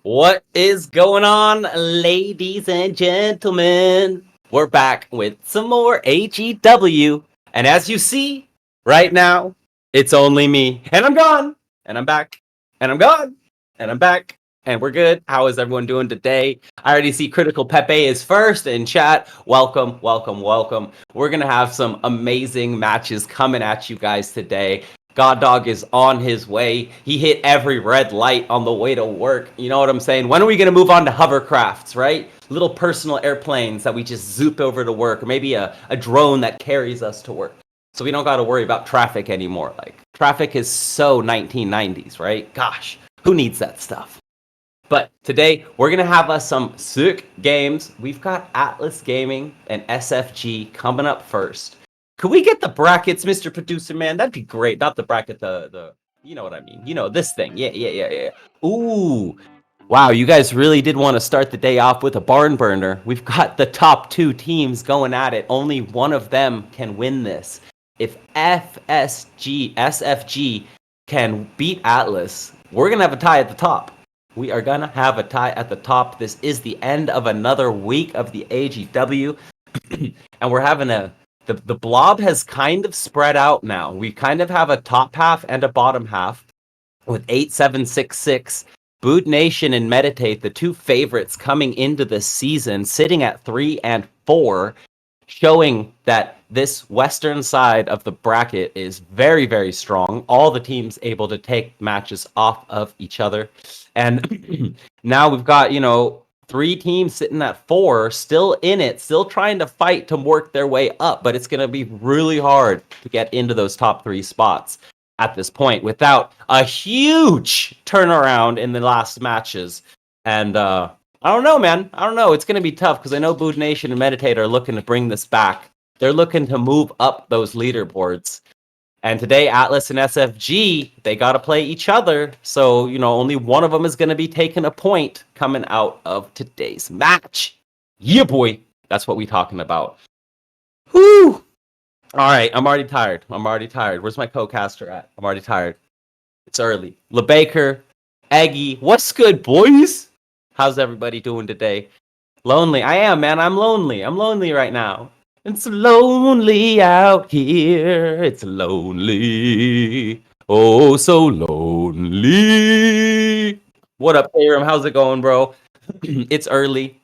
What is going on, ladies and gentlemen? We're back with some more AGW. And as you see right now, it's only me. And I'm gone. And I'm back. And I'm gone. And I'm back. And we're good. How is everyone doing today? I already see Critical Pepe is first in chat. Welcome, welcome, welcome. We're going to have some amazing matches coming at you guys today. God Dog is on his way. He hit every red light on the way to work. You know what I'm saying? When are we going to move on to hovercrafts, right? Little personal airplanes that we just zoop over to work, or maybe a drone that carries us to work. So we don't got to worry about traffic anymore. Like, traffic is so 1990s, right? Gosh, who needs that stuff? But today, we're going to have us some sick games. We've got Atlas Gaming and SFG coming up first. Could we get the brackets, Mr. Producer Man? That'd be great. Not the bracket, the you know what I mean. You know, this thing. Yeah. Ooh. Wow, you guys really did want to start the day off with a barn burner. We've got the top two teams going at it. Only one of them can win this. If SFG can beat Atlas, we're going to have a tie at the top. We are going to have a tie at the top. This is the end of another week of the AGW. And we're having the blob has kind of spread out now. We kind of have a top half and a bottom half with 8766. Boot Nation and Meditate, the two favorites coming into this season, sitting at 3 and 4, showing that this western side of the bracket is very, very strong. All the teams able to take matches off of each other. And now we've got, three teams sitting at 4, still in it, still trying to fight to work their way up, but it's going to be really hard to get into those top 3 spots at this point without a huge turnaround in the last matches. And I don't know, man. I don't know. It's going to be tough because I know Boot Nation and Meditate are looking to bring this back. They're looking to move up those leaderboards. And today, Atlas and SFG, they got to play each other. So, only one of them is going to be taking a point coming out of today's match. Yeah, boy. That's what we talking about. Whoo! All right, I'm already tired. Where's my co-caster at? I'm already tired. It's early. LeBaker, Aggie, what's good, boys? How's everybody doing today? Lonely. I am, man. I'm lonely. I'm lonely right now. It's lonely out here. It's lonely. Oh, so lonely. What up, Apeiron? How's it going, bro? It's early.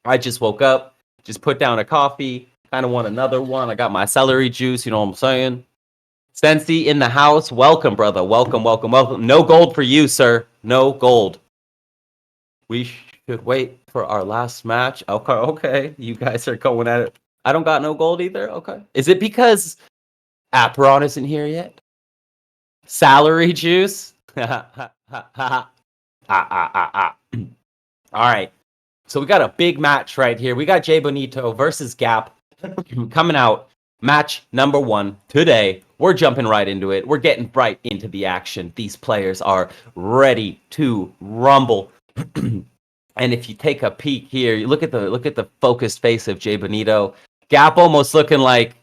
I just woke up. Just put down a coffee. Kind of want another one. I got my celery juice. You know what I'm saying? Sensi in the house. Welcome, brother. Welcome. No gold for you, sir. No gold. We should wait for our last match. Okay. You guys are going at it. I don't got no gold either. Okay. Is it because Apeiron isn't here yet? Salary juice? All right. So we got a big match right here. We got Jay Bonito versus Gap coming out. Match number 1 today. We're jumping right into it. We're getting right into the action. These players are ready to rumble. And if you take a peek here, you look at the focused face of Jay Bonito. Gap almost looking like,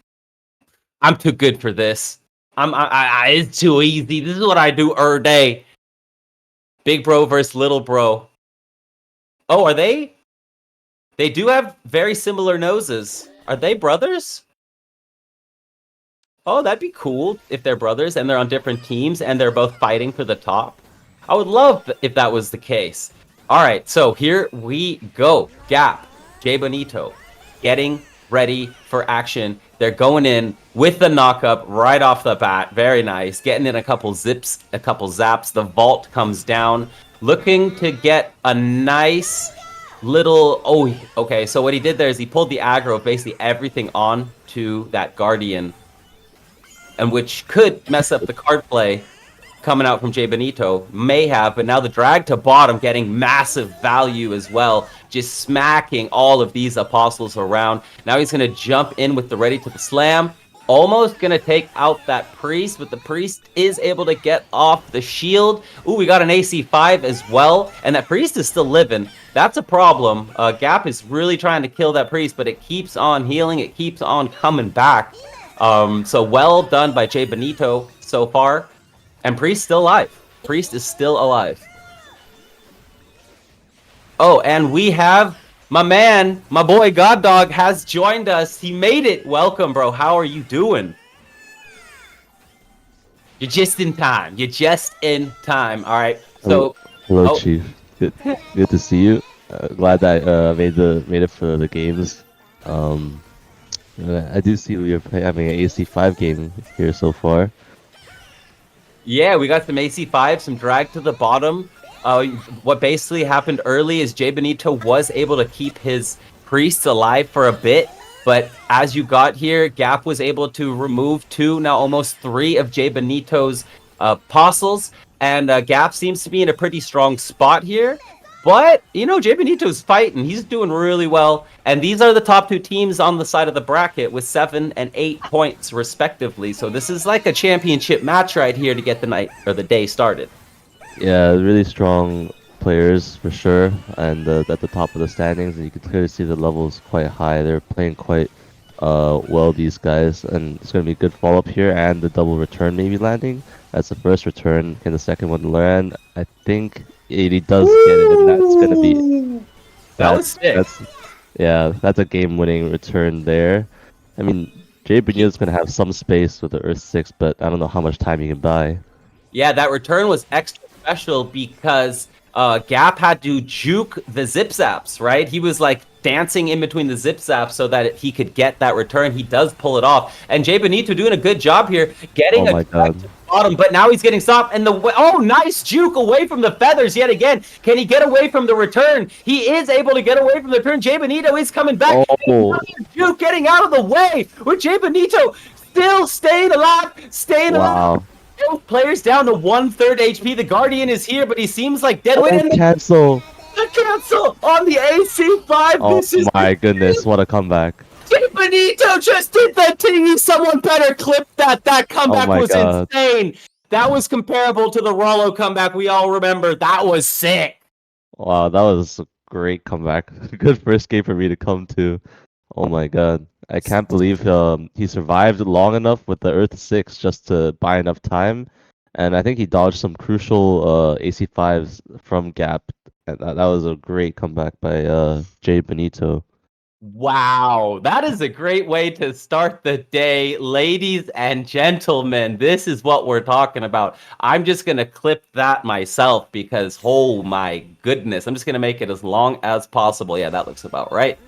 I'm too good for this. It's too easy. This is what I do every day. Big bro versus little bro. Oh, are they? They do have very similar noses. Are they brothers? Oh, that'd be cool if they're brothers and they're on different teams and they're both fighting for the top. I would love if that was the case. All right, so here we go. Gap, Jay Bonito, getting ready for action. They're going in with the knockup right off the bat. Very nice. Getting in a couple zips, a couple zaps. The vault comes down. Looking to get a nice little... Oh, okay. So what he did there is he pulled the aggro of basically everything on to that Guardian, and which could mess up the card play coming out from Jay Bonito. May have, but now the drag to bottom getting massive value as well. Just smacking all of these apostles around. Now he's going to jump in with the ready to the slam. Almost going to take out that priest, but the priest is able to get off the shield. Ooh, we got an AC5 as well, and that priest is still living. That's a problem. Gap is really trying to kill that priest, but it keeps on healing. It keeps on coming back. So well done by Jay Bonito so far. And Priest still alive. Priest is still alive. Oh, and we have my man, my boy God Dog has joined us. He made it. Welcome, bro. How are you doing? You're just in time. You're just in time. All right. So, Hello, oh, Chief. Good to see you. Glad that made it for the games. Um, I do see we are having an AC5 game here so far. yeah, we got some AC5, some drag to the bottom. What basically happened early is Jay Benito was able to keep his priests alive for a bit, but as you got here, Gap was able to remove two, now almost three of Jay Benito's apostles, and Gap seems to be in a pretty strong spot here. But, you know, Jay Benito's fighting. He's doing really well. And these are the top two teams on the side of the bracket with 7 and 8 points, respectively. So this is like a championship match right here to get the night or the day started. Yeah, really strong players for sure, and at the top of the standings, and you can clearly see the levels quite high. They're playing quite well, these guys, and it's going to be a good follow up here, and the double return maybe landing. That's the first return. Can the second one land? I think he does get it, and that's going to be That was sick. that's a game-winning return there. I mean, Jay Benito's going to have some space with the Earth 6, but I don't know how much time he can buy. Yeah, that return was extra special because Gap had to juke the zip zaps, right? He was like dancing in between the zip zaps so that he could get that return. He does pull it off. And Jay Benito doing a good job here, getting Oh my God. to the bottom, but now he's getting stopped. And nice juke away from the feathers yet again. Can he get away from the return? He is able to get away from the return. Jay Benito is coming back. Oh. Juke getting out of the way with Jay Benito still staying alive, alive. Wow. Both players down to 1/3 HP. The Guardian is here, but he seems like dead. Wait, and Cancel. the cancel on the AC5. Oh This is my goodness, what a comeback. Jay Benito just did that to someone better clip that. That comeback my was God. insane. That was comparable to the Rollo comeback we all remember. That was sick. Wow, that was a great comeback. Good first game for me to come to. Oh my God. I can't believe he survived long enough with the Earth 6 just to buy enough time. And I think he dodged some crucial AC5s from Gap. And that was a great comeback by Jay Benito. Wow, that is a great way to start the day. Ladies and gentlemen, this is what we're talking about. I'm just going to clip that myself because, oh my goodness, I'm just going to make it as long as possible. Yeah, that looks about right.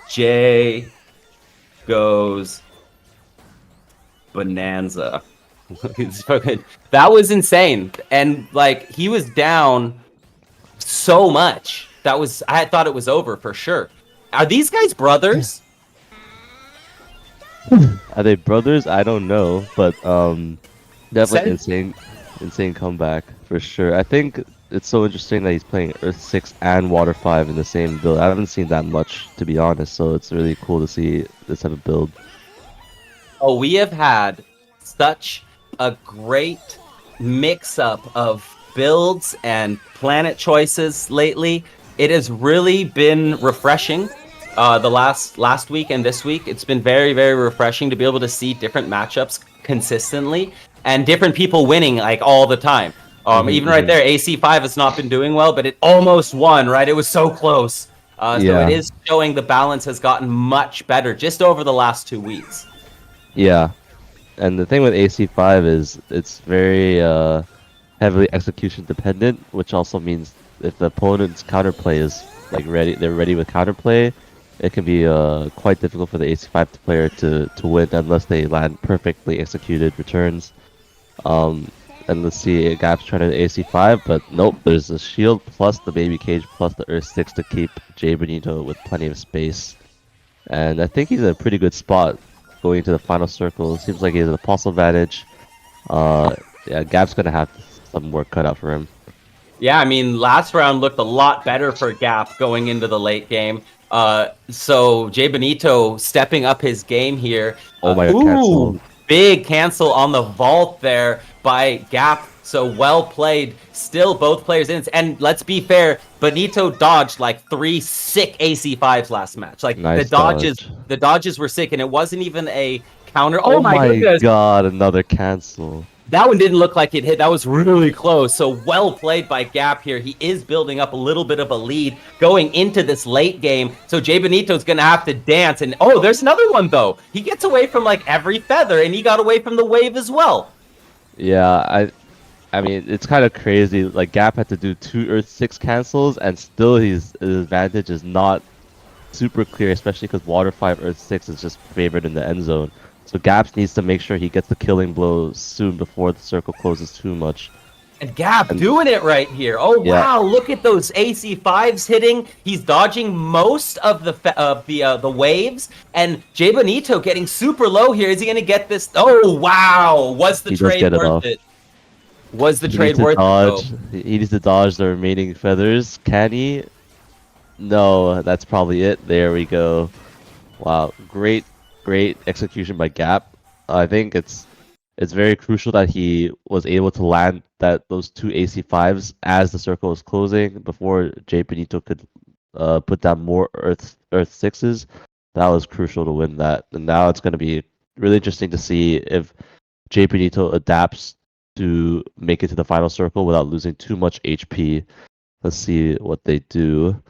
Jay goes bonanza. That was insane. And like he was down so much. I thought it was over for sure. Are these guys brothers? Are they brothers? I don't know, but definitely insane comeback for sure. I think it's so interesting that he's playing Earth 6 and Water 5 in the same build. I haven't seen that much, to be honest, so it's really cool to see this type of build. Oh, we have had such a great mix-up of builds and planet choices lately. It has really been refreshing. The last week and this week, it's been very, very refreshing to be able to see different matchups consistently and different people winning like all the time. Even right there, AC5 has not been doing well, but it almost won, right? It was so close. So it is showing the balance has gotten much better just over the last 2 weeks. Yeah, and the thing with AC5 is it's very heavily execution dependent, which also means if the opponent's counterplay is like they're ready with counterplay, it can be quite difficult for the AC5 player to win unless they land perfectly executed returns. And let's see, Gap's trying to AC5, but nope, there's a shield plus the baby cage plus the Earth 6 to keep Jay Benito with plenty of space. And I think he's in a pretty good spot going into the final circle. It seems like he has an apostle advantage. Yeah, Gap's gonna have some work cut out for him. Yeah, I mean, last round looked a lot better for Gap going into the late game. So Jay Benito stepping up his game here. Oh my God, cancel. Big cancel on the vault there by Gap. So well played. Still both players in. And let's be fair, Benito dodged like 3 sick AC5s last match. Like Nice the dodges were sick, and it wasn't even a counter. Oh my God, another cancel. That one didn't look like it hit. That was really close. So well played by Gap here. He is building up a little bit of a lead going into this late game. So Jay Benito's going to have to dance. And oh, there's another one, though. He gets away from like every feather, and he got away from the wave as well. Yeah, I mean, it's kind of crazy. Like, Gap had to do 2 Earth 6 cancels, and still his advantage is not super clear, especially because Water 5 Earth 6 is just favored in the end zone. So Gaps needs to make sure he gets the killing blow soon before the circle closes too much. And Gap doing it right here. Oh, Yeah. wow. Look at those AC5s hitting. He's dodging most of the waves. And Jay Benito getting super low here. Is he going to get this? Oh, wow. Was the trade worth it? Was the trade worth it? He needs to dodge the remaining feathers. Can he? No, that's probably it. There we go. Wow. Great execution by Gap. I think it's very crucial that he was able to land those 2 AC5s as the circle was closing before Jay Benito could put down more Earth 6s. That was crucial to win that. And now it's going to be really interesting to see if Jay Benito adapts to make it to the final circle without losing too much HP. Let's see what they do.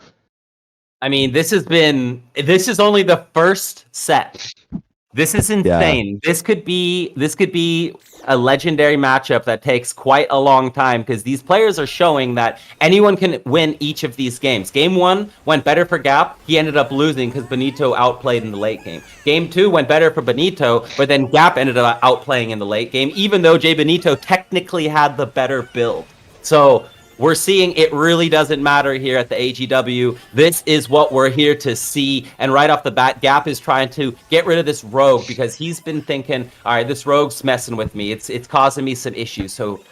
I mean, this is only the first set. This is insane. Yeah. This could be a legendary matchup that takes quite a long time because these players are showing that anyone can win each of these games. Game 1 went better for Gap. He ended up losing because Benito outplayed in the late game. Game 2 went better for Benito, but then Gap ended up outplaying in the late game, even though Jay Benito technically had the better build. So we're seeing it really doesn't matter here at the AGW. This is what we're here to see. And right off the bat, Gap is trying to get rid of this rogue because he's been thinking, all right, this rogue's messing with me. It's causing me some issues. So,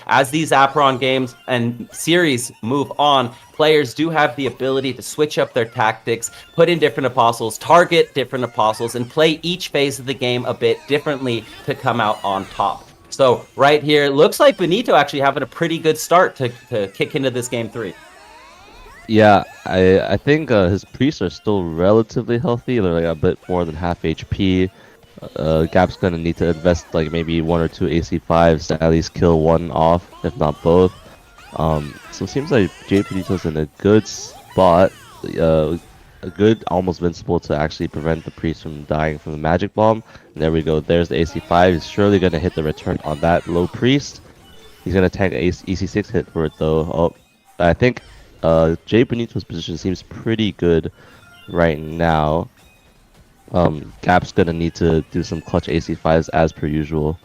as these Apeiron games and series move on, players do have the ability to switch up their tactics, put in different apostles, target different apostles, and play each phase of the game a bit differently to come out on top. So right here, looks like Benito actually having a pretty good start to kick into this game 3. Yeah, I think his priests are still relatively healthy. They're like a bit more than half HP. Gap's gonna need to invest like maybe 1 or 2 AC5s to at least kill one off, if not both. So it seems like Jay Benito's in a good spot. A good almost invincible to actually prevent the priest from dying from the magic bomb. And there we go. There's the AC5. He's surely going to hit the return on that low priest. He's going to tank an EC6 hit for it though. Oh, I think Jay Benito's position seems pretty good right now. Gap's going to need to do some clutch AC5s as per usual.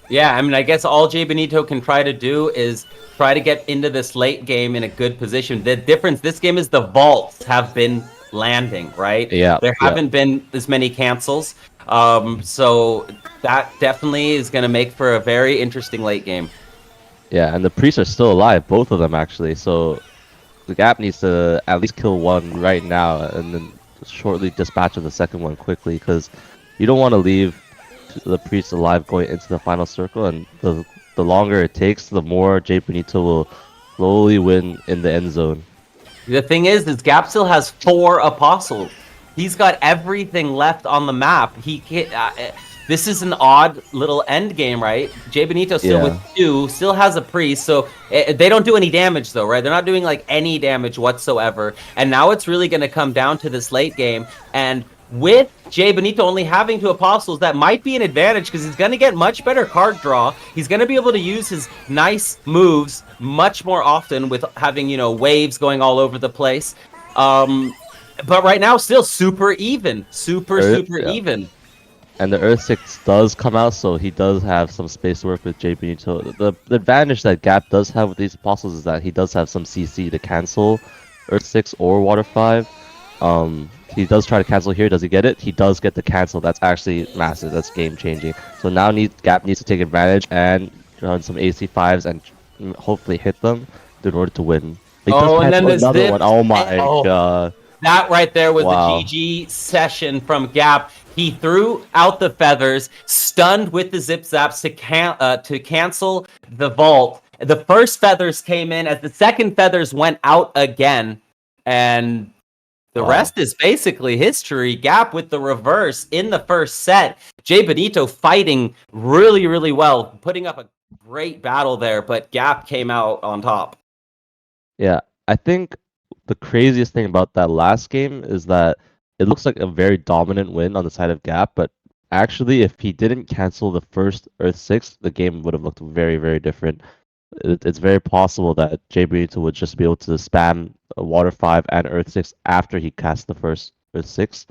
Yeah, I mean, I guess all Jay Benito can try to do is try to get into this late game in a good position. The difference this game is the vaults have been landing, right? Yeah. There haven't been as many cancels. So that definitely is going to make for a very interesting late game. Yeah, and the priests are still alive, both of them actually. So the Gap needs to at least kill one right now and then shortly dispatch of the second one quickly because you don't want to leave the priest alive going into the final circle, and the longer it takes, the more Jay Benito will slowly win in the end zone. The thing is Gap still has 4 apostles. He's got everything left on the map. This is an odd little end game, right? Jay Benito still with 2, still has a priest, so they don't do any damage though, right? They're not doing like any damage whatsoever. And now it's really going to come down to this late game, and with Jay Benito only having 2 apostles, that might be an advantage because he's going to get much better card draw. He's going to be able to use his nice moves much more often with having, waves going all over the place. But right now, still super even. Super even. And the Earth 6 does come out, so he does have some space to work with Jay Benito. The advantage that Gap does have with these apostles is that he does have some CC to cancel Earth 6 or Water 5. He does try to cancel here. Does he get it? He does get the cancel. That's actually massive. That's game changing. So now Gap needs to take advantage and run some AC5s and hopefully hit them in order to win. And then there's another one. Oh my god. That right there was the GG session from Gap. He threw out the feathers, stunned with the zip zaps to cancel the vault. The first feathers came in as the second feathers went out again, and The Wow. rest is basically history. Gap with the reverse in the first set. Jay Benito fighting really, really well, putting up a great battle there, but Gap came out on top. Yeah, I think the craziest thing about that last game is that it looks like a very dominant win on the side of Gap, but actually, if he didn't cancel the first Earth 6, the game would have looked very, very different. It's very possible that Jay Benito would just be able to spam Water 5 and Earth 6 after he cast the first Earth 6.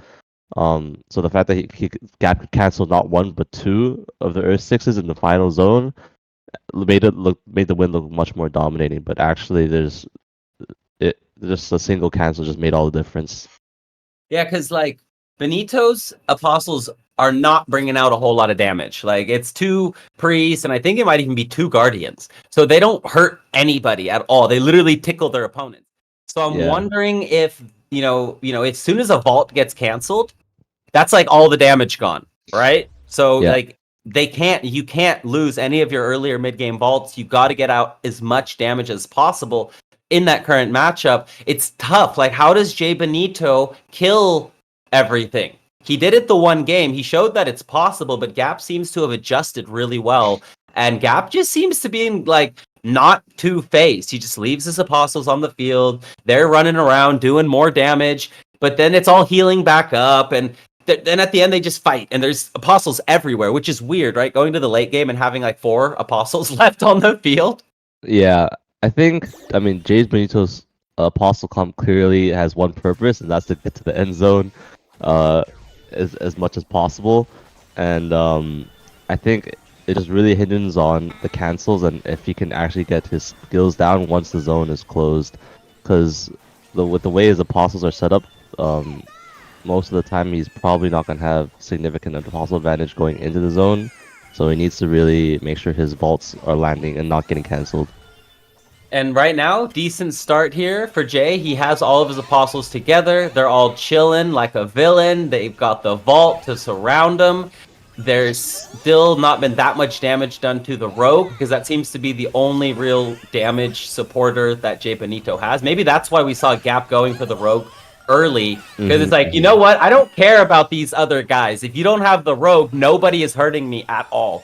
So the fact that Gap could cancel not one but two of the Earth 6s in the final zone made the win look much more dominating. But actually, just a single cancel just made all the difference. Yeah, because like Benito's apostles are not bringing out a whole lot of damage. Like it's two priests, and I think it might even be two guardians. So they don't hurt anybody at all. They literally tickle their opponents. So I'm Yeah. wondering if as soon as a vault gets canceled, that's like all the damage gone, right? So Yeah. like you can't lose any of your earlier mid game vaults. You got to get out as much damage as possible in that current matchup. It's tough. Like, how does Jay Benito kill everything? He did it the one game. He showed that it's possible, but Gap seems to have adjusted really well. And Gap just seems to be like not too phased. He just leaves his apostles on the field. They're running around doing more damage, but then it's all healing back up. And then at the end they just fight, and there's apostles everywhere, which is weird, right? Going to the late game and having like 4 apostles left on the field. Yeah, I mean, Jay Benito's apostle comp clearly has one purpose, and that's to get to the end zone, uh, as much as possible. And I think it just really hinges on the cancels and if he can actually get his skills down once the zone is closed. Because with the way his apostles are set up, most of the time he's probably not going to have significant apostle advantage going into the zone. So he needs to really make sure his vaults are landing and not getting cancelled. And right now, decent start here for Jay. He has all of his apostles together. They're all chilling like a villain. They've got the vault to surround him. There's still not been that much damage done to the rogue, because that seems to be the only real damage supporter that Jay Benito has. Maybe that's why we saw Gap going for the rogue early, because it's like, you know what? I don't care about these other guys. If you don't have the rogue, nobody is hurting me at all.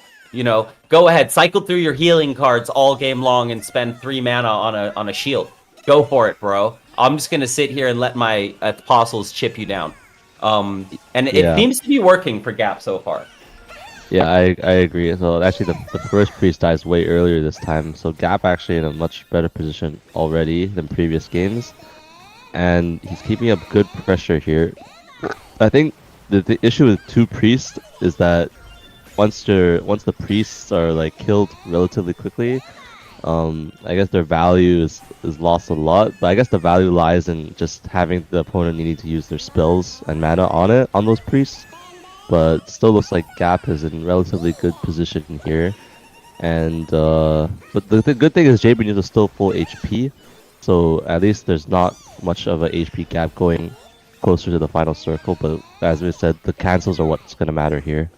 Go ahead, cycle through your healing cards all game long and spend 3 mana on a shield. Go for it, bro. I'm just gonna sit here and let my apostles chip you down. And it seems to be working for Gap so far. Yeah, I agree. So actually, the first priest dies way earlier this time, so Gap actually in a much better position already than previous games, and he's keeping up good pressure here. I think the issue with 2 priests is that once the priests are like killed relatively quickly, I guess their value is lost a lot. But I guess the value lies in just having the opponent needing to use their spells and mana on those priests. But still looks like Gap is in relatively good position here. And but the good thing is Jay Benito is still full HP, so at least there's not much of a HP gap going closer to the final circle. But as we said, the cancels are what's gonna matter here.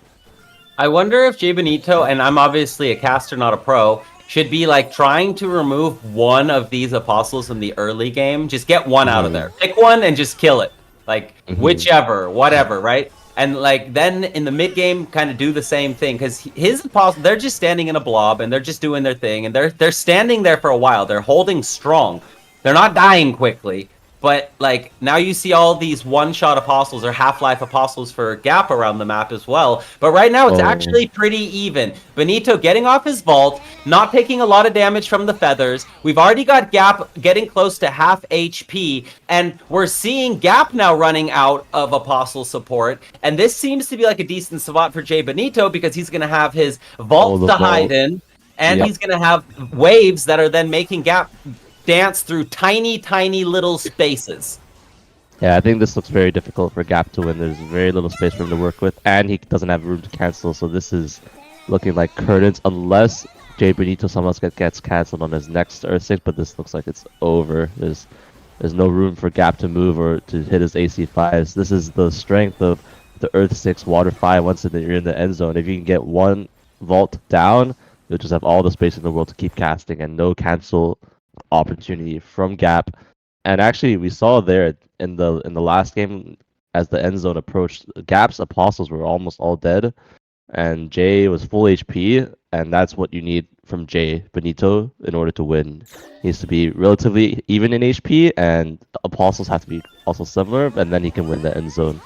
I wonder if Jay Benito, and I'm obviously a caster, not a pro, should be like trying to remove one of these apostles in the early game. Just get one out of there. Pick one and just kill it. Like whichever, whatever, right? And like then in the mid game, kind of do the same thing, because his apostles, they're just standing in a blob and they're just doing their thing, and they're standing there for a while. They're holding strong. They're not dying quickly. But like now you see all these one-shot apostles or half-life apostles for Gap around the map as well. But right now it's actually pretty even. Benito getting off his vault, not taking a lot of damage from the feathers. We've already got Gap getting close to half HP, and we're seeing Gap now running out of apostle support. And this seems to be like a decent spot for Jay Benito, because he's going to have his vault to hide in, and he's going to have waves that are then making Gap dance through tiny little spaces. Yeah, I think this looks very difficult for Gap to win. There's very little space for him to work with, and he doesn't have room to cancel, so this is looking like curtains, unless Jay Benito somehow gets cancelled on his next Earth 6, but this looks like it's over. There's no room for Gap to move or to hit his AC5s. This is the strength of the Earth 6 Water 5 once you're in the end zone. If you can get one vault down, you'll just have all the space in the world to keep casting and no cancel opportunity from Gap. And actually, we saw there in the last game, as the end zone approached, Gap's apostles were almost all dead, and Jay was full HP, and that's what you need from Jay Benito in order to win. He needs to be relatively even in HP, and the apostles have to be also similar, and then he can win the end zone.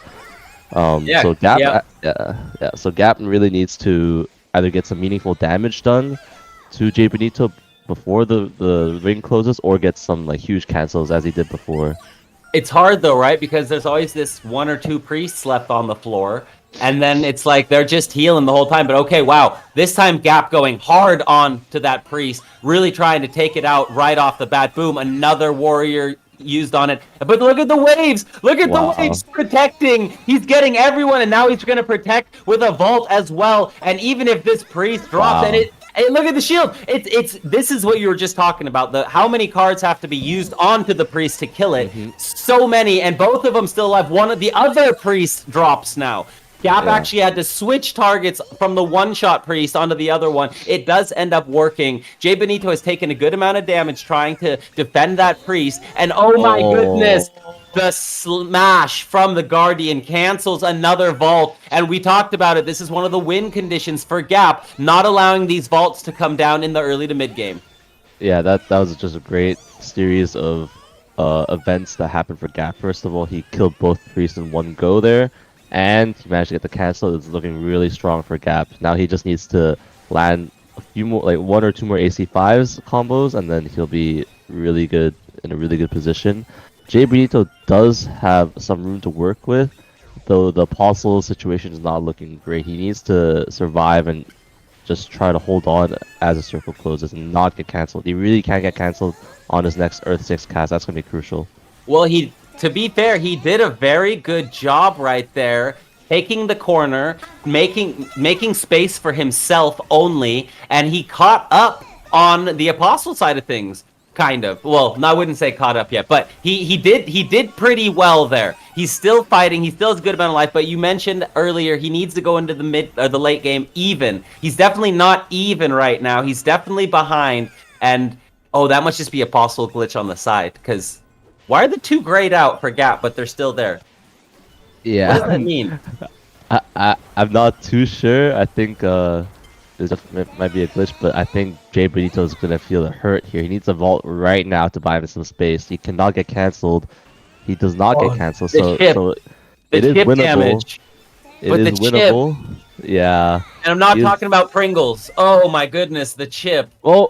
Yeah, So Gap, yeah. yeah. So Gap really needs to either get some meaningful damage done to Jay Benito before the ring closes, or get some like huge cancels as he did before. It's hard though, right? Because there's always this one or two priests left on the floor, and then it's like they're just healing the whole time. But okay, wow, this time Gap going hard on to that priest, really trying to take it out right off the bat. Boom, another warrior used on it. But look at the waves! Look at the Wow. waves protecting! He's getting everyone, and now he's going to protect with a vault as well. And even if this priest drops, and Wow. Hey, look at the shield. It's this is what you were just talking about. The how many cards have to be used onto the priest to kill it. Hmm. So many, and both of them still alive. One of the other priest drops now. Gap Yeah. actually had to switch targets from the one-shot priest onto the other one. It does end up working. Jay Benito has taken a good amount of damage trying to defend that priest, and oh my goodness, the smash from the Guardian cancels another vault. And we talked about it. This is one of the win conditions for Gap, not allowing these vaults to come down in the early to mid game. Yeah, that was just a great series of events that happened for Gap. First of all, he killed both priests in one go there, and he managed to get the cancel. It's looking really strong for Gap. Now he just needs to land a few more, like one or two more AC5s combos, and then he'll be really good in a really good position. Jay Benito does have some room to work with, though the Apostle situation is not looking great. He needs to survive and just try to hold on as the circle closes and not get cancelled. He really can't get cancelled on his next Earth 6 cast. That's going to be crucial. Well, to be fair, he did a very good job right there, taking the corner, making space for himself only, and he caught up on the Apostle side of things. Kind of. Well, no, I wouldn't say caught up yet, but he did pretty well there. He's still fighting. He still has a good amount of life. But you mentioned earlier he needs to go into the late game even. He's definitely not even right now. He's definitely behind. And oh, that must just be Apostle glitch on the side. Because why are the two grayed out for Gap, but they're still there? Yeah. What does that mean? I'm not too sure. I think it might be a glitch, but I think Jay Benito is gonna feel the hurt here. He needs a vault right now to buy him some space. He cannot get cancelled. He does not get cancelled, so it is chip winnable. damage. It But is the chip- winnable. Yeah. And I'm not He is- talking about Pringles. Oh my goodness, the chip. Oh,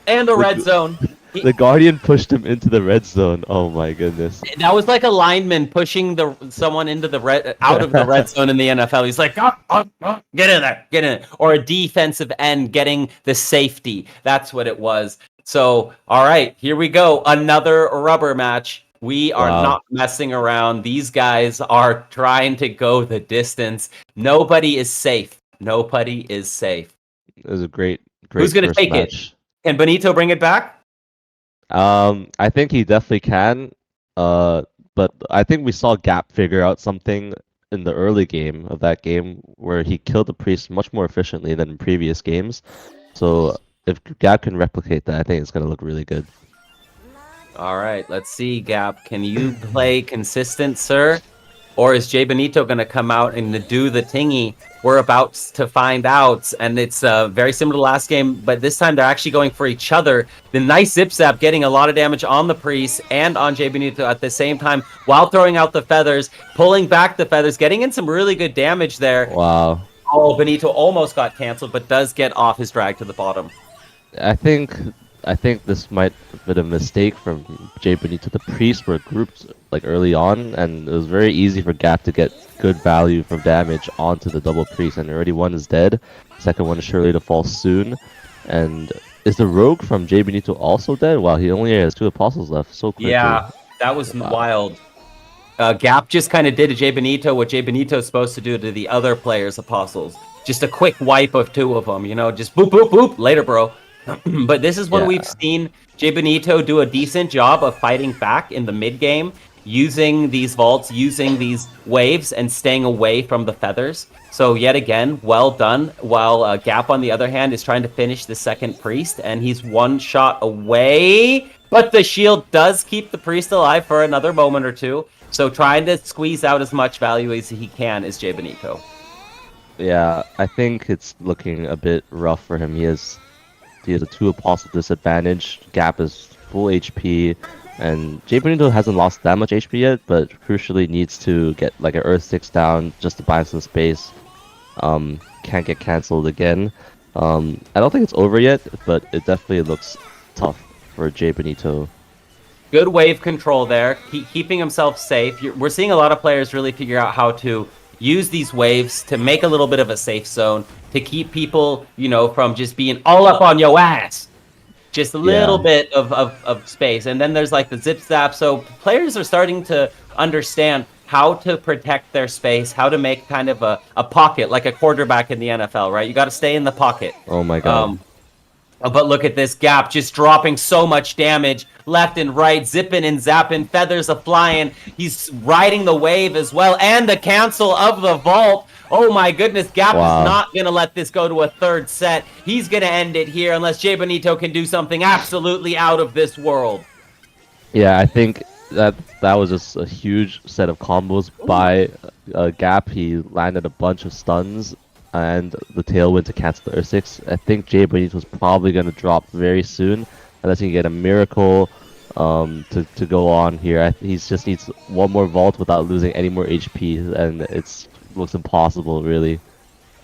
And a red zone. the Guardian pushed him into the red zone. Oh my goodness. That was like a lineman pushing someone into the out of the red zone in the NFL. He's like, get in there, get in. Or a defensive end getting the safety. That's what it was. So, all right, here we go. Another rubber match. We are not messing around. These guys are trying to go the distance. Nobody is safe. Nobody is safe. It was a great Who's gonna first take match. it? Can Benito bring it back? I think he definitely can. But I think we saw Gap figure out something in the early game of that game where he killed the priest much more efficiently than in previous games. So if Gap can replicate that, I think it's gonna look really good. All right, let's see, Gap. Can you play consistent, sir? Or is Jay Benito going to come out and do the tingy? We're about to find out. And it's very similar to last game, but this time they're actually going for each other. The nice zip zap getting a lot of damage on the priest and on Jay Benito at the same time while throwing out the feathers, pulling back the feathers, getting in some really good damage there. Wow. Oh, Benito almost got canceled, but does get off his drag to the bottom. I think this might have been a mistake from Jay Benito. The priests were grouped like early on, and it was very easy for Gap to get good value from damage onto the double priest. And already one is dead. Second one is surely to fall soon. And is the rogue from Jay Benito also dead? Wow, he only has 2 apostles left. So quickly. Yeah, that was wild. Gap just kind of did to Jay Benito what Jay Benito is supposed to do to the other players' apostles. Just a quick wipe of 2 of them, just boop, boop, boop, later, bro. But this is when we've seen Jay Benito do a decent job of fighting back in the mid game, using these vaults, using these waves, and staying away from the feathers. So yet again, well done. While Gap, on the other hand, is trying to finish the second priest, and he's one shot away. But the shield does keep the priest alive for another moment or two. So trying to squeeze out as much value as he can is Jay Benito. Yeah, I think it's looking a bit rough for him. He has a 2 apostle disadvantage. Gap is full HP, and Jay Benito hasn't lost that much HP yet, but crucially needs to get like an Earth 6 down just to buy some space. Can't get cancelled again. I don't think it's over yet, but it definitely looks tough for Jay Benito. Good wave control there, keeping himself safe. We're seeing a lot of players really figure out how to use these waves to make a little bit of a safe zone, to keep people, from just being all up on your ass. Just a little bit of space. And then there's like the zip zap. So players are starting to understand how to protect their space, how to make kind of a pocket, like a quarterback in the NFL, right? You got to stay in the pocket. Oh my god. But look at this gap, just dropping so much damage left and right, zipping and zapping, feathers a flying. He's riding the wave as well, and the cancel of the vault. Oh my goodness, Gap is not going to let this go to a third set. He's going to end it here unless Jay Benito can do something absolutely out of this world. Yeah, I think that was just a huge set of combos by Gap. He landed a bunch of stuns and the tailwind to cancel the Earth 6. I think Jay Benito's probably going to drop very soon unless he can get a miracle to go on here. He just needs one more vault without losing any more HP, and it looks impossible, really.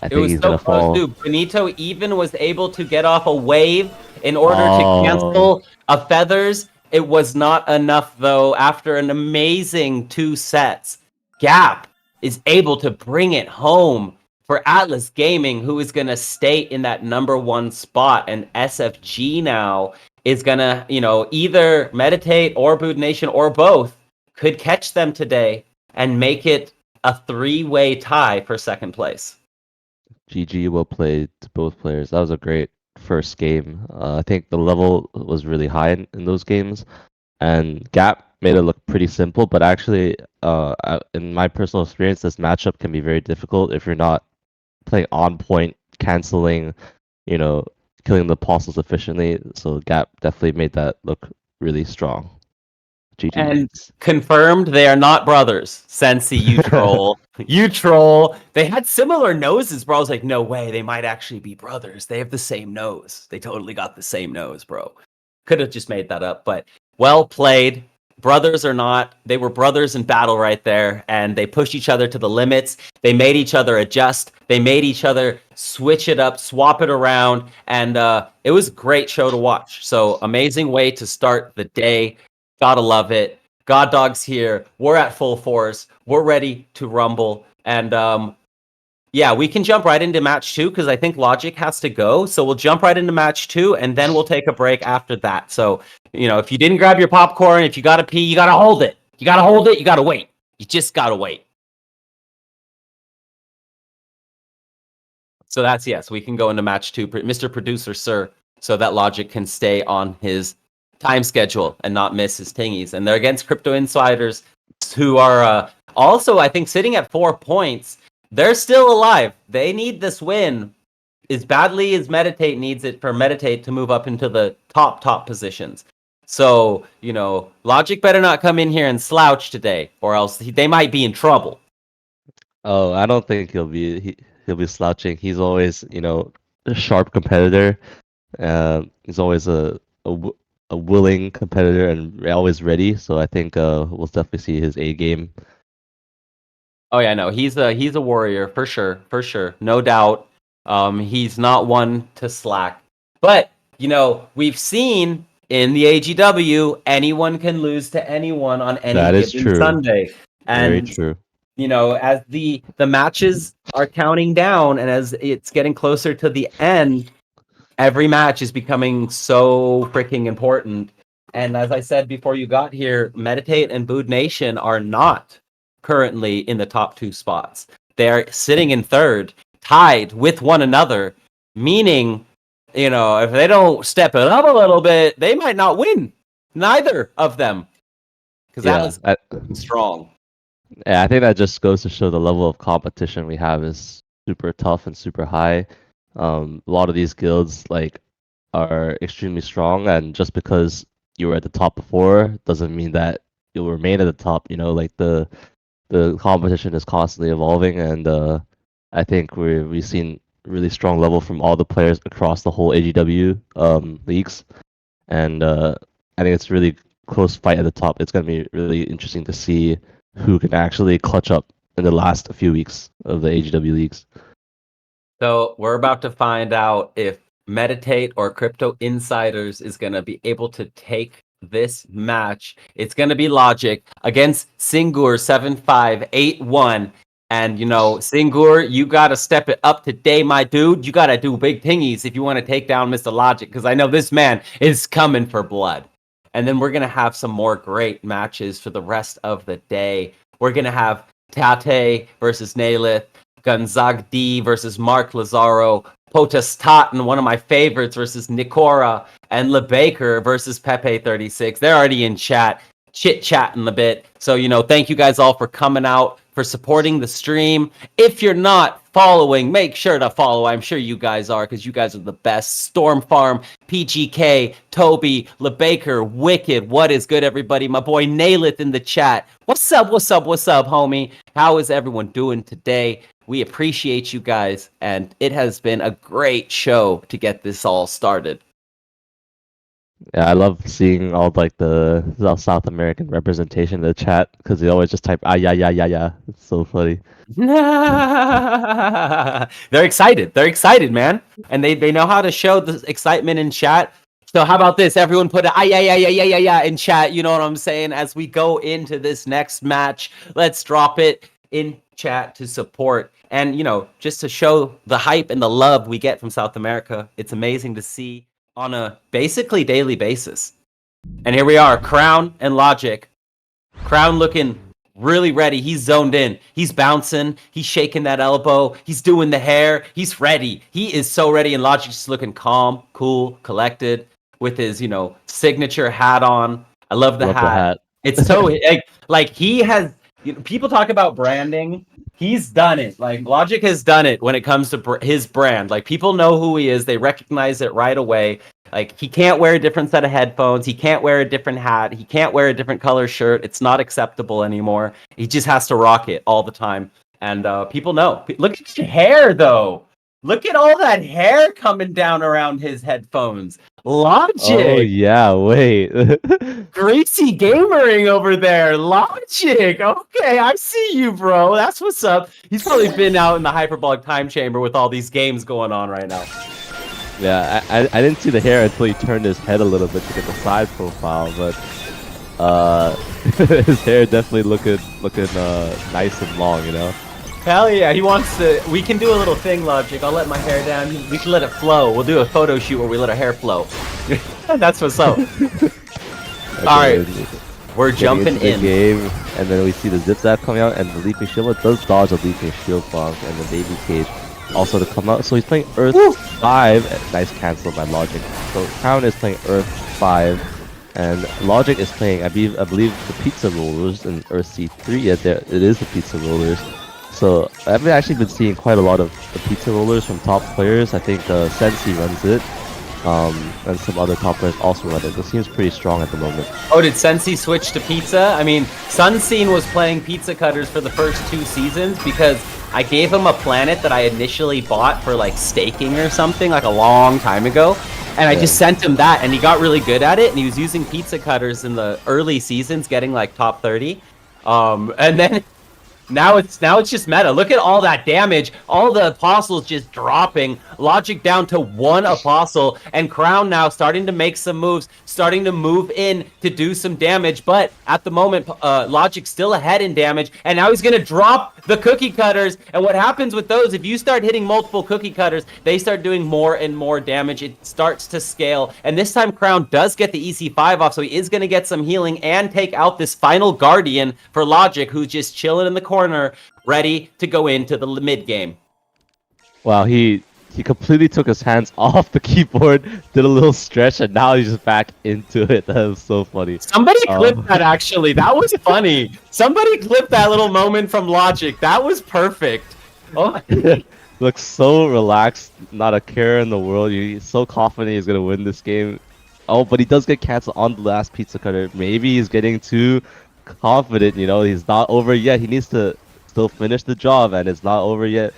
I think he's going to fall. Dude. Benito even was able to get off a wave in order to cancel a feathers. It was not enough, though. After an amazing 2 sets, Gap is able to bring it home for Atlas Gaming, who is going to stay in that #1 spot. And SFG now is going to, either meditate or Boot Nation or both could catch them today and make it a 3-way tie for second place. GG, well played to both players. That was a great first game. I think the level was really high in those games, and Gap made it look pretty simple, but actually, in my personal experience, this matchup can be very difficult if you're not playing on point, canceling, killing the apostles efficiently. So Gap definitely made that look really strong. GG. And confirmed they are not brothers. Sensi, you troll. You troll. They had similar noses, bro. I was like, no way. They might actually be brothers. They have the same nose. They totally got the same nose, bro. Could have just made that up, but well played. Brothers or not, they were brothers in battle right there, and they pushed each other to the limits. They made each other adjust. They made each other switch it up, swap it around, and it was a great show to watch. So amazing way to start the day. Gotta love it. God Dog's here. We're at full force. We're ready to rumble. And yeah, we can jump right into match 2 because I think Logic has to go. So we'll jump right into match 2 and then we'll take a break after that. So, if you didn't grab your popcorn, if you gotta pee, you gotta hold it. You gotta hold it. You gotta wait. You just gotta wait. So that's yes. We can go into match 2, Mr. Producer, sir, so that Logic can stay on his time schedule and not miss his tingies. And they're against Crypto Insiders, who are also, I think, sitting at 4 points. They're still alive. They need this win as badly as Meditate needs it for Meditate to move up into the top positions. So, Logic better not come in here and slouch today, or else they might be in trouble. Oh, I don't think he'll be slouching. He's always, a sharp competitor. He's always a willing competitor and always ready. So I think we'll definitely see his A game. Oh yeah, no, he's a warrior for sure, no doubt. He's not one to slack. But we've seen in the AGW, anyone can lose to anyone on any given Sunday. And very true. As the matches are counting down and as it's getting closer to the end, every match is becoming so freaking important. And as I said before you got here, Meditate and Bood Nation are not currently in the top 2 spots. They're sitting in third, tied with one another, meaning, if they don't step it up a little bit, they might not win. Neither of them. Because that was strong. Yeah, I think that just goes to show the level of competition we have is super tough and super high. A lot of these guilds are extremely strong, and just because you were at the top before doesn't mean that you'll remain at the top. You know, like the competition is constantly evolving, and I think we've seen really strong level from all the players across the whole AGW leagues, and I think it's really close fight at the top. It's gonna be really interesting to see who can actually clutch up in the last few weeks of the AGW leagues. So we're about to find out if Meditate or Crypto Insiders is going to be able to take this match. It's going to be Logic against Singur 7581. And, you know, Singur, you got to step it up today, my dude. You got to do big thingies if you want to take down Mr. Logic, because I know this man is coming for blood. And then we're going to have some more great matches for the rest of the day. We're going to have Tate versus Nailith, Gonzaga D versus Mark Lazaro, Potestaten, one of my favorites, versus Nikora, and LeBaker versus Pepe36. They're already in chat, chit-chatting a bit. So, you know, thank you guys all for coming out, for supporting the stream. If you're not following, make sure to follow. I'm sure you guys are, because you guys are the best. Storm Farm, PGK, Toby, LeBaker, Wicked. What is good, everybody? My boy Nailith in the chat. What's up, homie? How is everyone doing today? We appreciate you guys, and it has been a great show to get this all started. Yeah, I love seeing all like the South American representation in the chat because they always just type yeah. It's so funny. They're excited, man, and they know how to show the excitement in chat. So how about this? Everyone put a yeah in chat. You know what I'm saying? As we go into this next match, let's drop it in chat to support, and you know, just to show the hype and the love we get from South America. It's amazing to see on a basically daily basis. And here we are, Crown and Logic. Crown looking really ready. He's zoned in. He's bouncing. He's shaking that elbow. He's doing the hair. He's ready. He is so ready. And Logic's just looking calm, cool, collected with his, you know, signature hat on. I love the hat. It's so like he has, you know, people talk about branding. He's done it. Like Logic has done it when it comes to his brand. Like people know who he is. They recognize it right away. Like he can't wear a different set of headphones. He can't wear a different hat. He can't wear a different color shirt. It's not acceptable anymore. He just has to rock it all the time. And people know. Look at your hair, though. Look at all that hair coming down around his headphones. Logic. Oh yeah, wait. Greasy gamering over there. Logic. Okay, I see you, bro. That's what's up. He's probably been out in the hyperbolic time chamber with all these games going on right now. Yeah, I didn't see the hair until he turned his head a little bit to get the side profile, but his hair definitely looking nice and long, you know. Hell yeah, he wants to. We can do a little thing, Logic. I'll let my hair down. We can let it flow. We'll do a photo shoot where we let our hair flow. That's what's up. Okay, Alright, we're jumping into the in. game, and then we see the Zip Zap coming out, and the Leaping Shield does dodge the Leaping Shield bomb, and the Baby Cage also to come out. So he's playing Earth 5. Nice cancel by Logic. So Crown is playing Earth 5. And Logic is playing, I believe the Pizza Rollers in Earth C3. Yeah, it is the Pizza Rollers. So I've actually been seeing quite a lot of the Pizza Rollers from top players. I think Sensi runs it, and some other top players also run it. It seems pretty strong at the moment. Oh, did Sensi switch to Pizza? I mean, Sunscene was playing Pizza Cutters for the first 2 seasons because I gave him a planet that I initially bought for like staking or something like a long time ago. And I just sent him that, and he got really good at it, and he was using Pizza Cutters in the early seasons, getting like top 30. And then now it's just meta. Look at all that damage. All the apostles just dropping. Logic down to 1 apostle, and Crown now starting to make some moves, starting to move in to do some damage. But at the moment, Logic still ahead in damage, and now he's gonna drop the cookie cutters. And what happens with those? If you start hitting multiple cookie cutters, they start doing more and more damage. It starts to scale, and this time Crown does get the EC5 off, so he is gonna get some healing and take out this final Guardian for Logic, who's just chilling in the corner, ready to go into the mid game. Wow, he completely took his hands off the keyboard, did a little stretch, and now he's just back into it. That was so funny. Somebody clipped that, actually. That was funny. Somebody clipped that little moment from Logic. That was perfect. Oh, Looks so relaxed, not a care in the world. He's so confident he's gonna win this game. Oh, but he does get canceled on the last pizza cutter. Maybe he's getting too confident, you know. He's not over yet. He needs to still finish the job, and it's not over yet.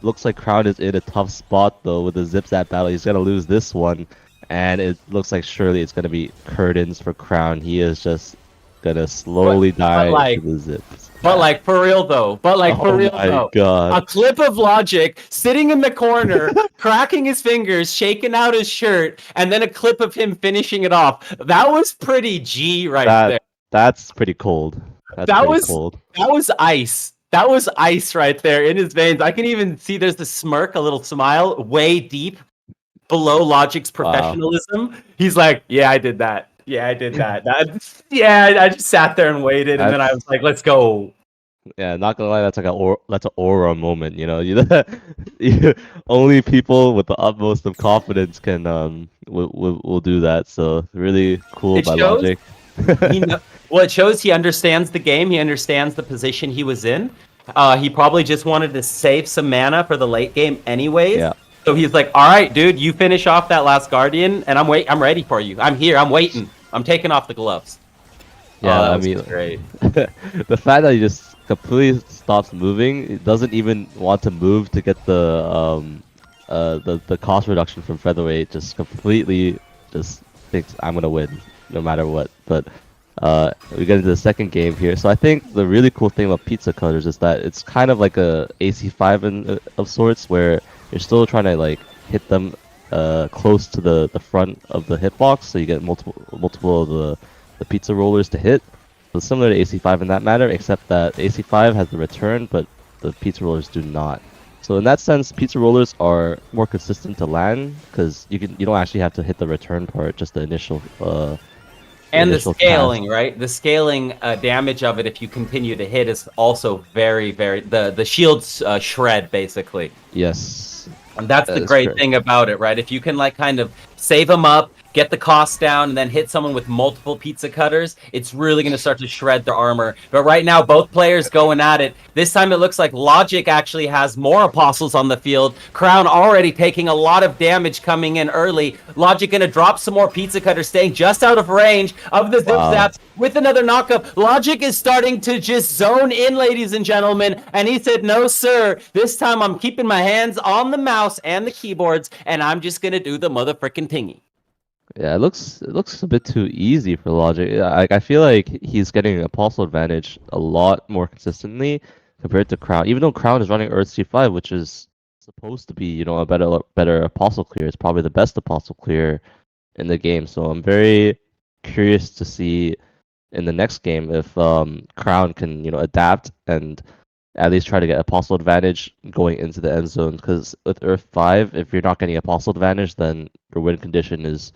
Looks like Crown is in a tough spot though with the Zip Zap battle. He's gonna lose this one, and it looks like surely it's gonna be curtains for Crown. He is just gonna slowly die like, to the Zips. But like for real though, Oh my God. a clip of Logic sitting in the corner, cracking his fingers, shaking out his shirt, and then a clip of him finishing it off. That was pretty G there. That's pretty cold. That's That pretty was cold. that was ice. That was ice right there in his veins. I can even see there's the smirk, a little smile, way deep below Logic's professionalism. He's like, "Yeah, I did that. Yeah, I did that. I just sat there and waited, and then I was like, let's go." Yeah, not gonna lie, that's like that's an aura moment, you know. Only people with the utmost of confidence can will do that. So really cool It by shows Logic. it shows he understands the game. He understands the position he was in. He probably just wanted to save some mana for the late game, anyways. Yeah. So he's like, "All right, dude, you finish off that last Guardian, and I'm ready for you. I'm here. I'm waiting. I'm taking off the gloves." Yeah, I mean, great. The fact that he just completely stops moving, he doesn't even want to move to get the cost reduction from featherweight. Just completely just thinks I'm gonna win no matter what. But we get into the second game here. So I think the really cool thing about pizza cutters is that it's kind of like a AC5 of sorts, where you're still trying to like hit them close to the front of the hitbox, so you get multiple of the pizza rollers to hit. So similar to AC5 in that matter, except that AC5 has the return, but the pizza rollers do not. So in that sense, pizza rollers are more consistent to land because you don't actually have to hit the return part, just the initial. And the scaling, right? The scaling damage of it, if you continue to hit, is also very, very the shields shred basically. Yes. And that's the great thing about it, right? If you can like kind of save them up, get the cost down, and then hit someone with multiple pizza cutters, it's really going to start to shred their armor. But right now, both players going at it. This time it looks like Logic actually has more apostles on the field. Crown already taking a lot of damage coming in early. Logic going to drop some more pizza cutters, staying just out of range of the Zip Zaps with another knockup. Logic is starting to just zone in, ladies and gentlemen. And he said, "No, sir. This time I'm keeping my hands on the mouse and the keyboards, and I'm just going to do the motherfucking tingy." Yeah, it looks a bit too easy for Logic. I feel like he's getting apostle advantage a lot more consistently compared to Crown. Even though Crown is running Earth C5, which is supposed to be, you know, a better apostle clear. It's probably the best apostle clear in the game. So I'm very curious to see in the next game if Crown can, you know, adapt and at least try to get apostle advantage going into the end zone. Because with Earth 5, if you're not getting apostle advantage, then your win condition is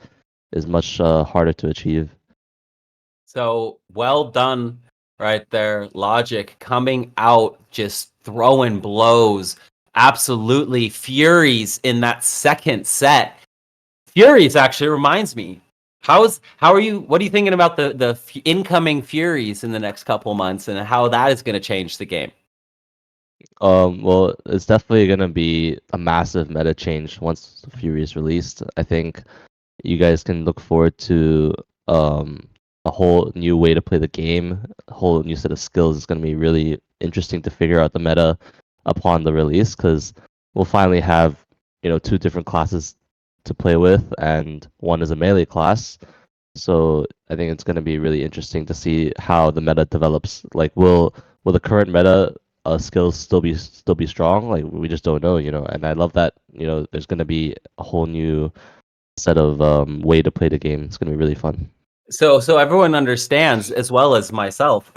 much harder to achieve. So well done right there. Logic coming out, just throwing blows. Absolutely Furies in that second set. Furies actually reminds me. How are you? What are you thinking about the incoming Furies in the next couple months and how that is going to change the game? Well, it's definitely gonna be a massive meta change once the Fury is released. I think you guys can look forward to a whole new way to play the game, a whole new set of skills. It's going to be really interesting to figure out the meta upon the release because we'll finally have, you know, two different classes to play with, and one is a melee class. So I think it's going to be really interesting to see how the meta develops. Like, will the current meta skills still be strong? Like, we just don't know, you know. And I love that, you know, there's going to be a whole new set of way to play the game. It's gonna be really fun. So everyone understands, as well as myself,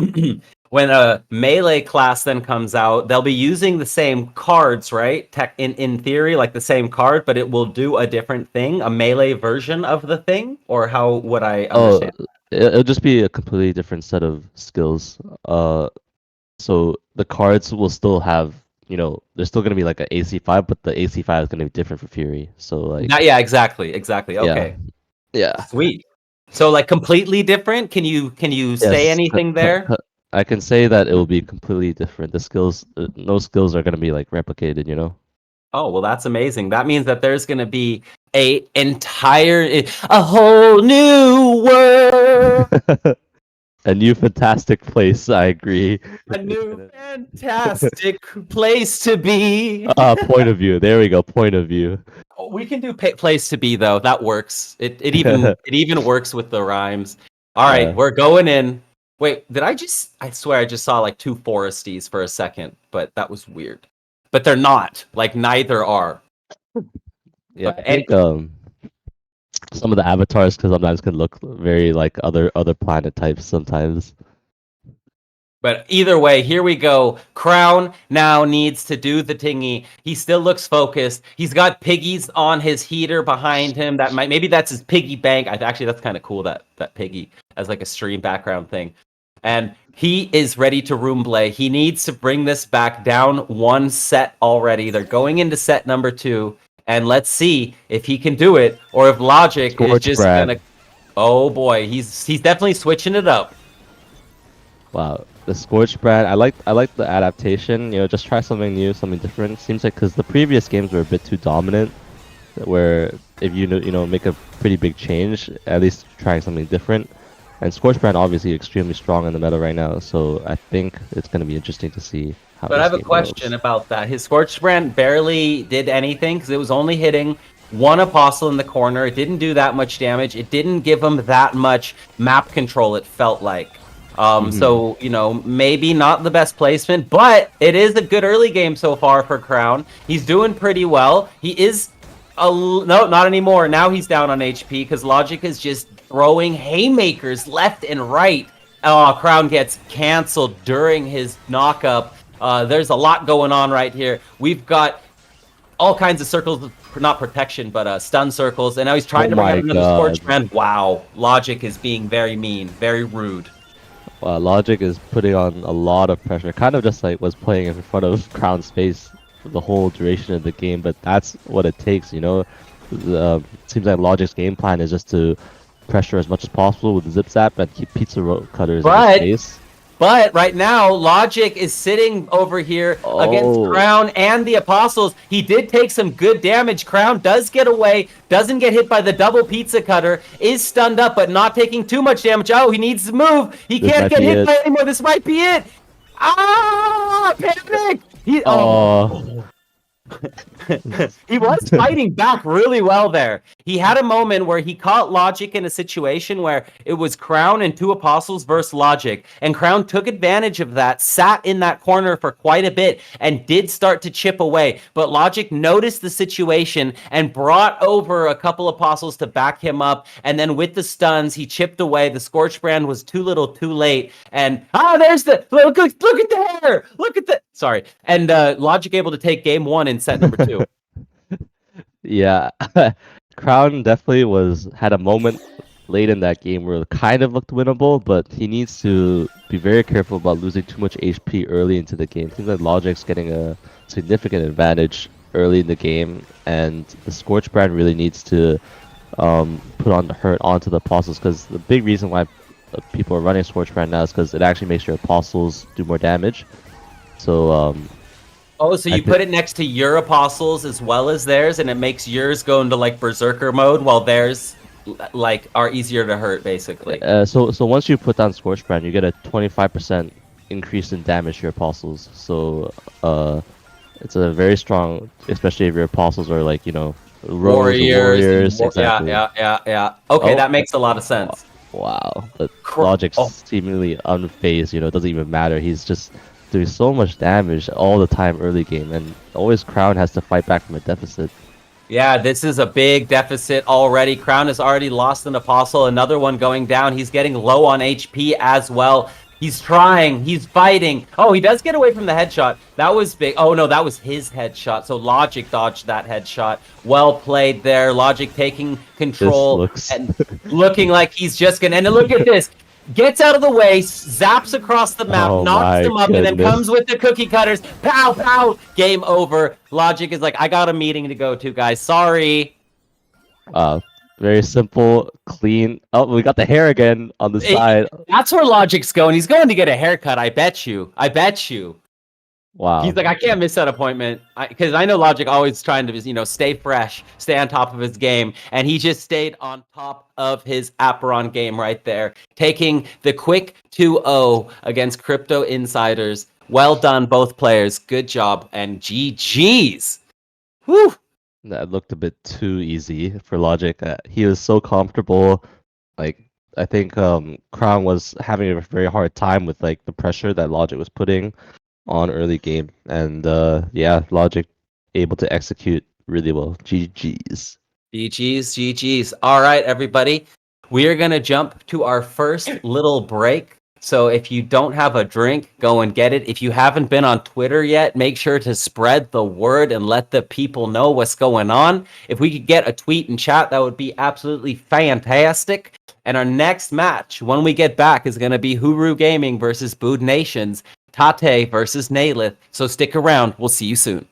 when a melee class then comes out, they'll be using the same cards, right? In theory, like the same card, but it will do a different thing, a melee version of the thing, or how would I understand? It'll just be a completely different set of skills. So the cards will still have, you know, there's still gonna be like an AC5, but the AC5 is gonna be different for Fury. So like, Yeah, exactly. Okay, yeah. sweet. So like completely different. Can you say anything there? I can say that it will be completely different. The skills, no skills are gonna be like replicated, you know. Oh, well, that's amazing. That means that there's going to be a whole new world, A new fantastic place. I agree. a It's new gonna. fantastic place to be. Point of view. There we go. Point of view. Oh, we can do place to be though. That works. It even works with the rhymes. All right, Yeah. we're going in. Wait, I swear I just saw like two foresties for a second, but that was weird. But they're not. Like neither are. Yeah. But I think some of the avatars because sometimes can look very like other planet types sometimes. But either way, here we go. Crown now needs to do the tingy. He still looks focused. He's got piggies on his heater behind him. Maybe that's his piggy bank. Actually, that's kind of cool that piggy as like a stream background thing. And he is ready to room play. He needs to bring this back down one set already. They're going into set number 2, and let's see if he can do it or if Logic is Scorch just Brad. gonna. Oh boy, he's definitely switching it up. Wow, the Scorch Brand. I like the adaptation. You know, just try something new, something different. Seems like because the previous games were a bit too dominant, where if you know make a pretty big change, at least trying something different. And Scorch Brand obviously extremely strong in the meta right now, so I think it's gonna be interesting to see how But I this have a game question goes. about that. His Scorched Brand barely did anything because it was only hitting one Apostle in the corner. It didn't do that much damage. It didn't give him that much map control, it felt like. Hmm. So, maybe not the best placement, but it is a good early game so far for Crown. He's doing pretty well. He is... no, not anymore. Now he's down on HP because Logic is just throwing haymakers left and right. Oh, Crown gets canceled during his knockup. There's a lot going on right here. We've got all kinds of circles, not protection, but stun circles. And now he's Oh trying to bring out my another Scorch god. Brand. Wow. Logic is being very mean, very rude. Logic is putting on a lot of pressure. Kind of just like was playing in front of Crown's face for the whole duration of the game, but that's what it takes, you know. It seems like Logic's game plan is just to pressure as much as possible with Zip Zap and keep cutters in his But face. But right now, Logic is sitting over here against Oh, Crown and the Apostles. He did take some good damage. Crown does get away, doesn't get hit by the double pizza cutter, is stunned up, but not taking too much damage. Oh, he needs to move. He this can't might get be hit it. by it anymore. This might be it. Ah, panic! Oh, He was fighting back really well there. He had a moment where he caught Logic in a situation where it was Crown and two Apostles versus Logic, and Crown took advantage of that, sat in that corner for quite a bit, and did start to chip away. But Logic noticed the situation and brought over a couple Apostles to back him up, and then with the stuns, he chipped away. The Scorch Brand was too little, too late, and there's the look at the hair, look at the sorry, and Logic able to take game 1 in set number 2. yeah. Crown definitely had a moment late in that game where it kind of looked winnable, but he needs to be very careful about losing too much HP early into the game. Seems like Logic's getting a significant advantage early in the game, and the Scorch Brand really needs to put on the hurt onto the Apostles, because the big reason why people are running Scorch Brand now is because it actually makes your Apostles do more damage. So Oh, so I you think put it next to your Apostles as well as theirs, and it makes yours go into like Berserker mode while theirs like are easier to hurt, basically. so once you put down Scorch Brand, you get a 25% increase in damage to your Apostles. So it's a very strong, especially if your Apostles are like rogues or warriors. Yeah, Exactly. yeah, yeah, yeah. Okay, Oh, that makes a lot of sense. wow. But Cr- Logic's oh, seemingly unfazed. It doesn't even matter. He's just doing so much damage all the time early game, and always Crown has to fight back from a deficit. yeah, this is a big deficit already. Crown has already lost an Apostle, another one going down. He's getting low on HP as well. He's trying, he's fighting. Oh, he does get away from the headshot. That was big. Oh no, that was his headshot. So Logic dodged that headshot. Well played there. Logic taking This control looks. and looking like he's just gonna. And look at this. Gets out of the way, zaps across the map, Oh knocks my him up, and then comes goodness. with the cookie cutters. Pow, pow. Game over. Logic is like, I got a meeting to go to, guys. Sorry. Uh, Very simple, clean. Oh, we got the hair again on the Eh, side. That's where Logic's going. He's going to get a haircut, I bet you. I bet you. Wow. He's like, I can't miss that appointment because I know Logic always trying to, stay fresh, stay on top of his game, and he just stayed on top of his Apeiron game right there, taking the quick 2-0 against Crypto Insiders. Well done, both players. Good job, and GG's. Whew. That looked a bit too easy for Logic. He was so comfortable. Like I think Crown was having a very hard time with like the pressure that Logic was putting on early game, and yeah, Logic able to execute really well. GG's. GG's. All right, everybody. We are going to jump to our first little break. So if you don't have a drink, go and get it. If you haven't been on Twitter yet, make sure to spread the word and let the people know what's going on. If we could get a tweet and chat, that would be absolutely fantastic. And our next match, when we get back, is going to be Huru Gaming versus Bood Nations, Tate versus Naylith. So stick around. We'll see you soon.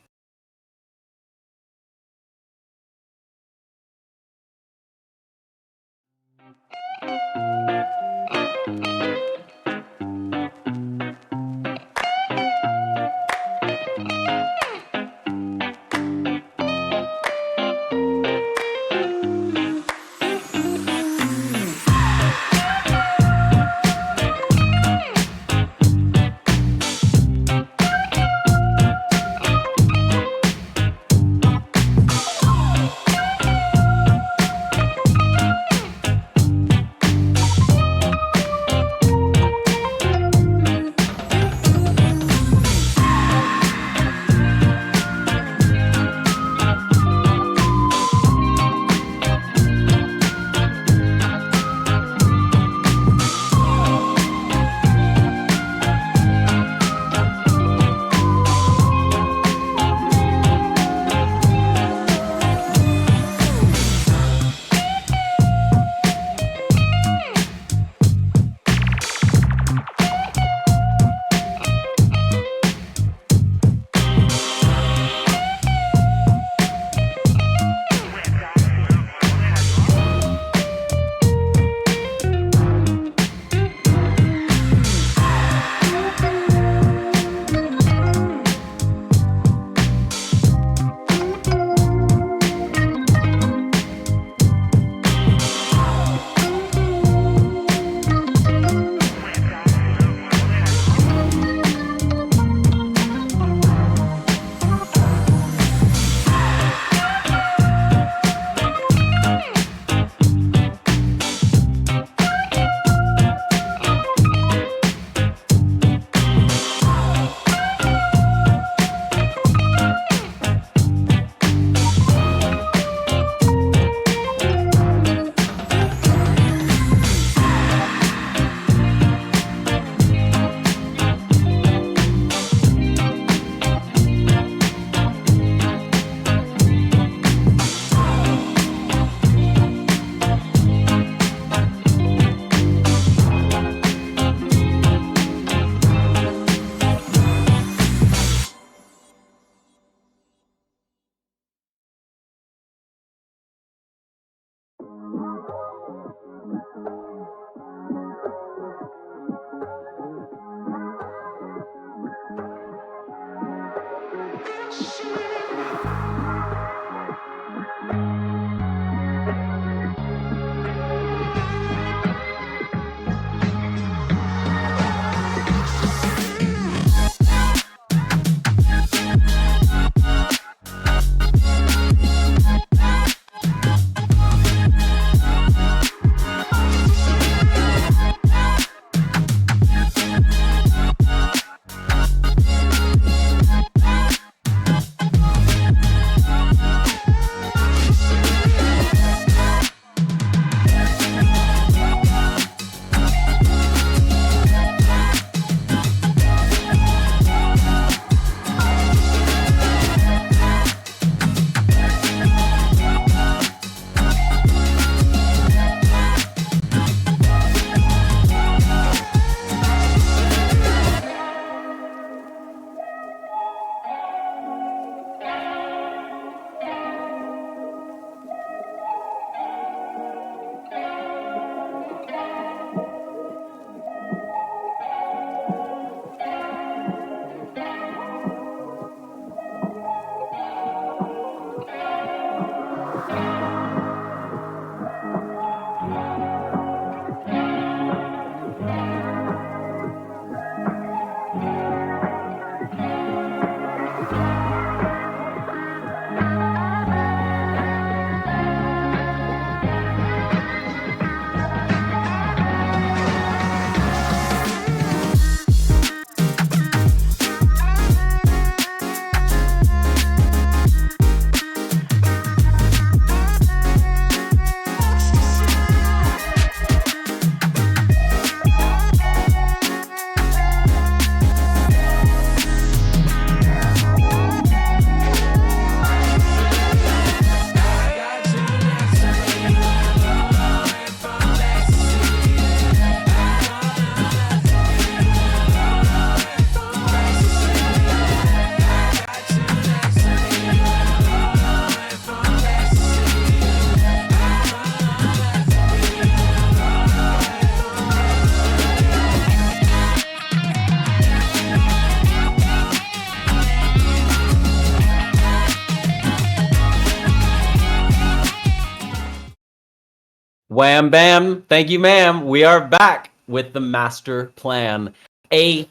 Wham bam. Thank you, ma'am. We are back with the master plan. AGW,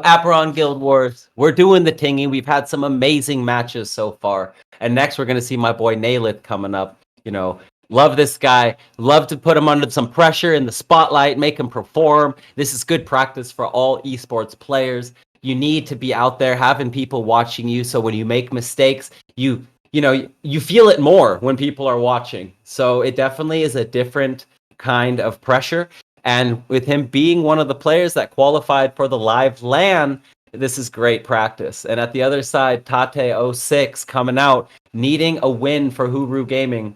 Apeiron Guild Wars. We're doing the tingy. We've had some amazing matches so far. And next, we're going to see my boy Nailith coming up. You know, love this guy. Love to put him under some pressure in the spotlight, make him perform. This is good practice for all esports players. You need to be out there having people watching you. So when you make mistakes, you feel it more when people are watching. So it definitely is a different kind of pressure. And with him being one of the players that qualified for the live LAN, this is great practice. And at the other side, Tate06 coming out, needing a win for Huru Gaming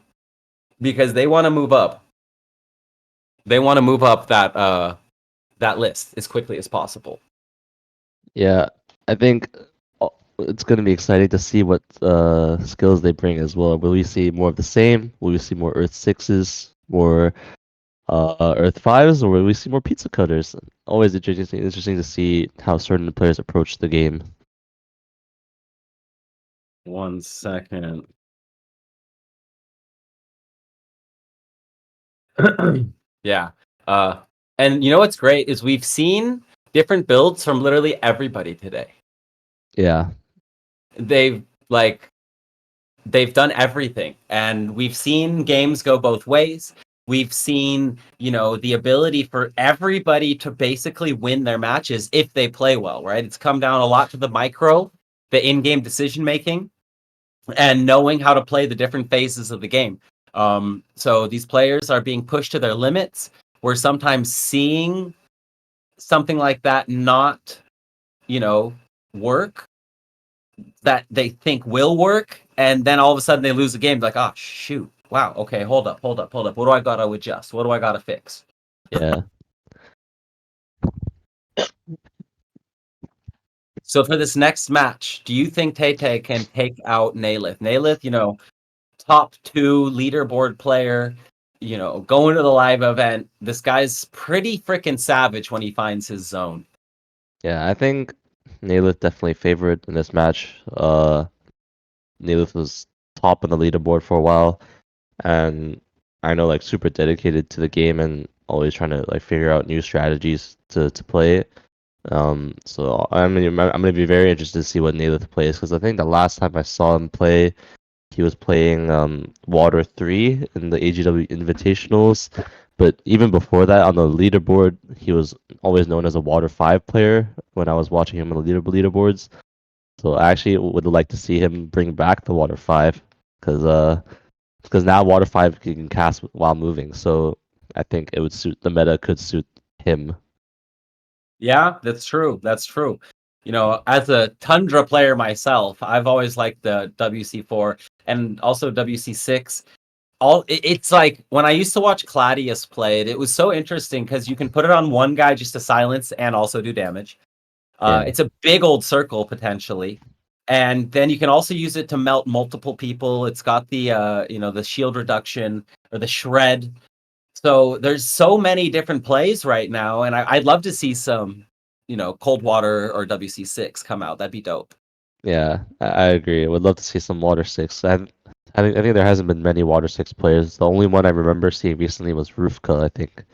because they want to move up. They want to move up that list as quickly as possible. Yeah, I think it's going to be exciting to see what skills they bring as well. Will we see more of the same? Will we see more Earth 6s, more Earth 5s, or will we see more pizza cutters? Always interesting to see how certain players approach the game. 1 second. Yeah. And you know what's great is we've seen different builds from literally everybody today. Yeah. They've done everything, and we've seen games go both ways. We've seen, the ability for everybody to basically win their matches if they play well, right? It's come down a lot to the micro, the in-game decision making, and knowing how to play the different phases of the game. So these players are being pushed to their limits. We're sometimes seeing something like that not, work that they think will work, and then all of a sudden they lose the game. Like, oh shoot, wow, okay, hold up. What do I gotta adjust? What do I gotta fix? Yeah. So for this next match, do you think Tay can take out Nailith? Nailith, top 2 leaderboard player, going to the live event. This guy's pretty freaking savage when he finds his zone. Yeah, I think Nailith definitely favored in this match. Nailith was top on the leaderboard for a while, and I know super dedicated to the game and always trying to figure out new strategies to play it. So I'm gonna be very interested to see what Nailith plays, because I think the last time I saw him play, he was playing Water 3 in the AGW Invitationals. But even before that, on the leaderboard, he was always known as a Water 5 player when I was watching him on the leaderboards. So I actually would like to see him bring back the Water 5, because now Water 5 can cast while moving. So I think it would suit the meta, could suit him. Yeah, that's true. As a Tundra player myself, I've always liked the WC4 and also WC6. It's like when I used to watch Claudius play it was so interesting because you can put it on one guy just to silence and also do damage. Yeah. It's a big old circle potentially. And then you can also use it to melt multiple people. It's got the the shield reduction or the shred. So there's so many different plays right now, and I'd love to see some, cold water or WC6 come out. That'd be dope. Yeah, I agree. I would love to see some Water 6. I think there hasn't been many Water 6 players. The only one I remember seeing recently was Roofka, I think.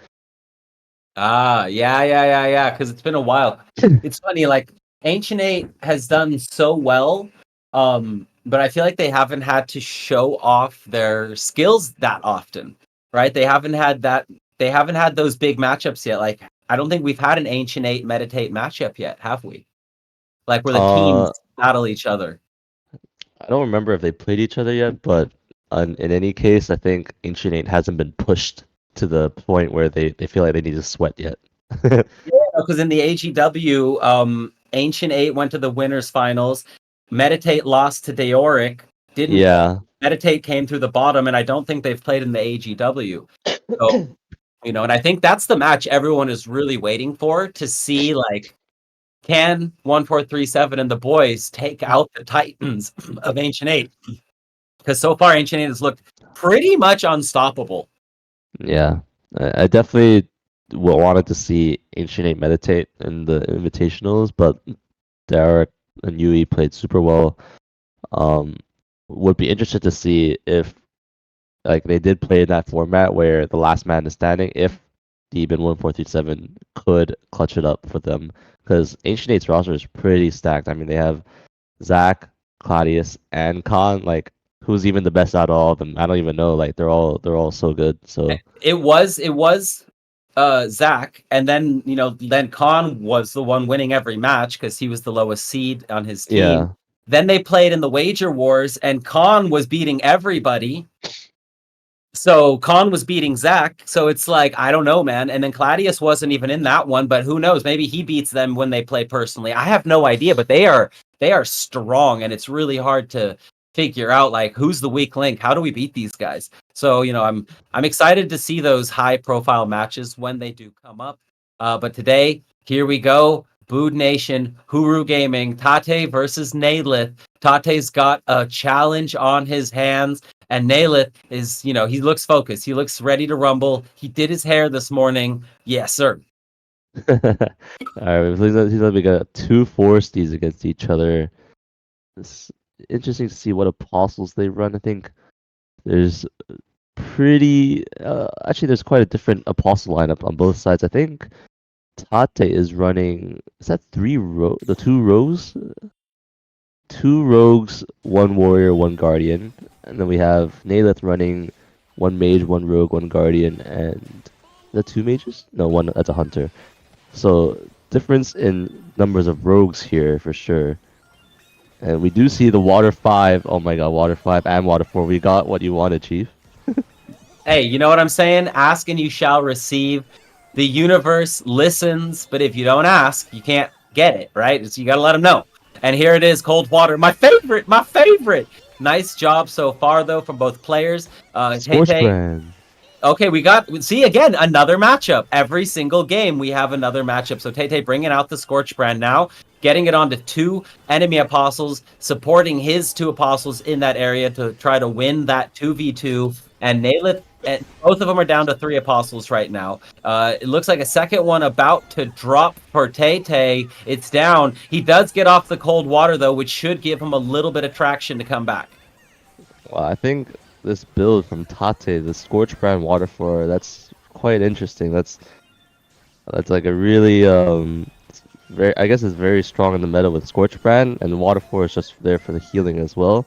Ah, yeah. Because it's been a while. It's funny, Ancient Eight has done so well, but I feel like they haven't had to show off their skills that often, right? They haven't had that. They haven't had those big matchups yet. Like, I don't think we've had an Ancient Eight Meditate matchup yet, have we? Like where the teams Uh, battle each other. I don't remember if they played each other yet, but in any case, I think Ancient Eight hasn't been pushed to the point where they feel like they need to sweat yet. Yeah, because in the AGW, Ancient Eight went to the winners finals. Meditate lost to Deoric. Didn't Yeah. Meditate came through the bottom, and I don't think they've played in the AGW. So, and I think that's the match everyone is really waiting for to see, can 1437 and the boys take out the Titans of Ancient Eight? Because so far, Ancient Eight has looked pretty much unstoppable. Yeah. I definitely wanted to see Ancient Eight meditate in the invitationals, but Derek and Yui played super well. Would be interested to see if like they did play in that format where the last man is standing if Demon 1437 could clutch it up for them. Because Ancient Eight's roster is pretty stacked. I mean, they have Zach, Claudius, and Khan. Like, who's even the best out of all of them? I don't even know. Like, they're all so good. So It was Zach, and then then Khan was the one winning every match because he was the lowest seed on his team. yeah, Then they played in the Wager Wars, and Khan was beating everybody. So Khan was beating Zach. So it's like, I don't know, man. And then Claudius wasn't even in that one, but who knows? Maybe he beats them when they play personally. I have no idea, but they are strong, and it's really hard to figure out like who's the weak link. How do we beat these guys? So, I'm excited to see those high profile matches when they do come up. But today, here we go. Bood Nation, Huru Gaming, Tate versus Naylith. Tate's got a challenge on his hands. And Naylith is, he looks focused. He looks ready to rumble. He did his hair this morning. Yes, sir. all right. We got two Forsties against each other. It's interesting to see what apostles they run. I think there's actually there's quite a different apostle lineup on both sides. I think Tate is running. Is that the two rows? Two rogues, one warrior, one guardian, and then we have Naylith running one mage, one rogue, one guardian, and the two mages? No, one that's a hunter. So difference in numbers of rogues here for sure. And we do see the water 5. Oh my god, water 5 and water 4. We got what you wanted, Chief. Hey, you know what I'm saying? Ask and you shall receive. The universe listens, but if you don't ask, you can't get it, right? So you gotta let them know. And here it is, cold water. My favorite, my favorite. Nice job so far, though, from both players. Scorch Tay-Tay. brand. Okay, see again another matchup. Every single game we have another matchup. So Tay-Tay bringing out the Scorch brand now, getting it onto two enemy apostles, supporting his two apostles in that area to try to win that 2v2. And Naylith, and both of them are down to 3 apostles right now. It looks like a second one about to drop for Tay-Tay. It's down. He does get off the cold water though, which should give him a little bit of traction to come back. Well, I think this build from Tate, the Scorch brand water 4, that's quite interesting. That's like a really very, I guess it's very strong in the meta with Scorch brand, and water 4 is just there for the healing as well.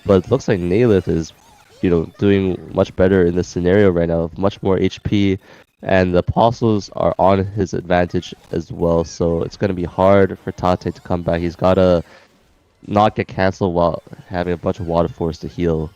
But it looks like Naylith is doing much better in this scenario right now, much more HP, and the apostles are on his advantage as well, so it's going to be hard for Tate to come back. He's got to not get cancelled while having a bunch of water force to heal.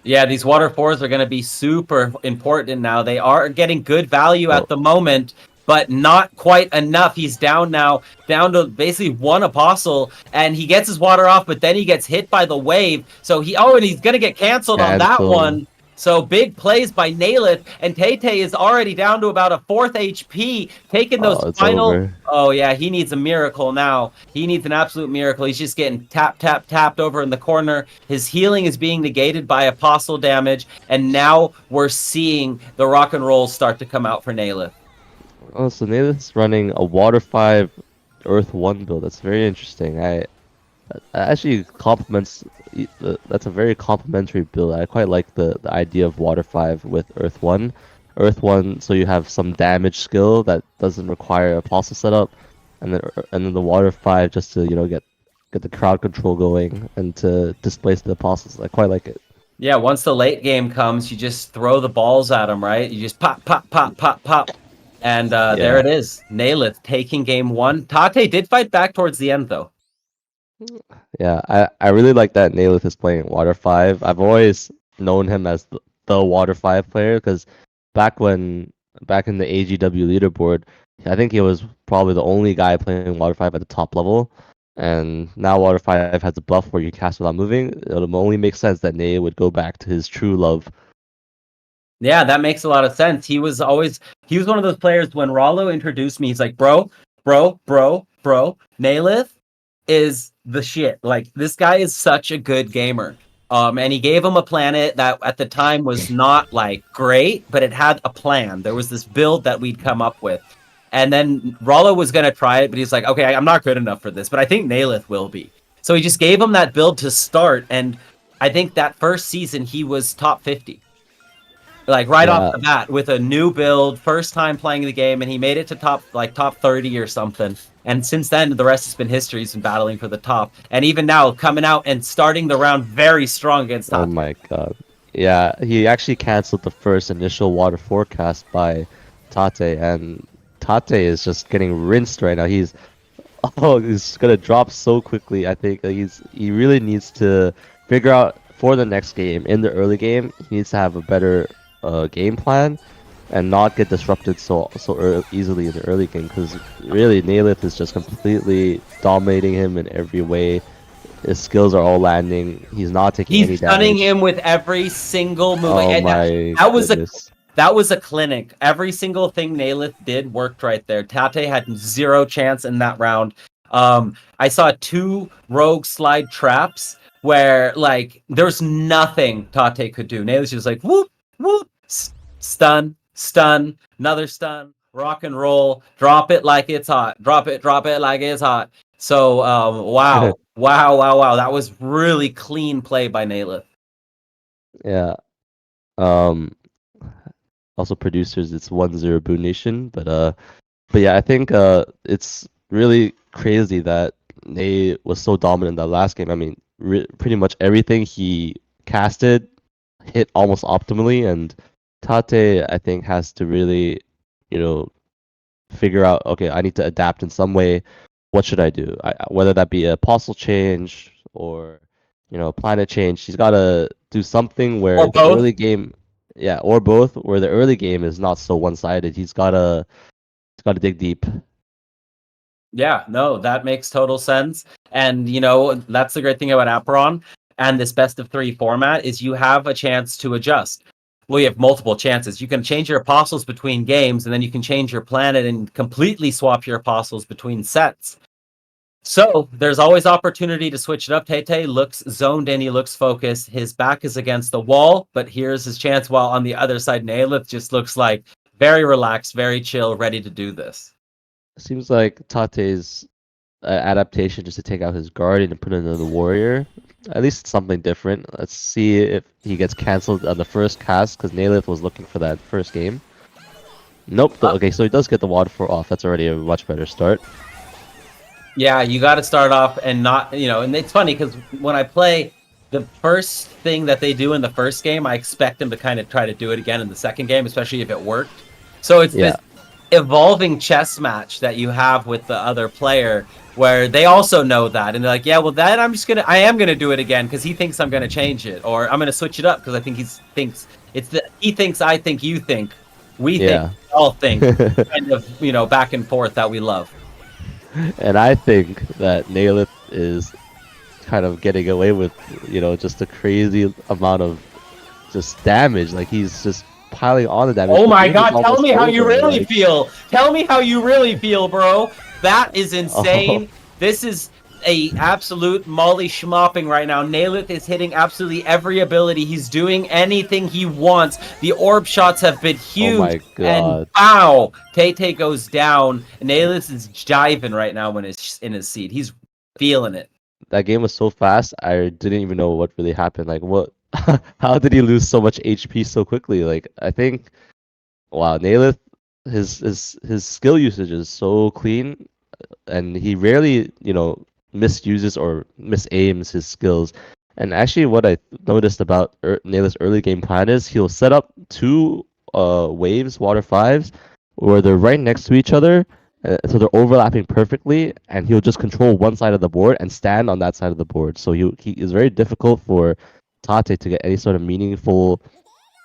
Yeah, these water 4s are going to be super important now. They are getting good value at the moment, but not quite enough. He's down now, down to basically one apostle, and he gets his water off, but then he gets hit by the wave. So and he's going to get canceled on that one. So big plays by Naylith, and Tay-Tay is already down to about a 4th HP, taking those final... Over. Oh yeah, he needs a miracle now. He needs an absolute miracle. He's just getting tapped over in the corner. His healing is being negated by apostle damage, and now we're seeing the rock and roll start to come out for Naylith. Oh, so Naylith's running a water 5 earth 1 build. That's very interesting. I actually complements. That's a very complimentary build. I quite like the idea of water 5 with earth 1. Earth 1, so you have some damage skill that doesn't require apostle setup, and then the water 5 just to get the crowd control going and to displace the apostles. I quite like it. Yeah, once the late game comes, you just throw the balls at them, right? You just pop, pop, pop, pop, pop. And there it is. Naylith taking game 1. Tate did fight back towards the end, though. Yeah, I really like that Naylith is playing Water 5. I've always known him as the Water 5 player because back in the AGW leaderboard, I think he was probably the only guy playing Water 5 at the top level. And now Water 5 has a buff where you cast without moving. It'll only make sense that Nay would go back to his true love. Yeah, that makes a lot of sense. He was one of those players when Rollo introduced me, he's like, bro, Naylith is the shit. Like, this guy is such a good gamer. And he gave him a planet that at the time was not like great, but it had a plan. There was this build that we'd come up with. And then Rollo was going to try it, but he's like, okay, I'm not good enough for this, but I think Naylith will be. So he just gave him that build to start. And I think that first season he was top 50. like right off Yeah. the bat with a new build, first time playing the game, and he made it to top 30 or something. And since then, the rest has been history. He's been battling for the top, and even now coming out and starting the round very strong against Oh Tate. my god. Yeah, he actually canceled the first initial water forecast by Tate, and Tate is just getting rinsed right now. He's gonna drop so quickly. I think he really needs to figure out for the next game in the early game. He needs to have a better game plan and not get disrupted easily in the early game because really Nalith is just completely dominating him in every way. His skills are all landing. He's not taking any He's stunning damage. him with every single move. Oh And my that was a goodness. that was a clinic. Every single thing Nalith did worked right there. Tate had zero chance in that round. I saw 2 rogue slide traps where like there's nothing Tate could do. Nalith's just like whoop whoop, stun, stun, another stun, rock and roll, drop it like it's hot, drop it like it's hot. So wow, that was really clean play by Nalith. Yeah. Um. Also producers, it's 1-0 Boo Nation, but yeah, I think it's really crazy that they was so dominant in that last game. I mean, pretty much everything he casted hit almost optimally, and Tate I think has to really, you know, figure out, okay, I need to adapt in some way. What should I do? Whether that be a apostle change or planet change, he's got to do something where Or the both. early game, yeah, or both, where the early game is not so one-sided. He's got to dig deep. Yeah, no, that makes total sense. And that's the great thing about Apeiron and this best of 3 format is you have a chance to adjust. Well, you have multiple chances. You can change your apostles between games, and then you can change your planet and completely swap your apostles between sets. So there's always opportunity to switch it up. Tate looks zoned in, he looks focused. His back is against the wall, but here's his chance. While on the other side, Nalith just looks like very relaxed, very chill, ready to do this. Seems like Tate's adaptation just to take out his guardian and put in another warrior. At least something different. Let's see if he gets cancelled on the first cast because Nalith was looking for that first game. Nope. Okay, so he does get the water for off. That's already a much better start. Yeah, you got to start off and not, and it's funny because when I play, the first thing that they do in the first game, I expect them to kind of try to do it again in the second game, especially if it worked. So it's Yeah. this evolving chess match that you have with the other player where they also know that and they're like, yeah, well, that I am gonna do it again because he thinks I'm gonna change it, or I'm gonna switch it up because I think he thinks he thinks, I think, you think, we Yeah. think, we all think, kind of back and forth that we love. And I think that Nalith is kind of getting away with, just a crazy amount of just damage. Like he's just piling on the damage. Oh The my game is god, tell almost me how you over, really like- feel. Tell me how you really feel, bro. That is insane. Oh. This is a absolute molly schmopping right now. Nalith is hitting absolutely every ability. He's doing anything he wants. The orb shots have been huge. Oh my god. And pow! Tate goes down. Nalith is jiving right now when he's in his seat. He's feeling it. That game was so fast, I didn't even know what really happened. Like, what? How did he lose so much HP so quickly? Like, I think, wow, Nalith, his skill usage is so clean, and he rarely, misuses or misaims his skills. And actually, what I noticed about Nalith's early game plan is he'll set up 2 waves, water 5s, where they're right next to each other, so they're overlapping perfectly, and he'll just control one side of the board and stand on that side of the board. So he is very difficult for Tate to get any sort of meaningful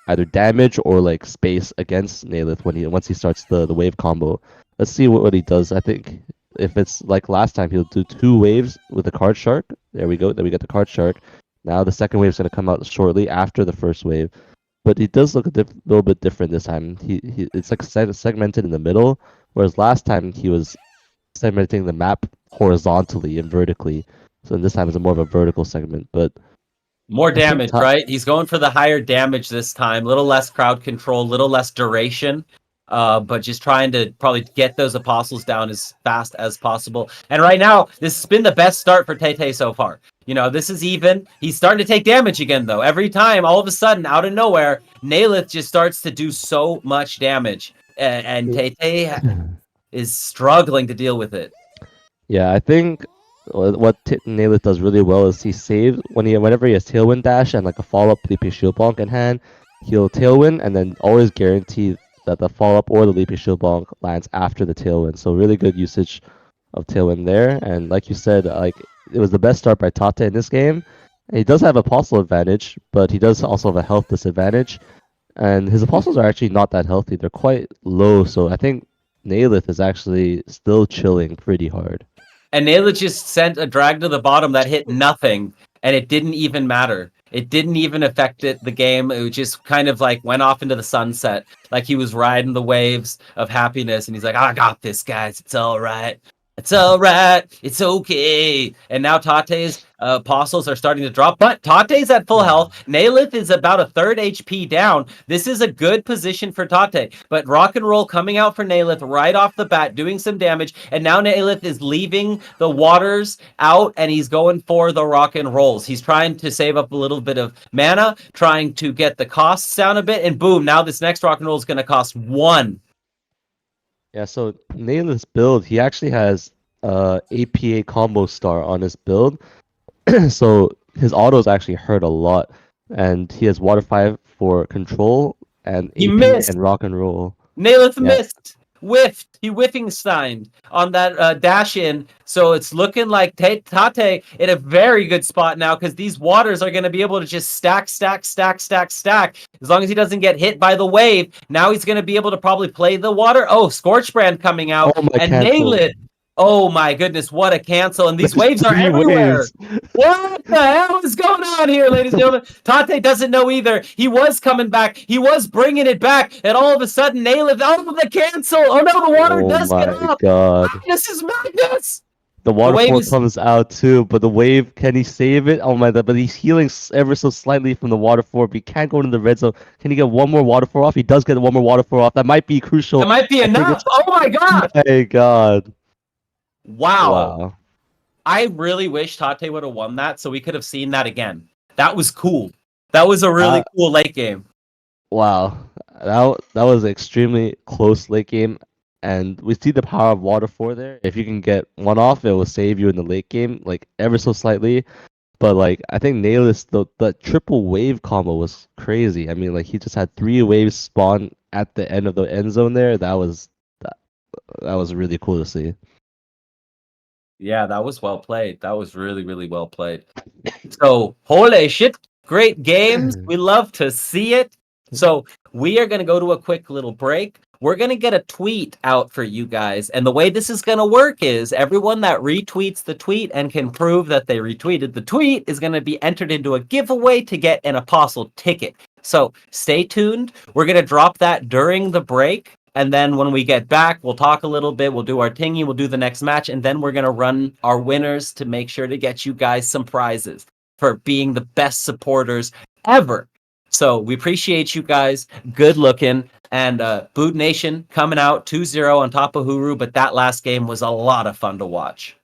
either damage or like space against Nalith once he starts the wave combo. Let's see what he does. I think if it's like last time, he'll do 2 waves with the card shark. There we go. Then we get the card shark. Now the second wave is going to come out shortly after the first wave. But he does look a little bit different this time. It's like segmented in the middle, whereas last time he was segmenting the map horizontally and vertically. So this time it's more of a vertical segment. But More damage, right? He's going for the higher damage this time. Little less crowd control, little less duration. but just trying to probably get those apostles down as fast as possible. And right now, this has been the best start for Tay so far. This is even. He's starting to take damage again, though. Every time, all of a sudden, out of nowhere, Nalith just starts to do so much damage. And Tay is struggling to deal with it. Yeah, I think what Naylith does really well is he saves whenever he has Tailwind Dash and like a follow-up Leaping Shield Bonk in hand, he'll Tailwind and then always guarantee that the follow-up or the Leaping Shield Bonk lands after the Tailwind. So really good usage of Tailwind there. And like you said, like it was the best start by Tate in this game. And he does have Apostle advantage, but he does also have a health disadvantage. And his Apostles are actually not that healthy. They're quite low, so I think Naylith is actually still chilling pretty hard. And Nayla just sent a drag to the bottom that hit nothing, and it didn't even matter. It didn't even affect the game. It just kind of like went off into the sunset, like he was riding the waves of happiness, and he's like, "I got this, guys. It's all right. It's all right. It's okay." And now Tate's apostles are starting to drop, but Tate's at full health. Nalith is about a third HP down. This is a good position for Tate, but Rock and Roll coming out for Nalith right off the bat, doing some damage, and now Nalith is leaving the waters out, and he's going for the Rock and Rolls. He's trying to save up a little bit of mana, trying to get the costs down a bit, and boom, now this next Rock and Roll is going to cost 1. Yeah, so Naylith's build, he actually has APA combo star on his build. So his autos actually hurt a lot. And he has Water 5 for control and He AP missed. and rock and roll. Nalith Yeah. missed. Whiffed. He whiffing signed on that dash in. So it's looking like Tate in a very good spot now because these waters are going to be able to just stack. As long as he doesn't get hit by the wave, now he's going to be able to probably play the water. Oh, Scorchbrand coming out. Oh my And cancel. Nalith. Oh my goodness, what a cancel. And these There's waves are 3 everywhere. waves. What the hell is going on here, ladies and gentlemen? Tate doesn't know either. He was coming back. He was bringing it back. And all of a sudden, Nalith, the cancel. Oh, no, the water Oh does get my up. god. This is madness. The wave waterfall is- comes out too, but the wave, can he save it? Oh my god, but he's healing ever so slightly from the waterfall, but he can't go into the red zone. Can he get one more waterfall off? He does get one more waterfall off. That might be crucial. That might be enough. Oh, my God. My god. Wow. Wow. I really wish Tate would have won that so we could have seen that again. That was cool. That was a really cool late game. Wow. That was an extremely close late game. And we see the power of Water 4 there. If you can get one off, it will save you in the late game, like ever so slightly. But like I think Nailus, the triple wave combo was crazy. I mean, like he just had 3 waves spawn at the end of the end zone there. That was really cool to see. Yeah, that was well played. That was really, really well played. So, holy shit, great games. We love to see it. So, we are going to go to a quick little break. We're going to get a tweet out for you guys. And the way this is going to work is everyone that retweets the tweet and can prove that they retweeted the tweet is going to be entered into a giveaway to get an Apostle ticket. So, stay tuned. We're going to drop that during the break. And then when we get back, we'll talk a little bit. We'll do our tingy. We'll do the next match. And then we're going to run our winners to make sure to get you guys some prizes for being the best supporters ever. So we appreciate you guys. Good looking. And Boot Nation coming out 2-0 on top of Huru. But that last game was a lot of fun to watch.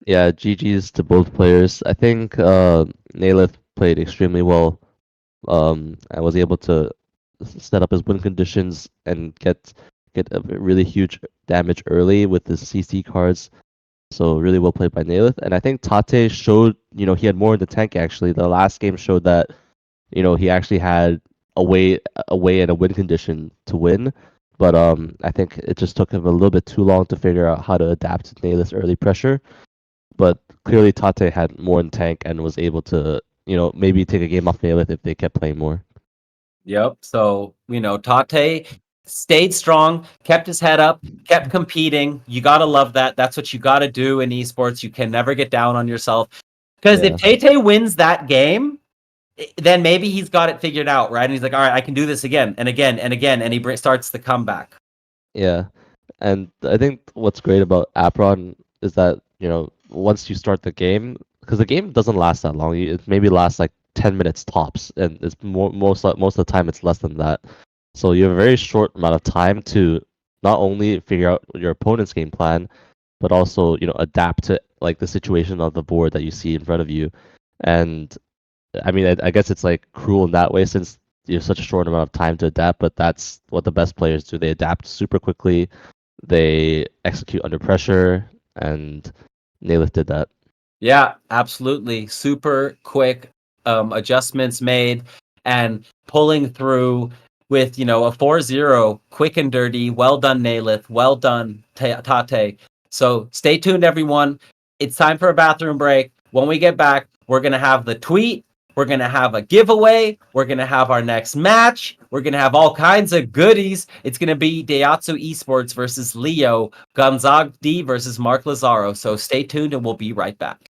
Yeah, GG's to both players. I think Nalith played extremely well. And was able to set up his win conditions and get a really huge damage early with his CC cards. So really well played by Nalith. And I think Tate showed, he had more in the tank actually. The last game showed that, he actually had a way and a win condition to win. But I think it just took him a little bit too long to figure out how to adapt to Nalith's early pressure. But clearly Tate had more in tank and was able to, maybe take a game off Nalith if they kept playing more. Yep. So, Tate stayed strong, kept his head up, kept competing. You got to love that. That's what you got to do in esports. You can never get down on yourself. Because if Tate wins that game, then maybe he's got it figured out, right? And he's like, all right, I can do this again and again and again. And he starts the comeback. Yeah. And I think what's great about Apeiron is that, once you start the game, because the game doesn't last that long, it maybe lasts like 10 minutes tops, and it's most of the time it's less than that. So you have a very short amount of time to not only figure out your opponent's game plan, but also, adapt to like the situation of the board that you see in front of you. And I mean, I guess it's like cruel in that way since you have such a short amount of time to adapt, but that's what the best players do. They adapt super quickly, they execute under pressure, and Naileth did that. Yeah, absolutely. Super quick adjustments made and pulling through with, a 4-0, quick and dirty. Well done, Nailith. Well done, Tate. So stay tuned, everyone. It's time for a bathroom break. When we get back, we're going to have the tweet. We're going to have a giveaway. We're going to have our next match. We're going to have all kinds of goodies. It's going to be Daihatsu Esports versus Leo, Gonzaga D versus Mark Lazaro. So stay tuned and we'll be right back.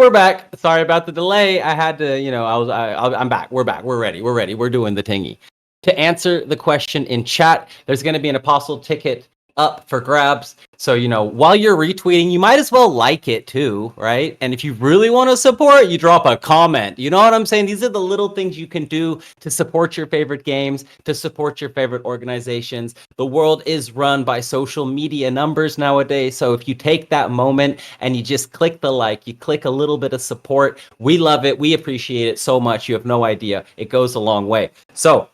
we're back. Sorry about the delay. I had to, I'm back. We're back. We're ready. We're doing the tingy. To answer the question in chat, there's going to be an Apostle ticket up for grabs. So, while you're retweeting, you might as well like it too, right? And if you really want to support, you drop a comment. You know what I'm saying? These are the little things you can do to support your favorite games, to support your favorite organizations. The world is run by social media numbers nowadays. So if you take that moment and you just click the like, you click a little bit of support, we love it. We appreciate it so much. You have no idea. It goes a long way. So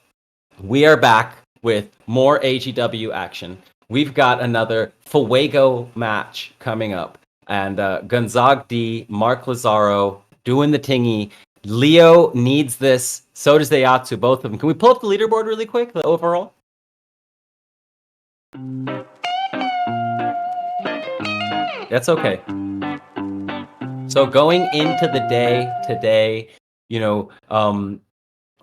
we are back with more AGW action. We've got another Fuego match coming up. And Gonzaga D, Mark Lazaro doing the tingy. Leo needs this. So does Daihatsu, both of them. Can we pull up the leaderboard really quick, the overall? That's okay. So going into the day today,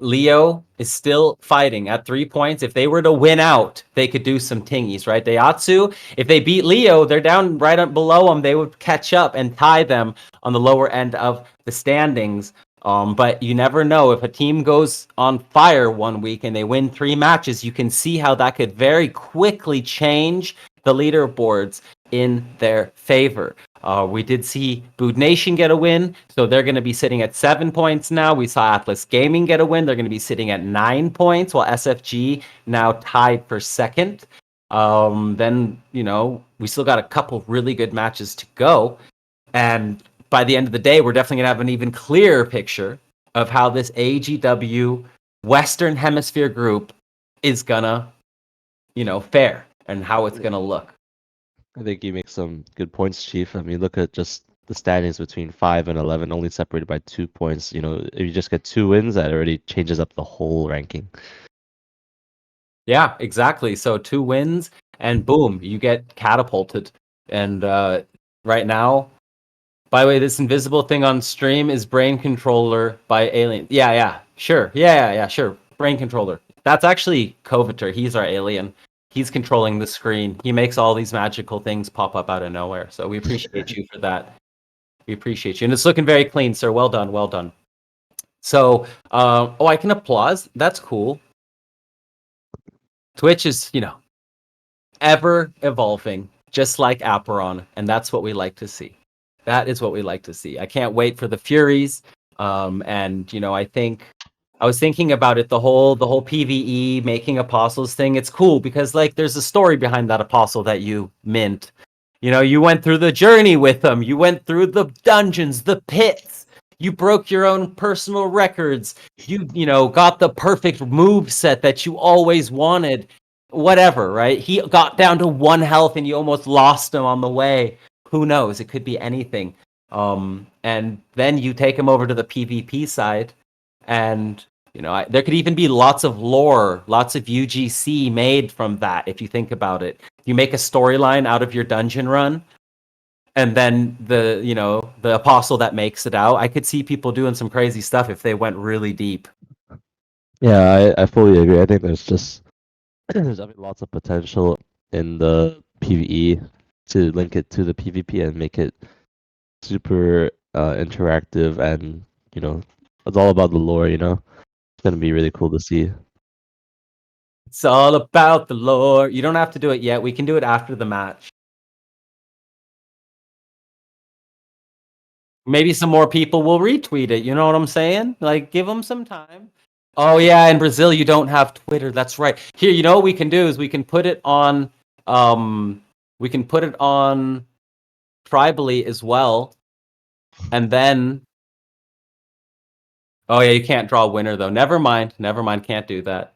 Leo is still fighting at 3 points. If they were to win out, they could do some tingies, right? Daihatsu, if they beat Leo, they're down right up below them. They would catch up and tie them on the lower end of the standings. But you never know. If a team goes on fire one week and they win 3 matches, you can see how that could very quickly change the leaderboards in their favor. We did see Bood Nation get a win, so they're going to be sitting at 7 points now. We saw Atlas Gaming get a win. They're going to be sitting at 9 points, while SFG now tied for second. Then, we still got a couple really good matches to go. And by the end of the day, we're definitely going to have an even clearer picture of how this AGW Western Hemisphere group is going to, fare and how it's going to look. I think you make some good points, Chief. I mean, look at just the standings between 5 and 11, only separated by 2 points. If you just get 2 wins, that already changes up the whole ranking. Yeah, exactly. So 2 wins, and boom, you get catapulted. And right now, by the way, this invisible thing on stream is Brain Controller by Alien. Yeah, sure. Yeah, sure. Brain Controller. That's actually Coveter. He's our alien. He's controlling the screen. He makes all these magical things pop up out of nowhere. So we appreciate you for that. We appreciate you. And it's looking very clean, sir. Well done. Well done. So, I can applause. That's cool. Twitch is, ever evolving, just like Apeiron. And that's what we like to see. That is what we like to see. I can't wait for the Furies. And, I was thinking about it, the whole PvE making apostles thing. It's cool because there's a story behind that apostle that you mint. You went through the journey with them. You went through the dungeons, the pits. You broke your own personal records. You got the perfect move set that you always wanted. Whatever, right? He got down to 1 health and you almost lost him on the way. Who knows? It could be anything. And then you take him over to the PvP side. And, there could even be lots of lore, lots of UGC made from that, if you think about it. You make a storyline out of your dungeon run, and then the apostle that makes it out. I could see people doing some crazy stuff if they went really deep. Yeah, I fully agree. I think there's lots of potential in the PvE to link it to the PvP and make it super interactive, and it's all about the lore. It's gonna be really cool to see. It's all about the lore. You don't have to do it yet. We can do it after the match. Maybe some more people will retweet it. You know what I'm saying? Give them some time. Oh yeah, in Brazil you don't have Twitter. That's right. Here, what we can do is we can put it on Tribally as well. And then oh yeah, you can't draw a winner though. Never mind. Can't do that.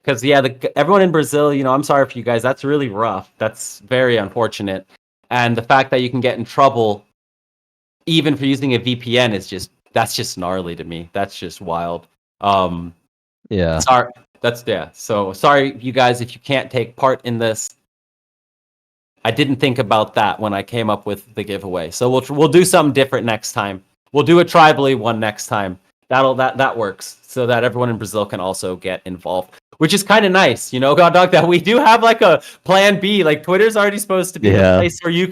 Because everyone in Brazil, I'm sorry for you guys. That's really rough. That's very unfortunate. And the fact that you can get in trouble even for using a VPN that's just gnarly to me. That's just wild. Yeah. Sorry. So sorry, you guys, if you can't take part in this. I didn't think about that when I came up with the giveaway. So we'll do something different next time. We'll do a tribally one next time. That works. so that everyone in Brazil can also get involved, which is kind of nice, God Dog, that we do have like a plan B. Like Twitter's already supposed to be the Yeah. place where you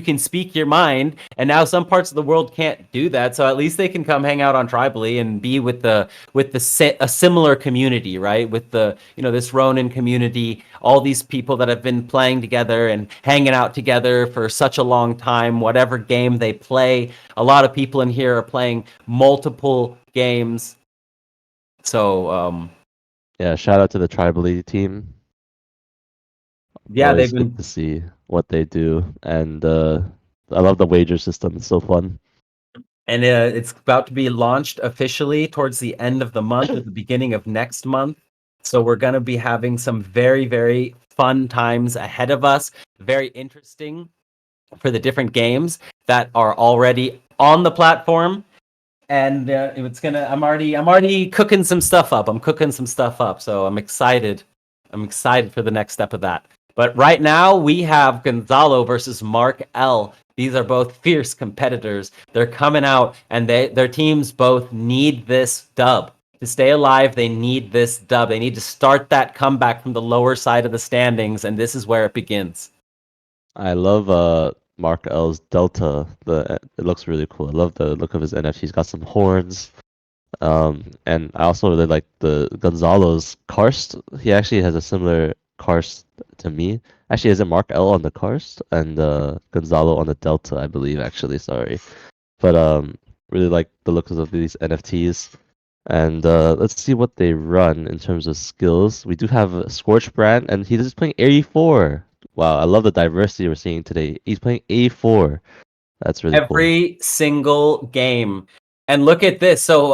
can speak your mind, and now some parts of the world can't do that. So at least they can come hang out on Tribally and be with a similar community, right? With this Ronin community, all these people that have been playing together and hanging out together for such a long time, whatever game they play. A lot of people in here are playing multiple games. So, Yeah, shout out to the Tribally team. yeah, Always they've good been, to see what they do, and I love the wager system. It's so fun. and it's about to be launched officially towards the end of the month or the beginning of next month. So we're going to be having some very, very fun times ahead of us. Very interesting for the different games that are already on the platform. And I'm already cooking some stuff up. I'm cooking some stuff up. So I'm excited. I'm excited for the next step of that. But right now we have Gonzalo versus Mark L. These are both fierce competitors. They're coming out, and their teams both need this dub. To stay alive, they need this dub. They need to start that comeback from the lower side of the standings, and this is where it begins. I love Mark L's Delta. It looks really cool. I love the look of his NFT. He's got some horns. And I also really like the Gonzalo's karst. He actually has a similar karst to me. Actually, is it Mark L on the karst and Gonzalo on the Delta, I believe. Actually, sorry, but really like the looks of these NFTs. And let's see what they run in terms of skills. We do have a Scorch Brand, and he's just playing A4. Wow, I love the diversity we're seeing today. He's playing A4. That's really cool. Every single game. And look at this. So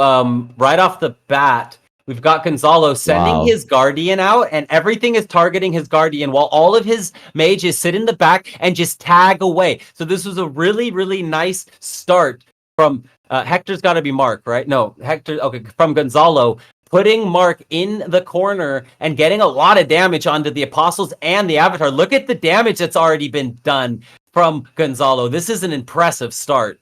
right off the bat, we've got Gonzalo sending Wow. his Guardian out, and everything is targeting his Guardian while all of his mages sit in the back and just tag away. So this was a really, really nice start from Hector's got to be Mark, right? No, Hector. Okay, from Gonzalo. Putting Mark in the corner and getting a lot of damage onto the Apostles and the Avatar. Look at the damage that's already been done from Gonzalo. This is an impressive start.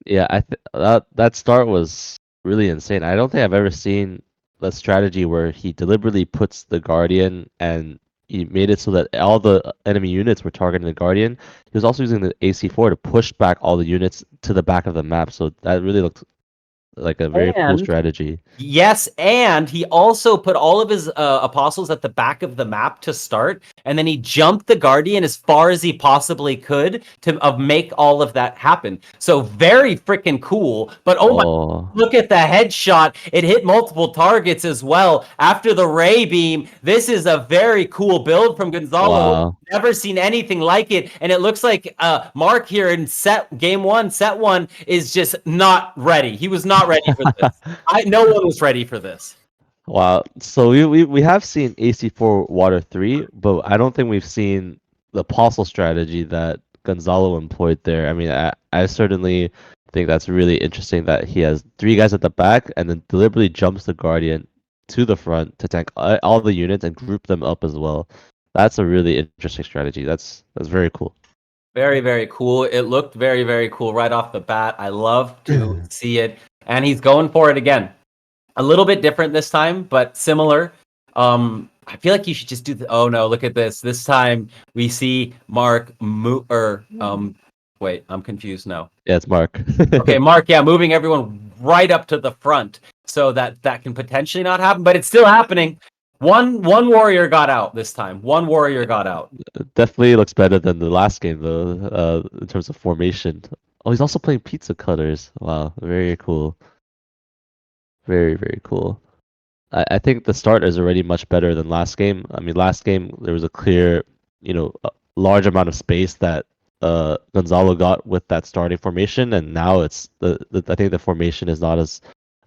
Yeah, that start was really insane. I don't think I've ever seen a strategy where he deliberately puts the Guardian and he made it so that all the enemy units were targeting the Guardian. He was also using the AC4 to push back all the units to the back of the map. So that really looked like a very cool And strategy. yes, and he also put all of his apostles at the back of the map to start, and then he jumped the Guardian as far as he possibly could to make all of that happen. So very freaking cool. But oh my, Oh, look at the headshot. It hit multiple targets as well. After the ray beam, this is a very cool build from Gonzalo. wow. Never seen anything like it, and it looks like Mark here in game one, set one, is just not ready. He was not ready for this. No one was ready for this. Wow. So we have seen AC4 Water 3, but I don't think we've seen the apostle strategy that Gonzalo employed there. I mean, I certainly think that's really interesting that he has three guys at the back and then deliberately jumps the Guardian to the front to tank all the units and group them up as well. That's a really interesting strategy. That's very cool. Very, very cool. It looked very, very cool right off the bat. I love to see it. And he's going for it again. A little bit different this time, but similar. I feel like you should just do the. Oh no! Look at this. This time we see Mark wait, I'm confused now. Yeah, it's Mark. Okay, Mark. Yeah, moving everyone right up to the front so that can potentially not happen, but it's still happening. One warrior got out this time. One warrior got out. Definitely looks better than the last game though, in terms of formation. Oh, he's also playing pizza cutters. Wow, very cool. Very, very cool. I think the start is already much better than last game. I mean, last game there was a clear, a large amount of space that Gonzalo got with that starting formation, and now it's I think the formation is not as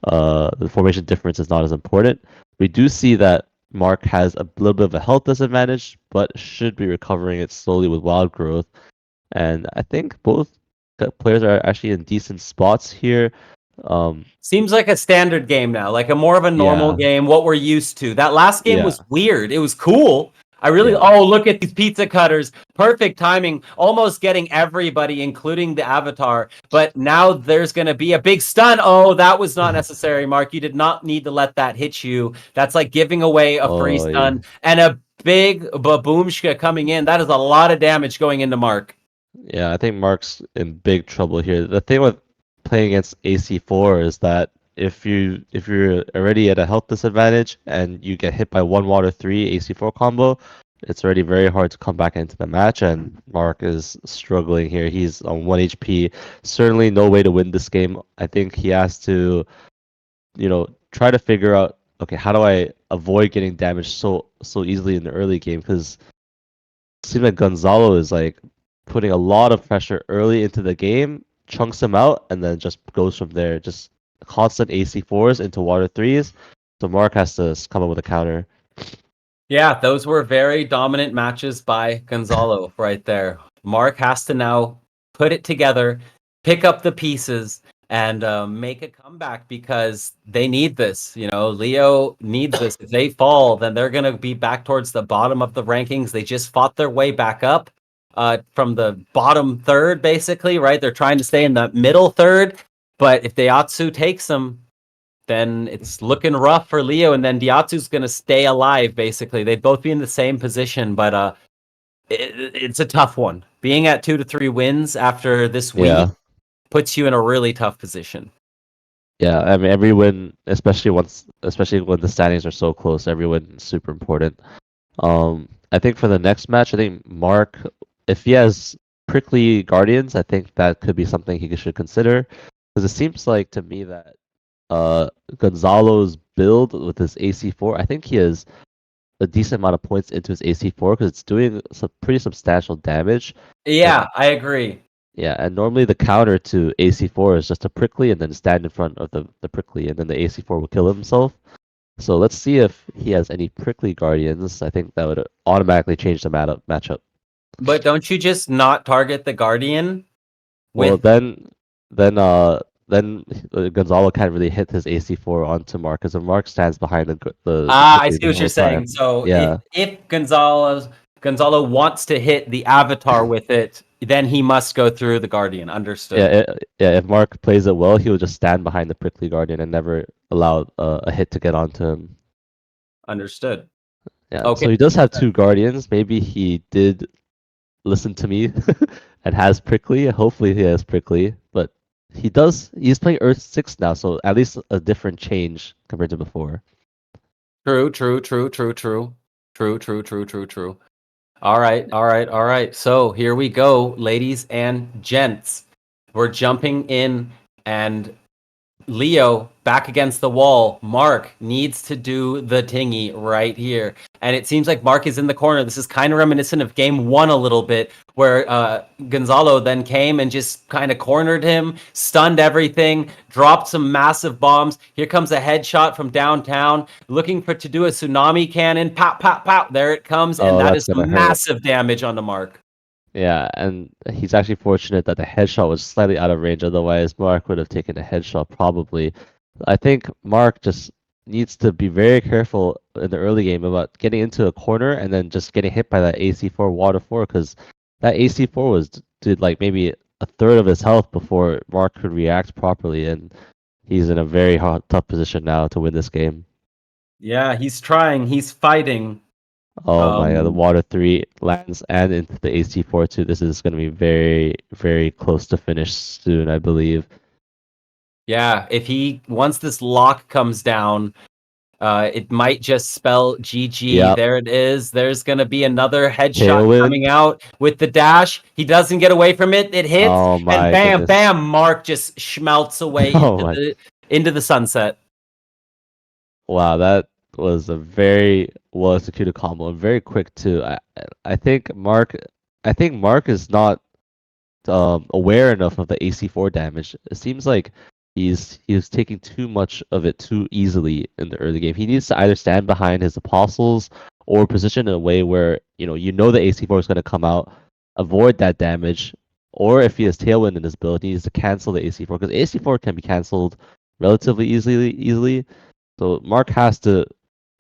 the formation difference is not as important. We do see that Mark has a little bit of a health disadvantage, but should be recovering it slowly with wild growth. And I think both players are actually in decent spots here. Seems like a standard game now, like a more of a normal Yeah, game, what we're used to. That last game yeah. was weird. It was cool. I really, Yeah. oh, look at these pizza cutters. Perfect timing, almost getting everybody, including the Avatar. But now there's going to be a big stun. Oh, that was not necessary, Mark. You did not need to let that hit you. That's like giving away a free Oh, yeah. stun and a big baboomshka coming in. That is a lot of damage going into Mark. Yeah, I think Mark's in big trouble here. The thing with playing against AC4 is that if you're already at a health disadvantage and you get hit by one water 3 AC4 combo, it's already very hard to come back into the match, and Mark is struggling here. He's on 1 HP. Certainly no way to win this game. I think he has to, try to figure out, okay, how do I avoid getting damaged so easily in the early game? Because it seems like Gonzalo is like putting a lot of pressure early into the game, chunks him out, and then just goes from there. Just constant AC4s into water 3s. So Mark has to come up with a counter. Yeah, those were very dominant matches by Gonzalo right there. Mark has to now put it together, pick up the pieces, and make a comeback because they need this. Leo needs this. If they fall, then they're going to be back towards the bottom of the rankings. They just fought their way back up from the bottom third, basically, right? They're trying to stay in the middle third. But if Daihatsu takes them, then it's looking rough for Leo, and then Diatsu's going to stay alive, basically. They'd both be in the same position, but it's a tough one. Being at 2 to 3 wins after this week Yeah. puts you in a really tough position. Yeah, I mean every win, especially when the standings are so close, every win is super important. I think for the next match, I think Mark, if he has prickly guardians, I think that could be something he should consider. Because it seems like to me that Gonzalo's build with his AC4, I think he has a decent amount of points into his AC4 because it's doing some pretty substantial damage. Yeah, And I agree. yeah, and normally the counter to AC4 is just a prickly and then stand in front of the prickly, and then the AC4 will kill himself. So let's see if he has any prickly guardians. I think that would automatically change the matchup. But don't you just not target the Guardian Well, with then Gonzalo can't really hit his AC4 onto Mark because Mark stands behind the I prickly see the what you're whole saying. time. So Yeah. if Gonzalo wants to hit the Avatar with it, then he must go through the Guardian. Yeah, Understood. yeah. If Mark plays it well, he will just stand behind the prickly guardian and never allow a hit to get onto him. Understood. Yeah, Okay. so he does have two guardians. Maybe he did listen to me and has prickly. Hopefully he has prickly, but he does. He's playing Earth 6 now, so at least a different change compared to before. True, true, true, true, true. True, true, true, true, true. All right, all right, all right. So here we go, ladies and gents. We're jumping in, and Leo back against the wall. Mark needs to do the tingy right here. And it seems like Mark is in the corner. This is kind of reminiscent of game one a little bit, where Gonzalo then came and just kind of cornered him, stunned everything, dropped some massive bombs. Here comes a headshot from downtown, looking to do a tsunami cannon. Pop, pop, pop. There it comes. And Oh, that that's is gonna hurt. massive damage on the Mark. Yeah, and he's actually fortunate that the headshot was slightly out of range. Otherwise, Mark would have taken a headshot probably. I think Mark just needs to be very careful in the early game about getting into a corner and then just getting hit by that AC4 water 4 because that AC4 did like maybe a third of his health before Mark could react properly, and he's in a very tough position now to win this game. Yeah, he's trying. He's fighting. Oh my god, the Um, water 3 lands and into the AC4 too. This is going to be very, very close to finish soon, I believe. Yeah, once this lock comes down, it might just spell GG. Yep. There it is. There's gonna be another headshot coming Tailwind. out with the dash. He doesn't get away from it. It hits, Oh and my bam, goodness. bam, Mark just schmelts away Oh my. into the sunset. Wow, that was a very well executed combo and very quick too. I think Mark is not aware enough of the AC4 damage. It seems like he's taking too much of it too easily in the early game. He needs to either stand behind his apostles or position in a way where the AC4 is going to come out, avoid that damage, or if he has tailwind in his build, he needs to cancel the AC4 because AC4 can be canceled relatively easily. So Mark has to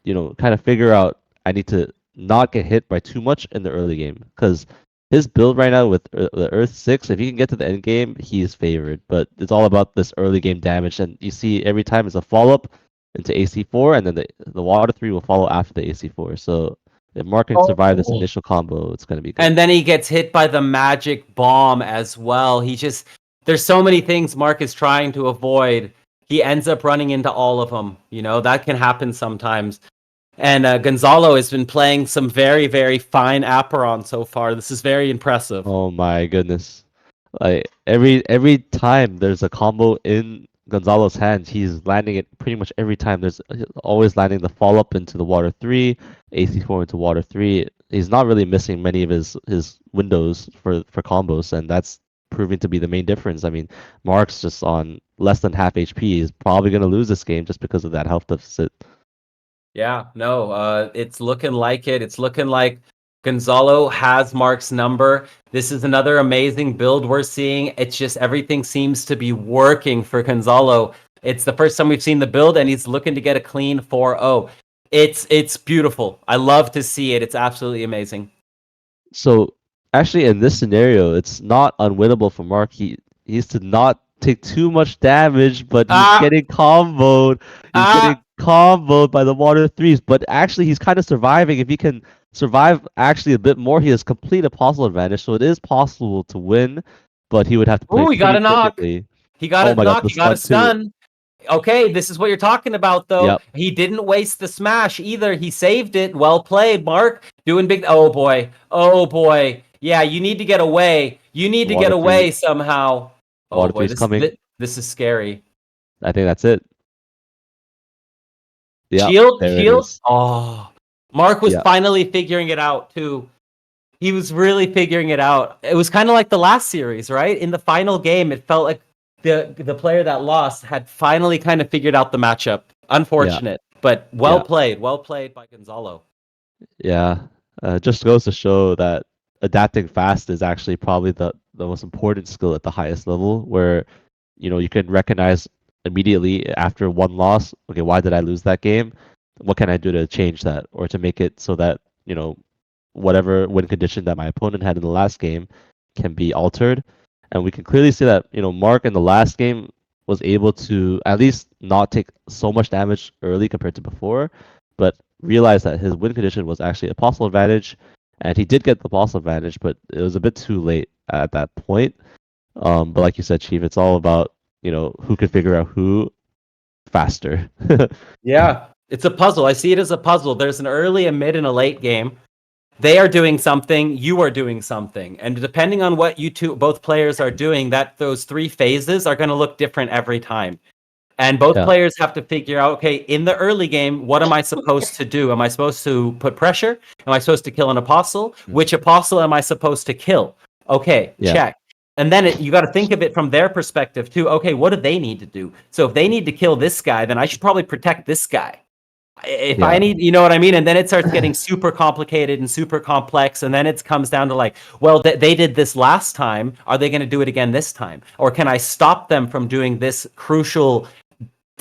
kind of figure out I need to not get hit by too much in the early game. Because his build right now with the Earth 6, if he can get to the end game, he is favored. But it's all about this early game damage. And you see every time it's a follow up into AC4, and then the Water 3 will follow after the AC4. So if Mark can survive this Oh. initial combo, it's going to be good. And then he gets hit by the magic bomb as well. There's so many things Mark is trying to avoid. He ends up running into all of them. You know, that can happen sometimes. And Gonzalo has been playing some very, very fine Apeiron so far. This is very impressive. Oh my goodness. Like every time there's a combo in Gonzalo's hands, he's landing it pretty much every time. There's always landing the follow up into the Water 3, AC4 into Water 3. He's not really missing many of his windows for combos, and that's proving to be the main difference. I mean, Mark's just on less than half HP. He's probably gonna lose this game just because of that health deficit. Yeah, no, it's looking like it. It's looking like Gonzalo has Mark's number. This is another amazing build we're seeing. It's just everything seems to be working for Gonzalo. It's the first time we've seen the build, and he's looking to get a clean 4-0. It's beautiful. I love to see it. It's absolutely amazing. So actually, in this scenario, it's not unwinnable for Mark. He's to not take too much damage, but he's Ah, getting comboed. He's getting ah. comboed by the Water 3s. But actually, he's kind of surviving. If he can survive actually a bit more, he has complete apostle advantage. So it is possible to win, but he would have to play Ooh, he got pretty a knock. perfectly. He got Oh a my god, knock. the He got a stun too. stun. Okay, this is what you're talking about, though. Yep. He didn't waste the smash either. He saved it. Well played, Mark. Doing big. Oh boy. Oh boy. Yeah, you need to get away. You need to get Water 3. away somehow. Oh Water boy, 3 is coming. this is scary. I think that's it. Yep, Shield, there it shield. is. Oh, Mark was Yeah. finally figuring it out too. He was really figuring it out. It was kind of like the last series, right? In the final game, it felt like the player that lost had finally kind of figured out the matchup. Yeah. Unfortunate, but Yeah. well played by Gonzalo. Yeah, just goes to show that adapting fast is actually probably the most important skill at the highest level, where you can recognize immediately after one loss, okay, why did I lose that game? What can I do to change that or to make it so that whatever win condition that my opponent had in the last game can be altered. And we can clearly see that Mark in the last game was able to at least not take so much damage early compared to before, but realized that his win condition was actually apostle advantage, and he did get the apostle advantage, but it was a bit too late at that point. But like you said, Chief, it's all about who can figure out who faster. Yeah, it's a puzzle. I see it as a puzzle. There's an early, a mid, and a late game. They are doing something, you are doing something. And depending on what both players are doing, those three phases are going to look different every time. And both Yeah. players have to figure out, okay, in the early game, what am I supposed to do? Am I supposed to put pressure? Am I supposed to kill an apostle? Which apostle am I supposed to kill? Okay, Yeah. check. And then you got to think of it from their perspective too. Okay, what do they need to do? So if they need to kill this guy, then I should probably protect this guy. If I Yeah. need, you know what I mean? And then it starts getting super complicated and super complex. And then it comes down to like, well, they did this last time. Are they going to do it again this time? Or can I stop them from doing this crucial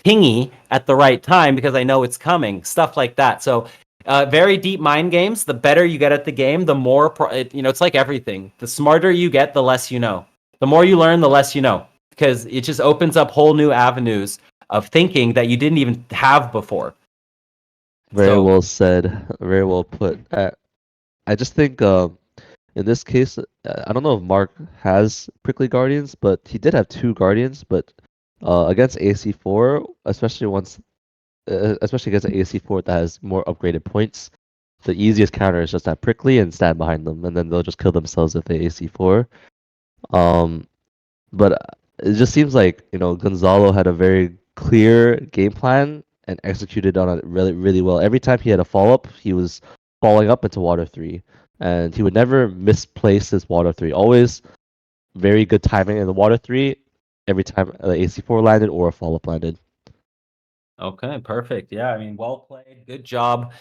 tingy at the right time because I know it's coming? Stuff like that. So very deep mind games. The better you get at the game, the more, it's like everything. The smarter you get, the less you know. The more you learn, the less you know. Because it just opens up whole new avenues of thinking that you didn't even have before. Very So, well said. Very well put. I just think in this case, I don't know if Mark has prickly guardians, but he did have two guardians. But against AC4, especially against an AC4 that has more upgraded points, the easiest counter is just have prickly and stand behind them, and then they'll just kill themselves if they AC4. Um, but it just seems like Gonzalo had a very clear game plan and executed on it really really well. Every time he had a follow up, he was falling up into Water 3, and he would never misplace his Water 3. Always very good timing in the Water 3 every time the AC4 landed or a follow up landed. okay, perfect. Yeah, I mean, well played. Good job.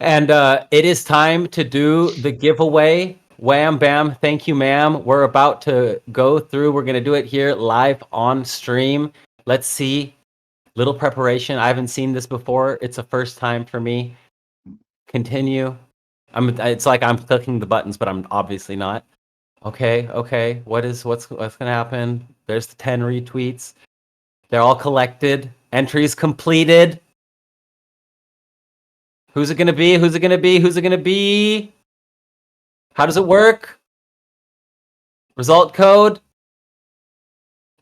And it is time to do the giveaway. Wham, bam. Thank you, ma'am. We're about to go through. We're going to do it here live on stream. Let's see. Little preparation. I haven't seen this before. It's a first time for me. Continue. It's like I'm clicking the buttons, but I'm obviously not. Okay. What's gonna happen? There's the 10 retweets. They're all collected. Entries completed. Who's it gonna be? Who's it gonna be? Who's it gonna be? How does it work? Result code.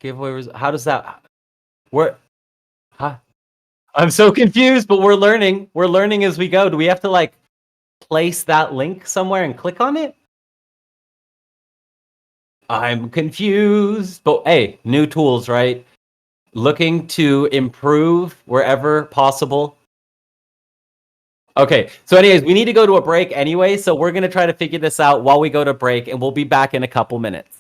Giveaway. How does that? Where? Huh? I'm so confused, but we're learning. We're learning as we go. Do we have to like place that link somewhere and click on it? I'm confused. But hey, new tools, right? Looking to improve wherever possible. Okay, so anyways, we need to go to a break anyway, so we're going to try to figure this out while we go to break, and we'll be back in a couple minutes.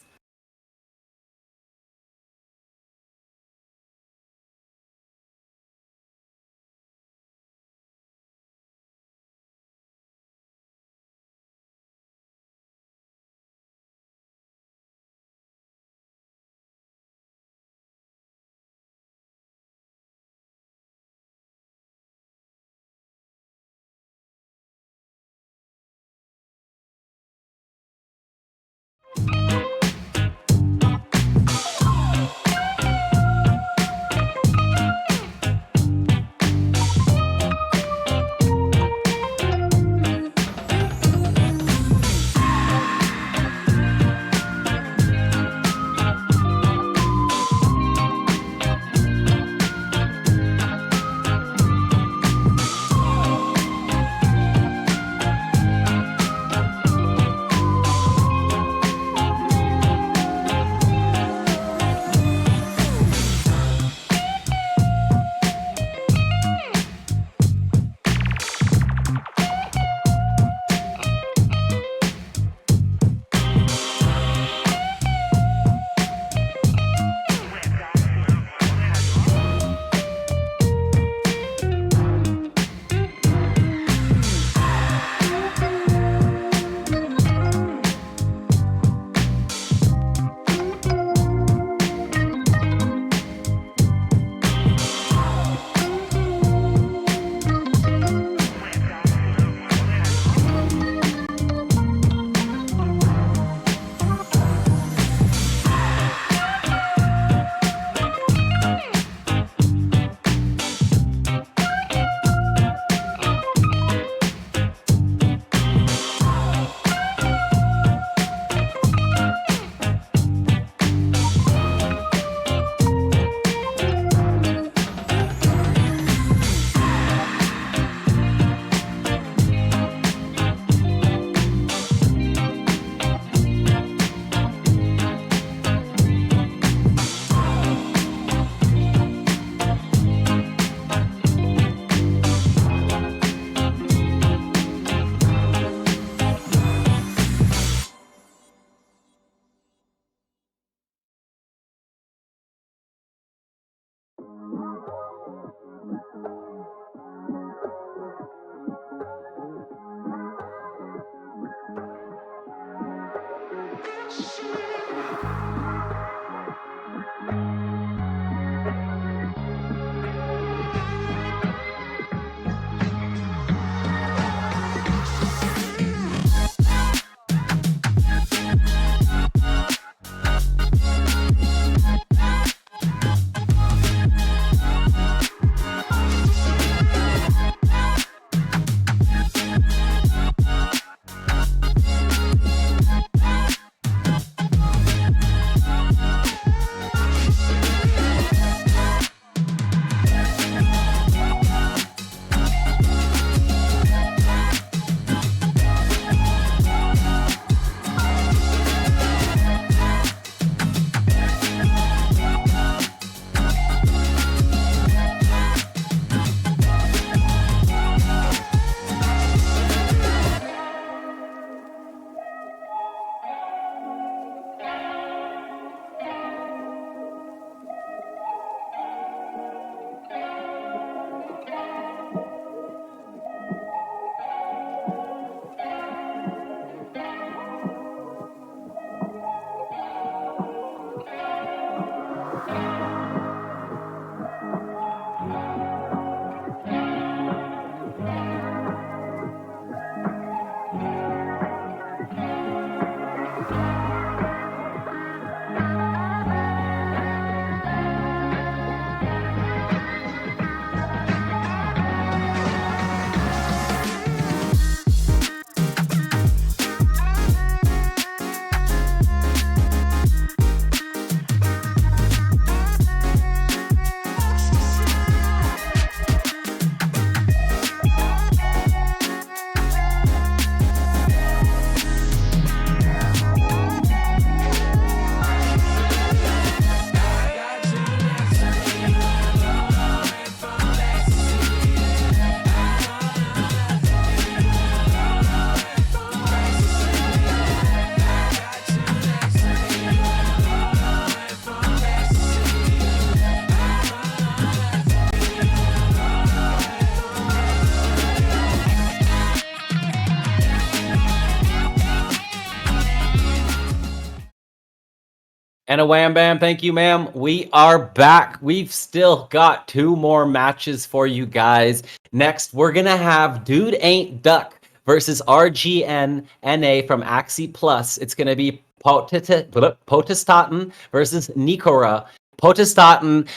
And a wham bam, thank you, ma'am. We are back. We've still got 2 more matches for you guys. Next, we're gonna have Dude Ain't Duck versus RGN NA from Axie Plus. It's gonna be Potestaten versus Nikora. Potestaten,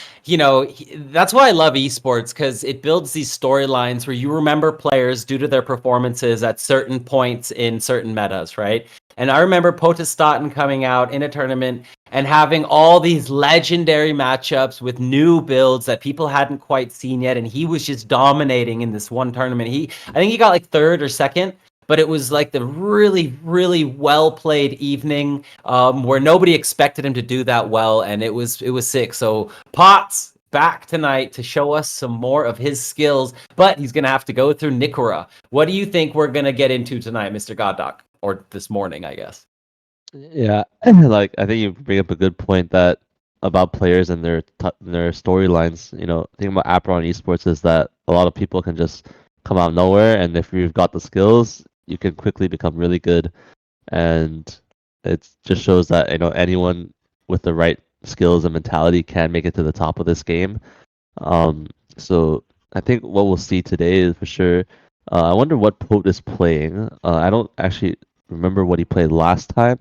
that's why I love esports, because it builds these storylines where you remember players due to their performances at certain points in certain metas, right? And I remember Potestaten coming out in a tournament and having all these legendary matchups with new builds that people hadn't quite seen yet, and he was just dominating in this one tournament. I think he got like third or second, but it was like the really, really well played evening where nobody expected him to do that well, and it was sick. So Potts back tonight to show us some more of his skills, but he's gonna have to go through Nikora. What do you think we're gonna get into tonight, Mr. Goddock, or this morning, I guess? Yeah, like I think you bring up a good point that about players and their storylines. The thing about Apeiron esports is that a lot of people can just come out of nowhere, and if you've got the skills, you can quickly become really good. And it just shows that anyone with the right skills and mentality can make it to the top of this game. So I think what we'll see today is for sure. I wonder what Pote is playing. I don't actually remember what he played last time.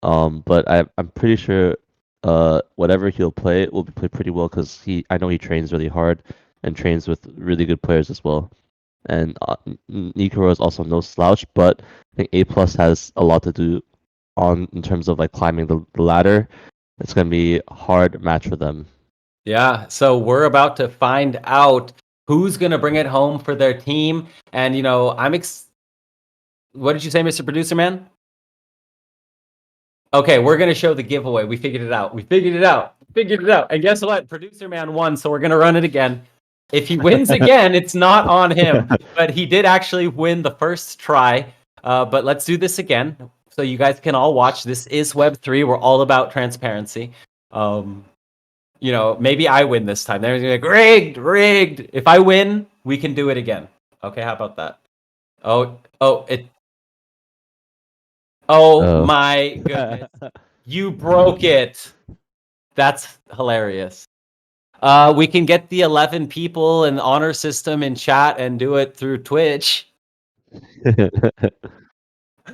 But I'm pretty sure whatever he'll play will play pretty well because I know he trains really hard and trains with really good players as well. And Nikoro is also no slouch, but I think A plus has a lot to do in terms of like climbing the ladder. It's gonna be a hard match for them. Yeah, so we're about to find out who's going to bring it home for their team. And, what did you say, Mr. Producer Man? Okay, we're going to show the giveaway. We figured it out. We figured it out. Figured it out. And guess what? Producer Man won, so we're going to run it again. If he wins again, it's not on him. But he did actually win the first try. But let's do this again so you guys can all watch. This is Web3. We're all about transparency. Maybe I win this time. They're like, rigged, rigged. If I win, we can do it again. Okay, how about that? Oh, Oh. my goodness. You broke it. That's hilarious. We can get the 11 people and honor system in chat and do it through Twitch.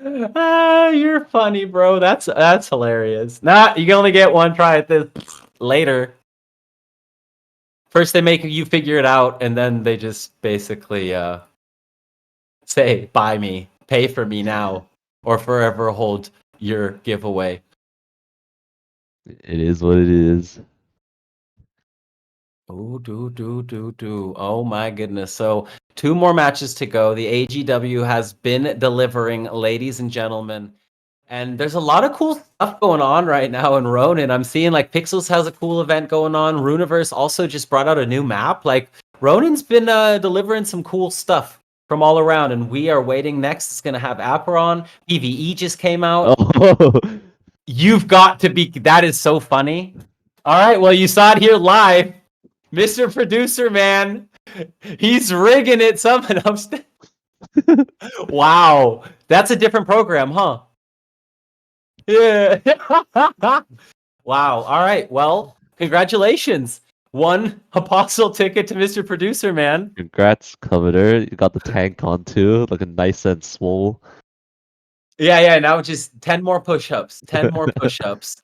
You're funny, bro. That's hilarious. Nah, you can only get one try at this later. First, they make you figure it out, and then they just basically say, buy me, pay for me now, or forever hold your giveaway. It is what it is. Do. Oh my goodness. So 2 more matches to go. The AGW has been delivering, ladies and gentlemen. And there's a lot of cool stuff going on right now in Ronin. I'm seeing like Pixels has a cool event going on. Runiverse also just brought out a new map. Like Ronin's been delivering some cool stuff from all around, and we are waiting next. It's gonna have Apeiron. PvE just came out. Oh. You've got to be. That is so funny. All right, well you saw it here live, Mr. Producer Man. He's rigging it somehow. Wow, that's a different program, huh? Yeah. Wow. All right. Well, congratulations. 1 apostle ticket to Mr. Producer Man. Congrats, Coveter. You got the tank on too, looking nice and swole. Yeah. Now just 10 more push-ups. 10 more push-ups.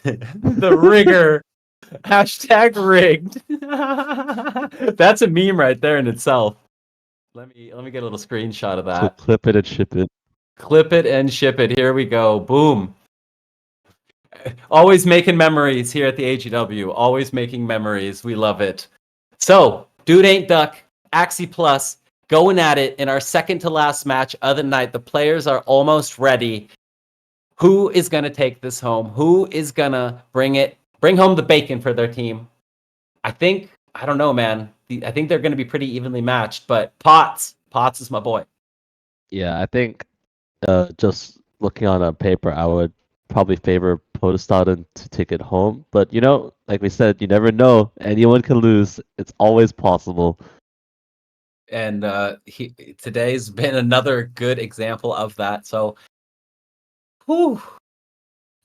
The rigger. Hashtag rigged. That's a meme right there in itself. Let me get a little screenshot of that. So clip it and ship it. Clip it and ship it. Here we go. Boom. Always making memories here at the AGW. Always making memories. We love it. So, Dude Ain't Duck, Axie Plus, going at it in our second to last match of the night. The players are almost ready. Who is going to take this home? Who is going to bring home the bacon for their team? I don't know, man. I think they're going to be pretty evenly matched, but Potts is my boy. Yeah, I think just looking on a paper, I would probably favor Protestaten to take it home. But like we said, you never know. Anyone can lose. It's always possible. And today's been another good example of that. So, whew.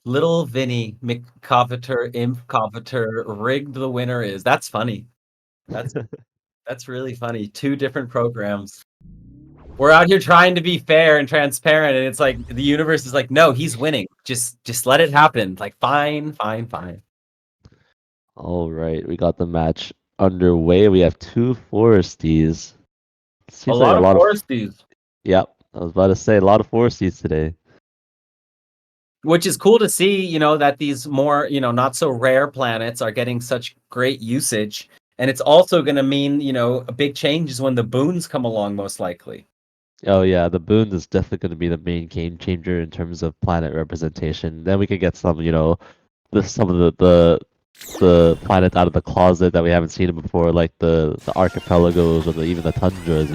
Little Vinny McCoveter, Imp Coveter, rigged the winner is. That's funny. That's that's really funny. Two different programs. We're out here trying to be fair and transparent, and it's like the universe is like, no, he's winning. Just let it happen. Like, fine, fine, fine. All right, we got the match underway. We have two Foresties. A Seems like lot a of lot of. Foresties, Yep, I was about to say a lot of Foresties today. which is cool to see, that these more, not so rare planets are getting such great usage. And it's also going to mean, a big change is when the boons come along, most likely. Oh yeah, the boons is definitely going to be the main game changer in terms of planet representation. Then we could get some, some of the planets out of the closet that we haven't seen before, like the archipelagos or even the tundras.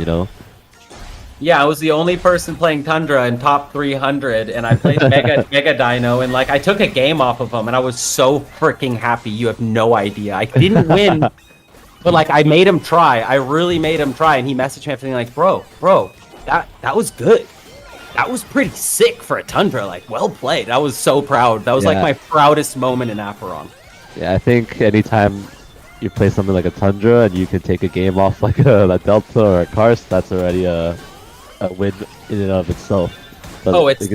Yeah, I was the only person playing Tundra in top 300, and I played Mega Dino, and like I took a game off of him, and I was so freaking happy. You have no idea. I didn't win, but like I made him try. I really made him try, and he messaged me after like, bro, that was good. That was pretty sick for a Tundra. Like, well played. I was so proud. That was like Yeah. my proudest moment in Apeiron. Yeah, I think anytime you play something like a Tundra and you can take a game off like a Delta or a Karst, that's already a win in and of itself. But Oh, it's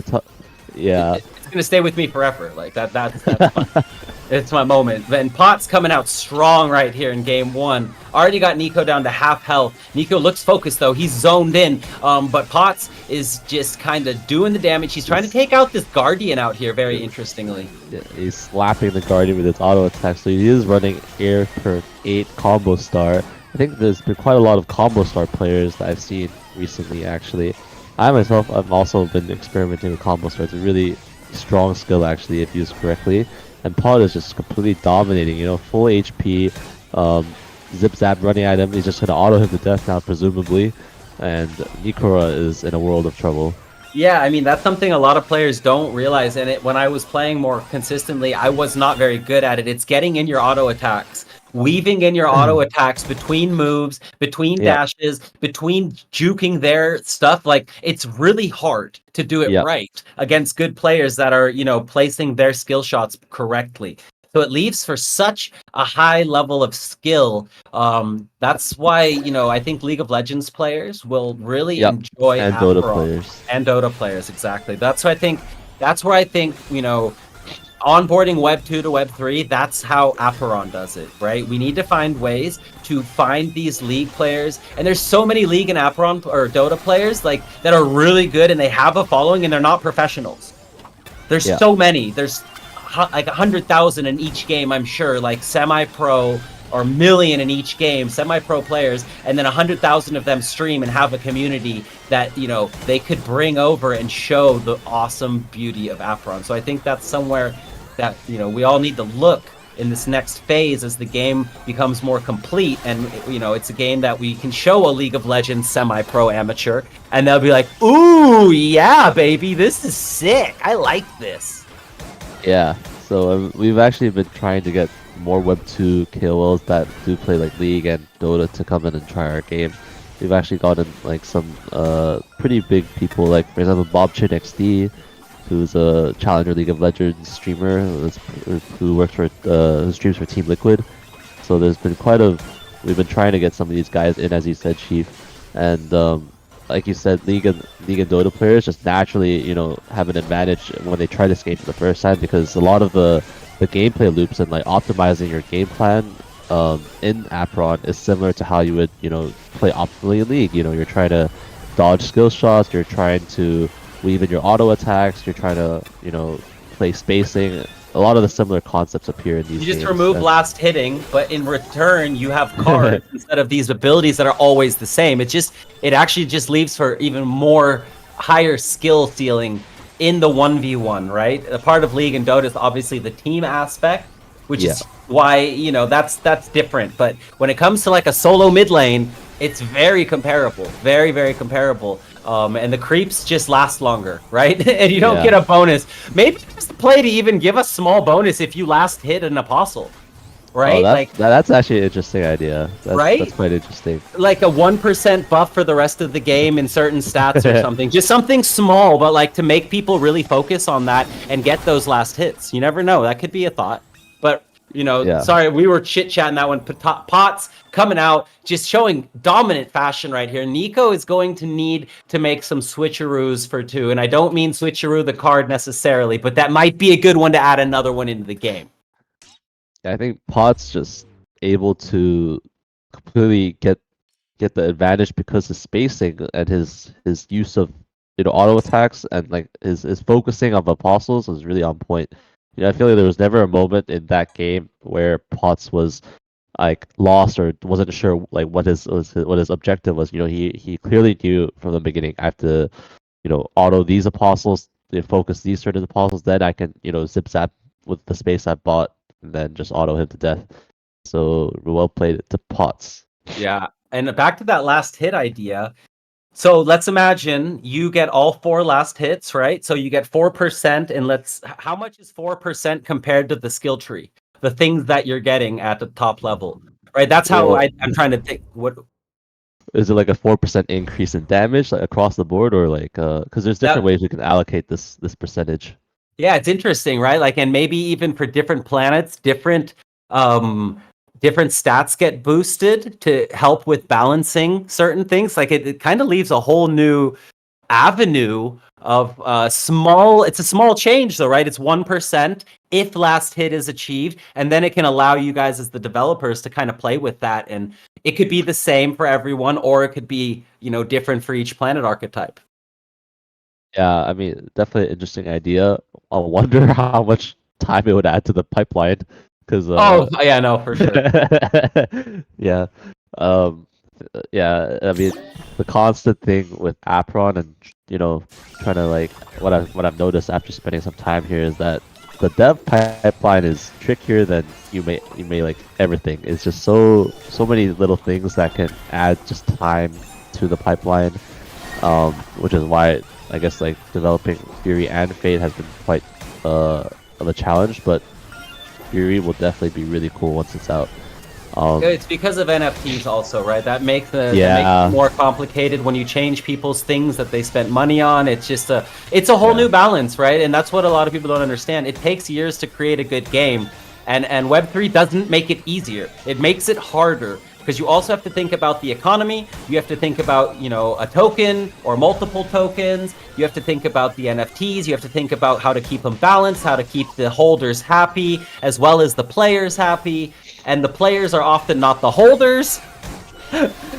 yeah. it's gonna stay with me forever. Like that's fun. It's my moment. Then Pot's coming out strong right here in game one. Already got Nico down to half health. Nico looks focused though. He's zoned in. But Potts is just kind of doing the damage. He's trying to take out this Guardian out here, very interestingly. Yeah, he's slapping the Guardian with his auto attack, so he is running Air per 8 combo star. I think there's been quite a lot of combo star players that I've seen recently, actually. I myself, I've also been experimenting with combo star. It's a really strong skill, actually, if used correctly. And Pod is just completely dominating, full HP, zip zap running item. He's just gonna auto him to death now, presumably. And Nikora is in a world of trouble. Yeah, I mean, that's something a lot of players don't realize. And when I was playing more consistently, I was not very good at it. It's getting in your auto attacks. Weaving in your auto attacks between moves, between dashes, between juking their stuff. Like, it's really hard to do it right against good players that are, placing their skill shots correctly. So it leaves for such a high level of skill. That's why, I think League of Legends players will really enjoy and Apeiron. Dota players. And Dota players, exactly. That's where I think, onboarding Web 2 to Web 3, that's how Apeiron does it, right? We need to find ways to find these League players. And there's so many League and Apeiron or Dota players like that are really good and they have a following and they're not professionals. There's so many. There's like 100,000 in each game, I'm sure, like semi-pro or million in each game, semi-pro players, and then 100,000 of them stream and have a community that, they could bring over and show the awesome beauty of Apeiron. So I think that's somewhere that, we all need to look in this next phase as the game becomes more complete. And, it's a game that we can show a League of Legends semi-pro amateur, and they'll be like, ooh, yeah, baby, this is sick. I like this. Yeah, so we've actually been trying to get more Web 2 KOLs that do play like League and Dota to come in and try our game. We've actually gotten like some pretty big people, like for example Bob Chin XD, who's a Challenger League of Legends streamer who works for who streams for Team Liquid. So there's been we've been trying to get some of these guys in, as you said, Chief, and like you said, League and Dota players just naturally, have an advantage when they try this game for the first time, because a lot of the gameplay loops and like optimizing your game plan in Apeiron is similar to how you would, play optimally in League. You're trying to dodge skill shots, you're trying to weave in your auto attacks, you're trying to, play spacing. A lot of the similar concepts appear in these games. You just remove last hitting, but in return you have cards instead of these abilities that are always the same. It actually just leaves for even more higher skill ceiling in the 1v1, right? A part of League and Dota is obviously the team aspect, which is why, that's different. But when it comes to like a solo mid lane, it's very comparable, very, very comparable. And the creeps just last longer, right? And you don't get a bonus. Maybe just play to even give a small bonus if you last hit an apostle. Oh, right? that's actually an interesting idea. Right? That's quite interesting. Like a 1% buff for the rest of the game in certain stats or something. Just something small, but like to make people really focus on that and get those last hits. You never know. That could be a thought. But, Yeah. sorry, we were chit-chatting that one. Pots coming out, just showing dominant fashion right here. Nico is going to need to make some switcheroos for 2. And I don't mean switcheroo the card necessarily, but that might be a good one to add another one into the game. I think Pot's just able to completely get the advantage because his spacing and his use of auto attacks and like his focusing of apostles is really on point. I feel like there was never a moment in that game where Potts was like lost or wasn't sure like what his objective was. He clearly knew from the beginning. I have to auto these apostles, focus these certain apostles. Then I can zip zap with the space I bought and then just auto him to death. So well played to Potts. Yeah. And back to that last hit idea. So let's imagine you get all 4 last hits, right? So you get 4%, and how much is 4% compared to the skill tree? The things that you're getting at the top level, right? That's how Well, I'm trying to think. What is it like a 4% increase in damage like across the board, or like because there's different that? ways we can allocate this percentage. Yeah, it's interesting, right? Like, and maybe even for different planets, different stats get boosted to help with balancing certain things. Like it kind of leaves a whole new avenue of it's a small change though, right? It's 1% if last hit is achieved, and then it can allow you guys as the developers to kind of play with that, and it could be the same for everyone, or it could be different for each planet archetype. Yeah, I mean, definitely an interesting idea. I wonder how much time it would add to the pipeline, because Oh yeah, no, for sure. yeah, um, yeah. I mean, the constant thing with Apeiron and trying to like what I've noticed after spending some time here is that the dev pipeline is trickier than you may like ever think. It's just so many little things that can add just time to the pipeline, which is why I guess like developing Fury and Fate has been quite of a challenge, but Fury will definitely be really cool once it's out. It's because of NFTs also, right? That makes it more complicated when you change people's things that they spent money on. It's just it's a whole new balance, right? And that's what a lot of people don't understand. It takes years to create a good game, and Web3 doesn't make it easier. It makes it harder, because you also have to think about the economy. You have to think about, a token or multiple tokens. You have to think about the NFTs. You have to think about how to keep them balanced, how to keep the holders happy, as well as the players happy. And the players are often not the holders.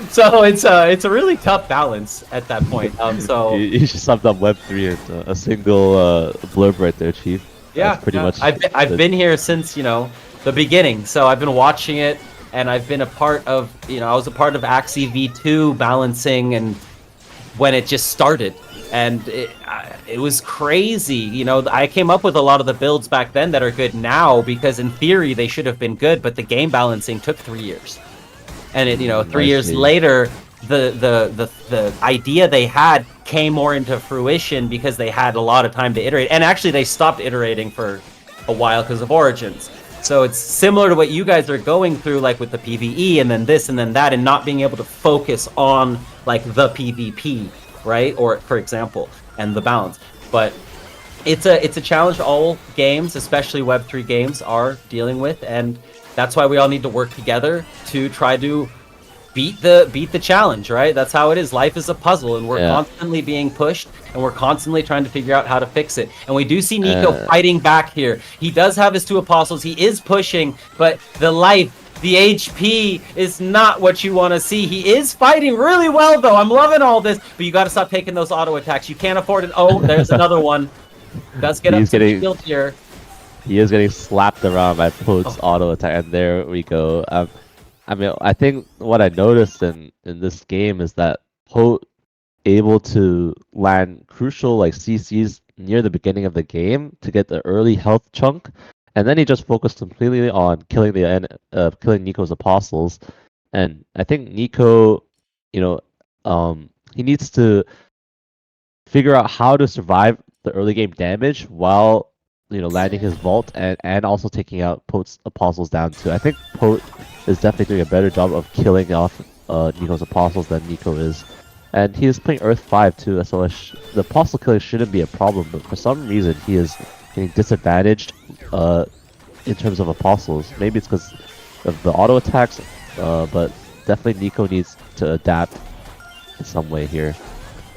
So it's a really tough balance at that point. So you just summed up Web3 in a single blurb right there, Chief. Yeah, that's pretty much. I've been here since the beginning. So I've been watching it, and I've been a part of I was a part of Axie V2 balancing, and when it just started, and it was crazy. I came up with a lot of the builds back then that are good now, because in theory they should have been good, but the game balancing took 3 years, and 3 years later, the idea they had came more into fruition because they had a lot of time to iterate, and actually they stopped iterating for a while because of Origins. So it's similar to what you guys are going through, like with the PvE and then this and then that, and not being able to focus on like the PvP, right? Or for example, and the balance. But it's a challenge all games, especially Web3 games, are dealing with, and that's why we all need to work together to try to beat the challenge, right? That's how it is. Life is a puzzle, and we're constantly being pushed, and we're constantly trying to figure out how to fix it. And we do see Nico fighting back here. He does have his 2 apostles. He is pushing, but the life, the HP is not what you want to see. He is fighting really well, though. I'm loving all this, but you got to stop taking those auto attacks. You can't afford it. Oh, there's another one. Does get up to the shield here. He is getting slapped around by Pote's auto attack, and there we go. I mean, I think what I noticed in this game is that Pote able to land crucial like CCs near the beginning of the game to get the early health chunk, and then he just focused completely on killing killing Nico's apostles. And I think Nico, he needs to figure out how to survive the early game damage while landing his vault and also taking out Pote's apostles down too. I think Pote is definitely doing a better job of killing off Nico's apostles than Nico is. And he is playing Earth 5 too, so the apostle killing shouldn't be a problem, but for some reason he is getting disadvantaged in terms of apostles. Maybe it's because of the auto attacks, but definitely Nico needs to adapt in some way here.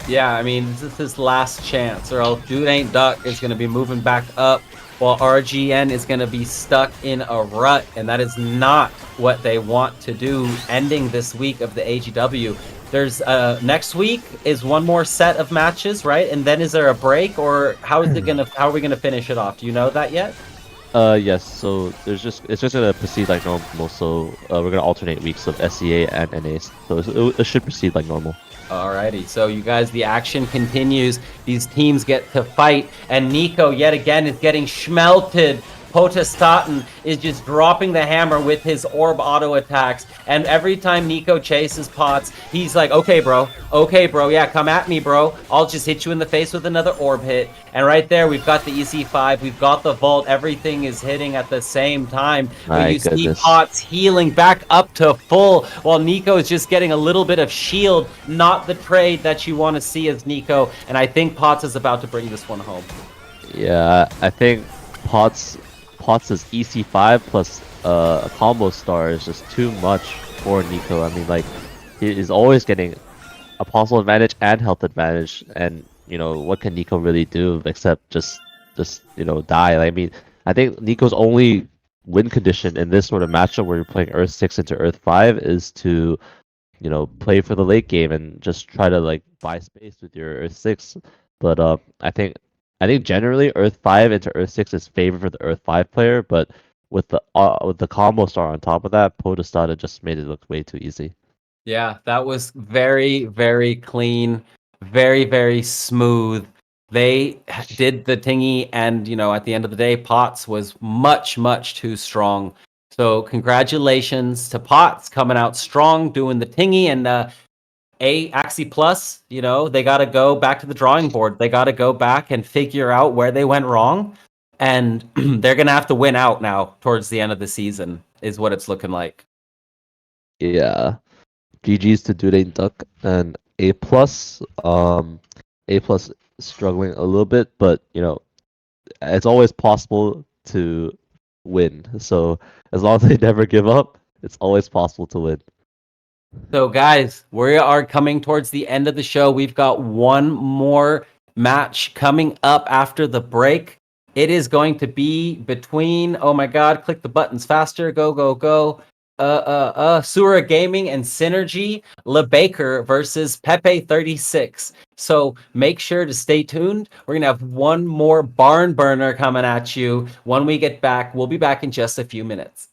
Yeah, I mean, this is his last chance, or else Dude Ain't Duck is going to be moving back up, while RGN is going to be stuck in a rut, and that is not what they want to do ending this week of the AGW. There's next week is one more set of matches, right? And then is there a break, or how are we gonna finish it off? Do you know that yet? Yes. So it's just gonna proceed like normal. So we're gonna alternate weeks of SEA and NAs. So it should proceed like normal. Alrighty, so you guys, the action continues. These teams get to fight, and Nico yet again is getting schmelted. Potestaten is just dropping the hammer with his orb auto attacks, and every time Nico chases Pots, he's like, okay bro, yeah, come at me bro, I'll just hit you in the face with another orb hit. And right there, we've got the EC5, we've got the vault, everything is hitting at the same time. But you see Pots healing back up to full, while Nico is just getting a little bit of shield, not the trade that you want to see as Nico, and I think Pots is about to bring this one home. Yeah, I think Pots' EC5 plus a combo star is just too much for Nico. I mean, like, he is always getting apostle advantage and health advantage, and what can Nico really do except just die? Like, I mean, I think Nico's only win condition in this sort of matchup where you're playing Earth 6 into Earth 5 is to play for the late game and just try to like buy space with your Earth 6. But I think generally Earth 5 into Earth 6 is favored for the Earth 5 player, but with the combo star on top of that, Potestada just made it look way too easy. Yeah, that was very, very clean, very, very smooth. They did the tingy, and at the end of the day, Potts was much, much too strong. So congratulations to Potts coming out strong, doing the tingy, and Axie Plus, they got to go back to the drawing board. They got to go back and figure out where they went wrong, and they're gonna have to win out now towards the end of the season, is what it's looking like. Yeah. GG's to Dude Ain't Duck and A+. A+ struggling a little bit, but it's always possible to win. So as long as they never give up, it's always possible to win. So guys, we are coming towards the end of the show. We've got one more match coming up after the break. It is going to be between, oh my god, click the buttons faster, go. Sura Gaming and Synergy, LeBaker versus Pepe 36. So make sure to stay tuned. We're going to have one more barn burner coming at you when we get back. We'll be back in just a few minutes.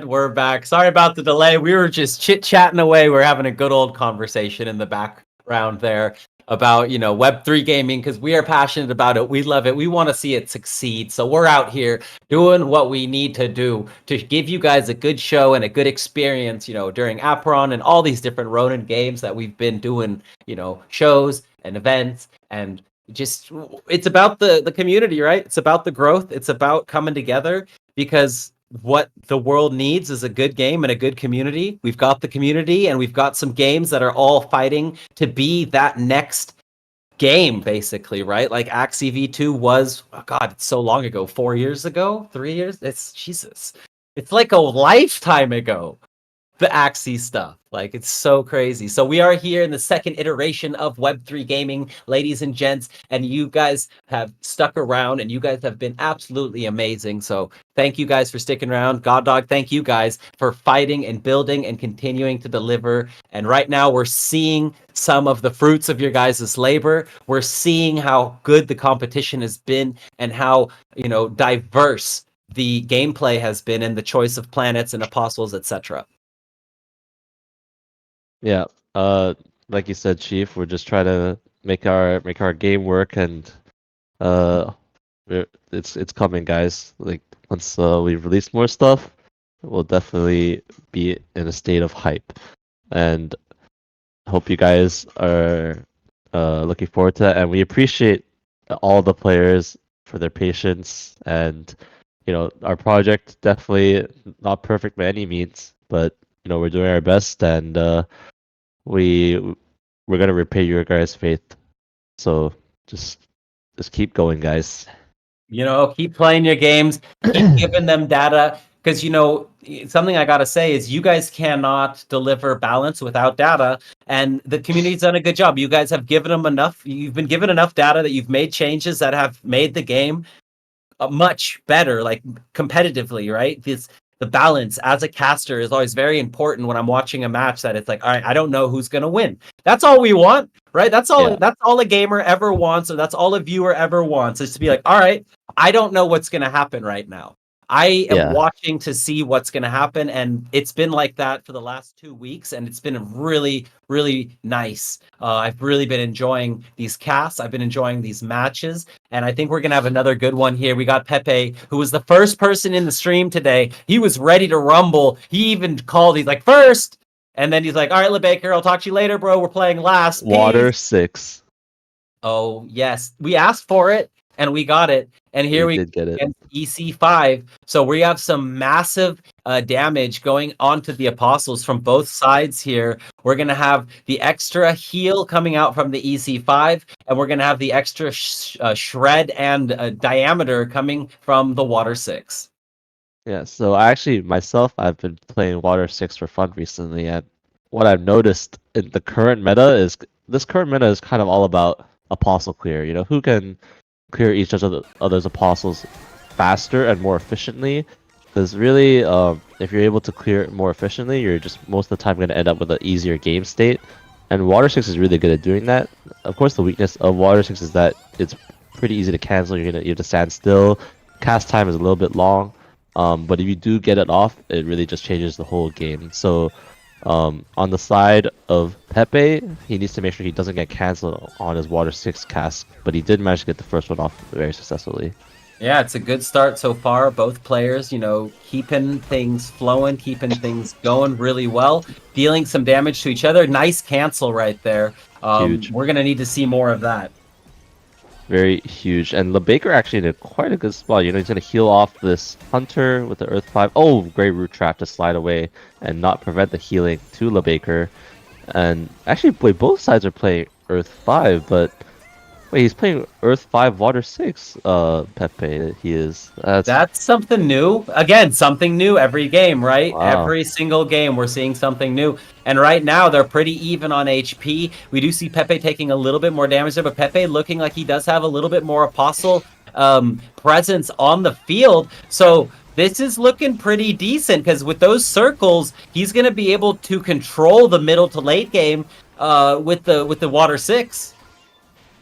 And we're back. Sorry about the delay. We were just chit-chatting away. We're having a good old conversation in the background there about, Web3 gaming because we are passionate about it. We love it. We want to see it succeed. So we're out here doing what we need to do to give you guys a good show and a good experience, during Apeiron and all these different Ronin games that we've been doing, shows and events and just it's about the community, right? It's about the growth. It's about coming together because what the world needs is a good game and a good community. We've got the community and we've got some games that are all fighting to be that next game, basically, right? Like Axie V2 was, oh God, it's so long ago, 4 years ago, 3 years. It's Jesus. It's like a lifetime ago. The Axie stuff. Like, it's so crazy. So we are here in the second iteration of Web3 gaming, ladies and gents, and you guys have stuck around and you guys have been absolutely amazing. So thank you guys for sticking around. God Dog, thank you guys for fighting and building and continuing to deliver. And right now we're seeing some of the fruits of your guys' labor. We're seeing how good the competition has been and how, diverse the gameplay has been and the choice of planets and apostles, etc. Yeah. Like you said, Chief, we're just trying to make our game work, and it's coming, guys. Like once we release more stuff, we'll definitely be in a state of hype, and hope you guys are looking forward to that. And we appreciate all the players for their patience, and our project definitely not perfect by any means, but we're doing our best, and we're gonna repay your guys' faith. So just keep going, guys. Keep playing your games, keep giving them data. Because, something I got to say is you guys cannot deliver balance without data. And the community's done a good job. You guys have given them enough. You've been given enough data that you've made changes that have made the game much better, like competitively, right? The balance as a caster is always very important when I'm watching a match. That it's like, all right, I don't know who's gonna win. That's all we want, right? That's all. Yeah. That's all a gamer ever wants, or that's all a viewer ever wants, is to be like, all right, I don't know what's gonna happen right now. I am Yeah. watching to see what's going to happen, and it's been like that for the last 2 weeks, and it's been really, really nice. I've really been enjoying these casts. I've been enjoying these matches, and I think we're going to have another good one here. We got Pepe, who was the first person in the stream today. He was ready to rumble. He even called. He's like, first! And then he's like, all right, LeBaker, I'll talk to you later, bro. We're playing last. Water Peace. 6. Oh, yes. We asked for it, and we got it. And here we did get it. against EC5. So we have some massive damage going onto the apostles from both sides here. We're going to have the extra heal coming out from the EC5, and we're going to have the extra shred and diameter coming from the Water 6. Yeah, so I've been playing Water 6 for fun recently, and what I've noticed in the current meta is kind of all about apostle clear. Who can clear each other's apostles faster and more efficiently. Because really, if you're able to clear it more efficiently, you're just most of the time going to end up with an easier game state. And Water 6 is really good at doing that. Of course, the weakness of Water 6 is that it's pretty easy to cancel. You have to stand still. Cast time is a little bit long. But if you do get it off, it really just changes the whole game. So on the side of Pepe, he needs to make sure he doesn't get cancelled on his Water 6 cast, but he did manage to get the first one off very successfully. Yeah, it's a good start so far. Both players, keeping things flowing, keeping things going really well, dealing some damage to each other. Nice cancel right there. Huge. We're going to need to see more of that. Very huge. And LeBaker actually in quite a good spot. He's going to heal off this Hunter with the Earth 5. Oh, great Root Trap to slide away and not prevent the healing to LeBaker. And actually, both sides are playing Earth 5, but wait, he's playing Earth 5, Water 6, Pepe. He is. That's something new. Again, something new every game, right? Wow. Every single game, we're seeing something new. And right now, they're pretty even on HP. We do see Pepe taking a little bit more damage there, but Pepe looking like he does have a little bit more apostle presence on the field. So this is looking pretty decent, because with those circles, he's going to be able to control the middle to late game with the Water 6.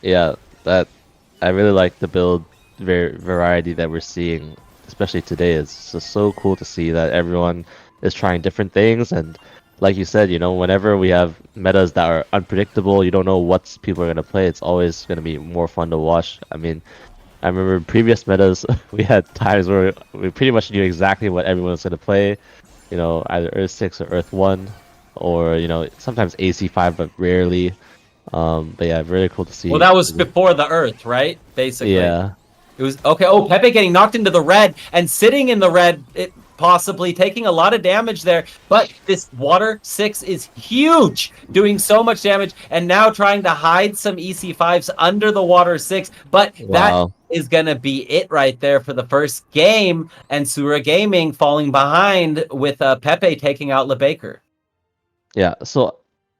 Yeah, I really like the build variety that we're seeing, especially today. It's just so cool to see that everyone is trying different things. And like you said, whenever we have metas that are unpredictable, you don't know what people are going to play, it's always going to be more fun to watch. I mean, I remember in previous metas, we had times where we pretty much knew exactly what everyone was going to play, either Earth 6 or Earth 1, or, sometimes AC5, but rarely. But yeah, really cool to see. Well, that was before the Earth, right? Basically. Yeah. It was okay. Oh, Pepe getting knocked into the red and sitting in the red, it possibly taking a lot of damage there. But this water 6 is huge, doing so much damage, and now trying to hide some EC5s under the water 6. But that is gonna be it right there for the first game, and Sura Gaming falling behind with Pepe taking out LeBaker. Yeah. So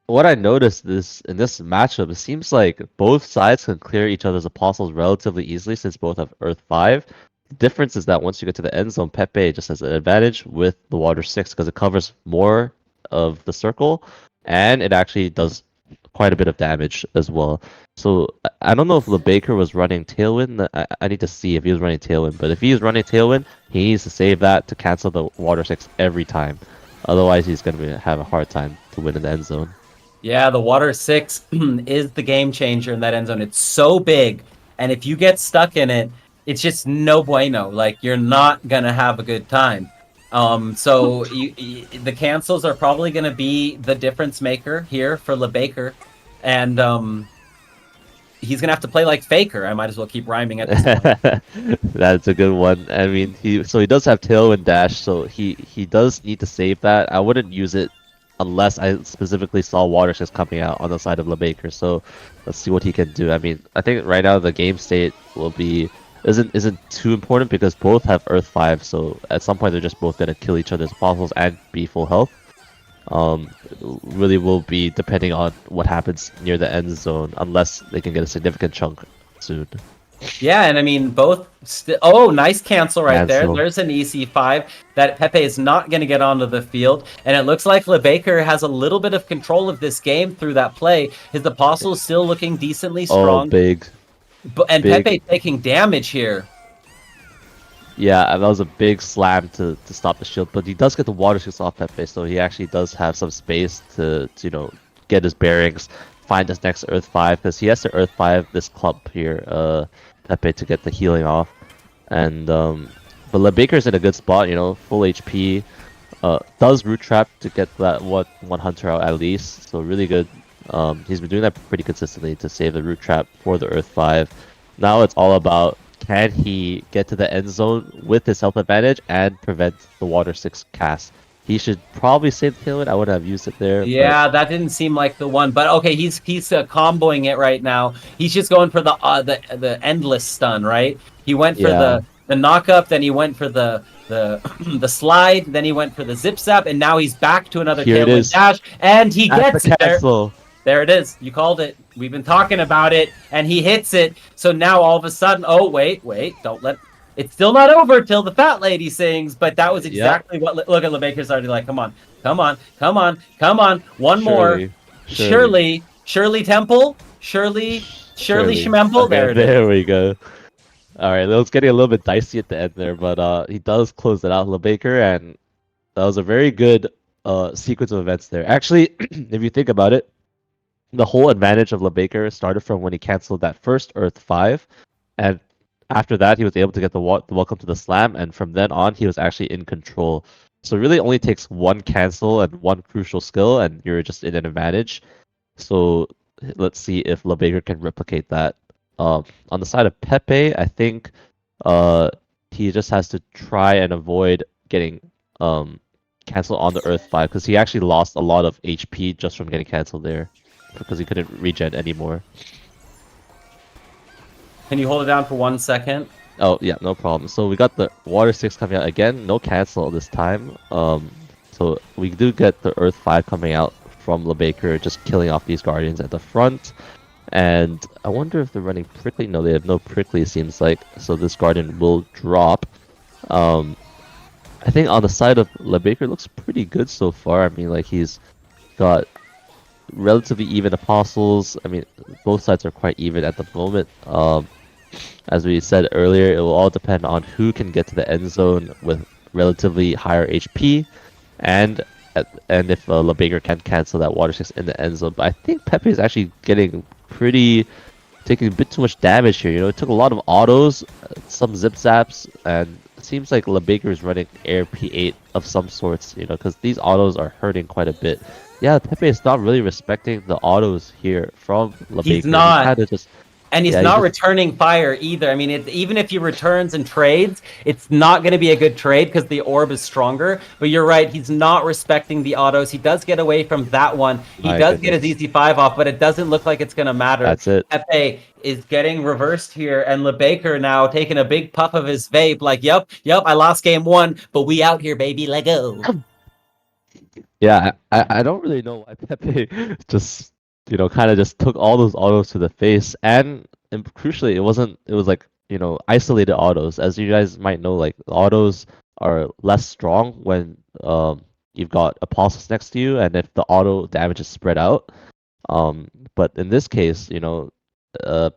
what I noticed in this matchup, it seems like both sides can clear each other's apostles relatively easily since both have Earth 5. The difference is that once you get to the end zone, Pepe just has an advantage with the Water 6 because it covers more of the circle, and it actually does quite a bit of damage as well. So I don't know if LeBaker was running Tailwind. I need to see if he was running Tailwind. But if he is running Tailwind, he needs to save that to cancel the Water 6 every time. Otherwise, he's going to have a hard time to win in the end zone. Yeah, the water 6 is the game changer in that end zone. It's so big, and if you get stuck in it, it's just no bueno. Like, you're not gonna have a good time. So the cancels are probably gonna be the difference maker here for LeBaker, and he's gonna have to play like Faker. I might as well keep rhyming at this point. That's a good one. I mean, he does have Tailwind Dash, so he does need to save that. I wouldn't use it unless I specifically saw Water 6 coming out on the side of LeBaker. So let's see what he can do. I mean, I think right now the game state isn't too important because both have Earth 5, so at some point they're just both gonna kill each other's apostles and be full health. Really will be depending on what happens near the end zone, unless they can get a significant chunk soon. Yeah, and I mean, both... nice cancel right there. There's an EC5 that Pepe is not going to get onto the field. And it looks like LeBaker has a little bit of control of this game through that play. His Apostle is still looking decently strong. Oh, big. And big. Pepe taking damage here. Yeah, that was a big slam to stop the shield. But he does get the water shoots off Pepe, so he actually does have some space to get his bearings, find his next Earth 5, because he has to Earth 5 this clump here, Pepe, to get the healing off. And but LeBaker's in a good spot, full HP. Does root trap to get that one hunter out at least, so really good. He's been doing that pretty consistently to save the root trap for the Earth 5. Now it's all about, can he get to the end zone with his health advantage and prevent the Water 6 cast? He should probably save the Tailwind. I wouldn't have used it there. Yeah, that didn't seem like the one. But okay, he's comboing it right now. He's just going for the endless stun, right? He went for the knock up, then he went for the the slide, then he went for the zip zap, and now he's back to another Tailwind dash, and he gets it there. There it is. You called it. We've been talking about it, and he hits it. So now all of a sudden, oh wait, don't let. It's still not over till the fat lady sings, but that was exactly what. Look at LeBaker's already like, come on, one more. Shirley Temple, Shirley Shmemple. There we go. All right, that was getting a little bit dicey at the end there, but he does close it out, LeBaker, and that was a very good sequence of events there. Actually, if you think about it, the whole advantage of LeBaker started from when he canceled that first Earth 5, and after that, he was able to get the welcome to the slam, and from then on, he was actually in control. So it really only takes one cancel and one crucial skill, and you're just in an advantage. So let's see if LeBaker can replicate that. On the side of Pepe, I think he just has to try and avoid getting canceled on the Earth 5, because he actually lost a lot of HP just from getting canceled there, because he couldn't regen anymore. Can you hold it down for 1 second? Oh, yeah, no problem. So we got the Water 6 coming out again. No cancel this time. So we do get the Earth 5 coming out from LeBaker, just killing off these Guardians at the front. And I wonder if they're running Prickly. No, they have no Prickly, it seems like. So this Guardian will drop. I think on the side of LeBaker, looks pretty good so far. I mean, like, he's got relatively even apostles. I mean, both sides are quite even at the moment. As we said earlier, it will all depend on who can get to the end zone with relatively higher HP. and and if LeBaker can cancel that water 6 in the end zone. But I think Pepe is actually taking a bit too much damage here. You know, it took a lot of autos, some zip zaps, and it seems like LeBaker is running air P8 of some sorts. You know, because these autos are hurting quite a bit. Yeah, Pepe is not really respecting the autos here from LeBaker. He's not. Kind of just. And he's Yeah, not returning fire either. I mean, even if he returns and trades, it's not going to be a good trade because the orb is stronger. But you're right, he's not respecting the autos. He does get away from that one. He does get his EC5 off, but it doesn't look like it's going to matter. That's it. Pepe is getting reversed here, and LeBaker now taking a big puff of his vape, like, yep, I lost game 1, but we out here, baby, let go. Yeah, I don't really know why Pepe just kind of just took all those autos to the face, and crucially, it was like isolated autos. As you guys might know, like autos are less strong when you've got apostles next to you, and if the auto damage is spread out. But in this case,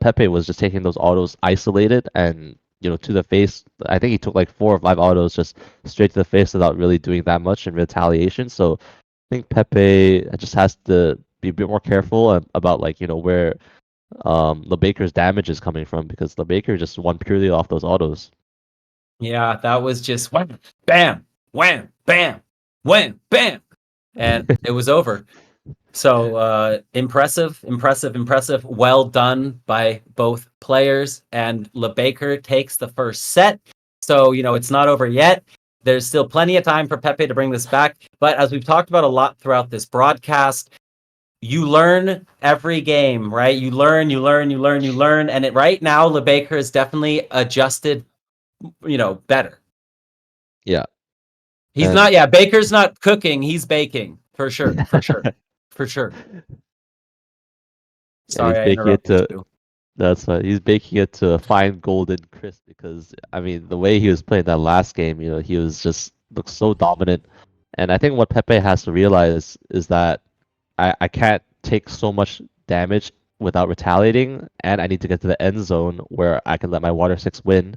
Pepe was just taking those autos isolated and to the face. I think he took like 4 or 5 autos just straight to the face without really doing that much in retaliation. So I think Pepe just has to be a bit more careful about where LeBaker's damage is coming from, because LeBaker just won purely off those autos. Yeah, that was just wham, bam, wham, bam, wham, bam, and it was over. So impressive. Well done by both players, and LeBaker takes the first set. So it's not over yet. There's still plenty of time for Pepe to bring this back. But as we've talked about a lot throughout this broadcast, you learn every game, right? You learn. And right now, LeBaker is definitely adjusted, better. Yeah. He's not, Baker's not cooking, he's baking. For sure. Sorry, I interrupted you. That's right. He's baking it to a fine golden crisp, because I mean the way he was playing that last game, he was just looked so dominant. And I think what Pepe has to realize is that I can't take so much damage without retaliating, and I need to get to the end zone where I can let my water 6 win.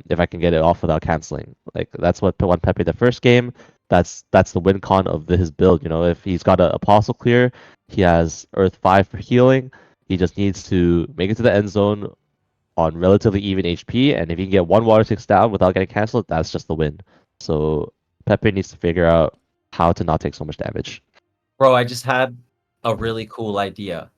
If I can get it off without canceling. Like that's what won Pepe the first game. That's the win con of his build. If he's got an apostle clear, he has Earth 5 for healing. He just needs to make it to the end zone on relatively even HP, and if he can get 1 water 6 down without getting cancelled, that's just the win. So Pepe needs to figure out how to not take so much damage. Bro, I just had a really cool idea.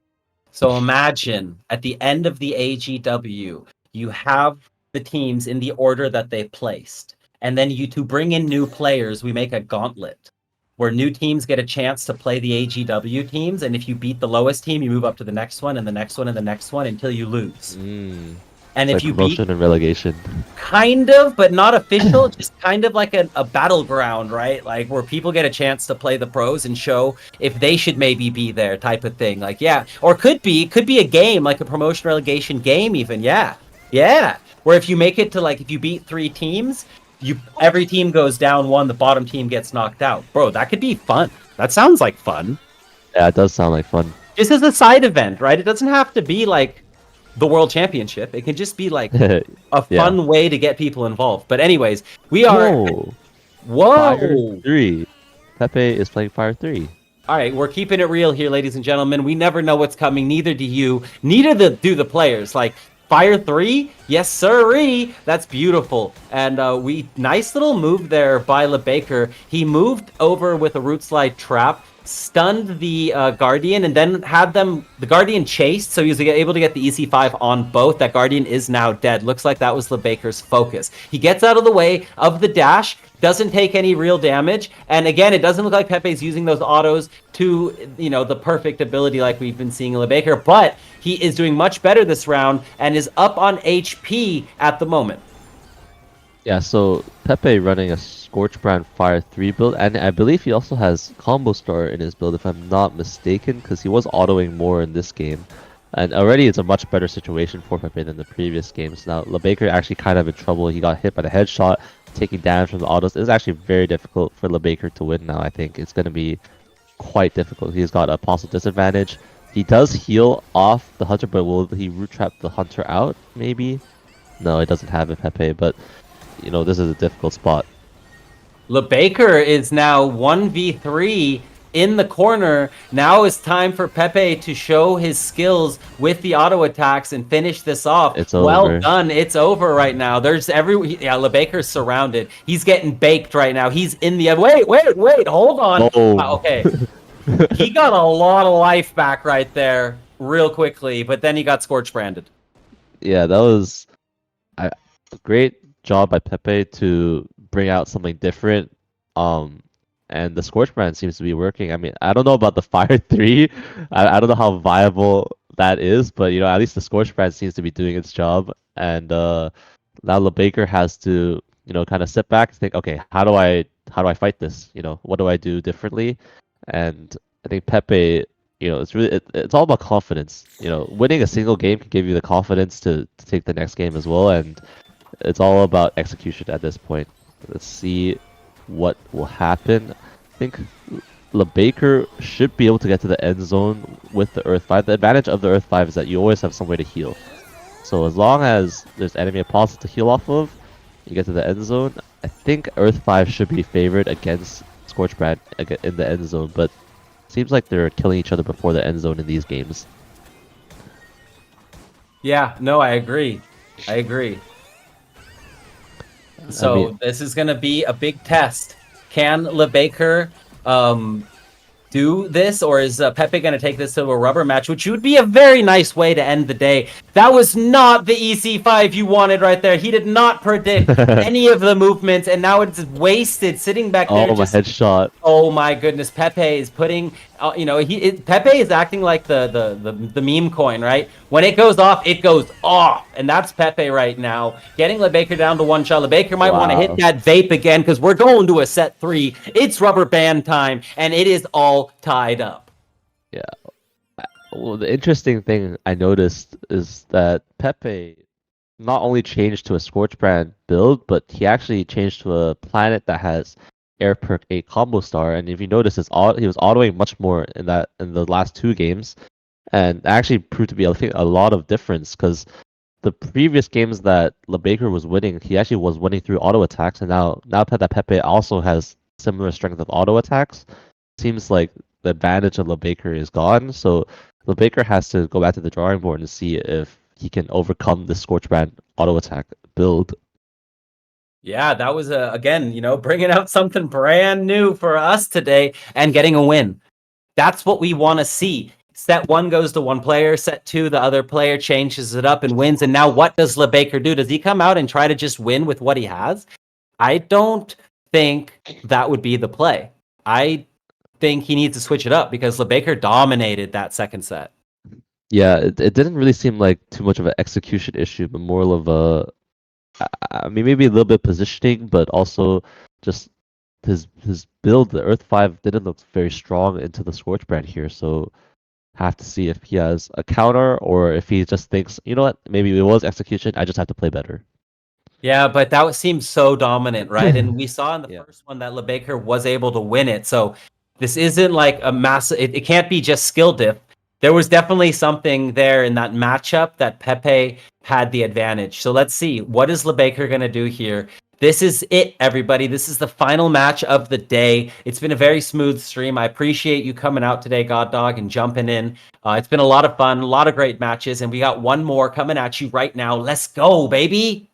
So imagine at the end of the AGW, you have the teams in the order that they placed, and then to bring in new players, we make a gauntlet where new teams get a chance to play the AGW teams, and if you beat the lowest team, you move up to the next one and the next one and the next one until you lose. And if you promotion beat, and relegation, kind of, but not official, just kind of like a battleground, right? Like where people get a chance to play the pros and show if they should maybe be there, type of thing. Like or could be a game, like a promotion relegation game, even. Yeah. Where if you make it to if you beat 3 teams, every team goes down 1, the bottom team gets knocked out. Bro, that could be fun. That sounds like fun. Yeah, it does sound like fun. Just as a side event, right? It doesn't have to be like the World Championship. It can just be like a fun way to get people involved. But anyways, we are... Whoa! Fire 3. Pepe is playing Fire 3. All right, we're keeping it real here, ladies and gentlemen. We never know what's coming. Neither do you. Neither do the players. Fire 3? Yes, sirree. That's beautiful. And nice little move there by LeBaker. He moved over with a root slide trap, stunned the Guardian, and then had the Guardian chased, so he was able to get the EC5 on both. That Guardian is now dead. Looks like that was LeBaker's focus. He gets out of the way of the dash, doesn't take any real damage, and again, it doesn't look like Pepe's using those autos to, the perfect ability like we've been seeing LeBaker, but he is doing much better this round and is up on HP at the moment. Yeah, so Pepe running a Scorchbrand Fire 3 build, and I believe he also has Combo Star in his build, if I'm not mistaken, because he was autoing more in this game. And already it's a much better situation for Pepe than the previous games. Now, LeBaker actually kind of in trouble. He got hit by the headshot, taking damage from the autos. It's actually very difficult for LeBaker to win now, I think. It's going to be quite difficult. He's got Apostle disadvantage. He does heal off the Hunter, but will he root trap the Hunter out, maybe? No, it doesn't have it, Pepe, but, this is a difficult spot. LeBaker is now 1v3 in the corner. Now it's time for Pepe to show his skills with the auto attacks and finish this off. It's Well over. done. It's over right now. LeBaker's surrounded. He's getting baked right now. He's in the wait, hold on. Boom. Okay. He got a lot of life back right there real quickly, but then he got scorch branded. Yeah, that was a great job by Pepe to bring out something different. And the Scorch brand seems to be working. I mean, I don't know about the Fire 3. I don't know how viable that is, but at least the Scorch brand seems to be doing its job. And now LeBaker has to, kind of sit back and think, okay, how do I fight this? What do I do differently? And I think Pepe, it's all about confidence. Winning a single game can give you the confidence to take the next game as well, and it's all about execution at this point. Let's see what will happen. I think LeBaker should be able to get to the end zone with the Earth 5. The advantage of the Earth 5 is that you always have somewhere to heal. So as long as there's enemy apostles to heal off of, you get to the end zone. I think Earth 5 should be favored against Scorchbrand in the end zone, but seems like they're killing each other before the end zone in these games. Yeah, no, I agree. So this is going to be a big test. Can LeBaker do this, or is Pepe going to take this to a rubber match, which would be a very nice way to end the day? That was not the EC5 you wanted right there. He did not predict any of the movements, and now it's wasted sitting back there. Oh, my headshot. Oh my goodness, Pepe is putting, Pepe is acting like the meme coin, right? When it goes off, and that's Pepe right now. Getting LeBaker down to one shot. LeBaker might want to hit that vape again because we're going to a set 3. It's rubber band time, and it is all tied up. Yeah. Well, the interesting thing I noticed is that Pepe not only changed to a Scorchbrand build, but he actually changed to a planet that has Air Perk 8 combo star, and if you notice, he was autoing much more in the last 2 games, and actually proved to be, I think, a lot of difference, because the previous games that LeBaker was winning, he actually was winning through auto attacks, and now that Pepe also has similar strength of auto attacks, seems like the advantage of LeBaker is gone. So LeBaker has to go back to the drawing board and see if he can overcome the Scorchbrand auto attack build. Yeah, that was again, bringing out something brand new for us today and getting a win. That's what we want to see. Set 1 goes to one player. Set 2, the other player changes it up and wins. And now what does LeBaker do? Does he come out and try to just win with what he has? I don't think that would be the play. I think he needs to switch it up because LeBaker dominated that second set. Yeah, it didn't really seem like too much of an execution issue, but more of maybe a little bit positioning, but also just his build. The Earth 5 didn't look very strong into the Scorchbrand here, so have to see if he has a counter or if he just thinks, you know what, maybe it was execution, I just have to play better. Yeah, but that seems so dominant, right? And we saw in the first one that LeBaker was able to win it, so this isn't like a massive, it can't be just skill diff. There was definitely something there in that matchup that Pepe had the advantage. So let's see, what is LeBaker going to do here? This is it, everybody. This is the final match of the day. It's been a very smooth stream. I appreciate you coming out today, God Dog, and jumping in. It's been a lot of fun, a lot of great matches, and we got one more coming at you right now. Let's go, baby!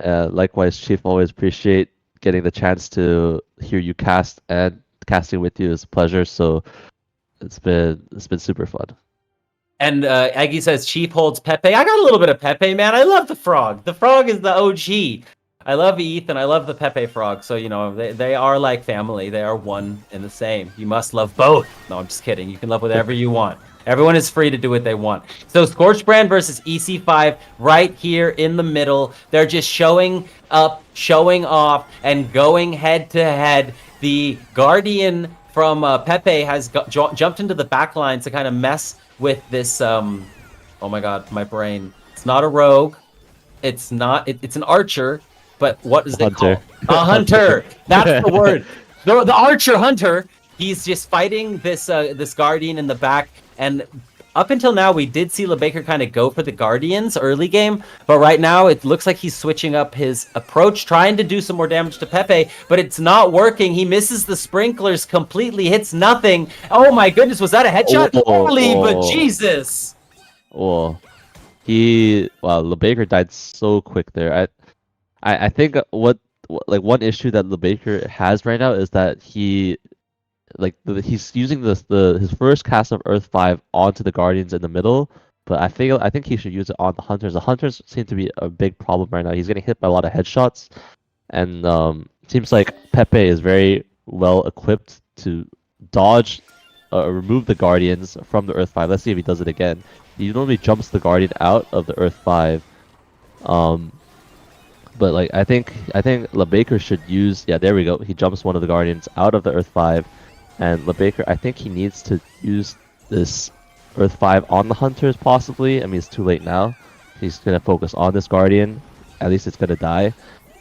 Likewise, Chief, always appreciate getting the chance to hear you cast, and casting with you is a pleasure. So it's been super fun. And Aggie says Chief holds Pepe. I got a little bit of Pepe, man. I love the frog. The frog is the OG. I love Ethan. I love the Pepe frog. So, they are like family. They are one and the same. You must love both. No, I'm just kidding. You can love whatever you want. Everyone is free to do what they want. So Scorchbrand versus EC5 right here in the middle. They're just showing up, showing off, and going head to head. The Guardian from Pepe has jumped into the back lines to kind of mess with this. Oh my God, my brain. It's not a rogue. It's not. It's an archer. But what is it called? A hunter. That's the word. The archer hunter. He's just fighting this Guardian in the back, and up until now, we did see LeBaker kind of go for the Guardians early game, but right now it looks like he's switching up his approach, trying to do some more damage to Pepe, but it's not working. He misses the sprinklers completely, hits nothing. Oh my goodness, was that a headshot? Holy but Jesus! Well, LeBaker died so quick there. I think like one issue that LeBaker has right now is that he's using his first cast of Earth 5 onto the Guardians in the middle, but I think he should use it on the Hunters. The Hunters seem to be a big problem right now. He's getting hit by a lot of headshots, and seems like Pepe is very well equipped to dodge remove the Guardians from the Earth 5. Let's see if he does it again. He normally jumps the Guardian out of the Earth 5. But like I think LeBaker should use, yeah, there we go. He jumps one of the Guardians out of the Earth 5, and LeBaker, I think he needs to use this Earth 5 on the Hunters possibly. I mean, it's too late now. He's gonna focus on this Guardian. At least it's gonna die.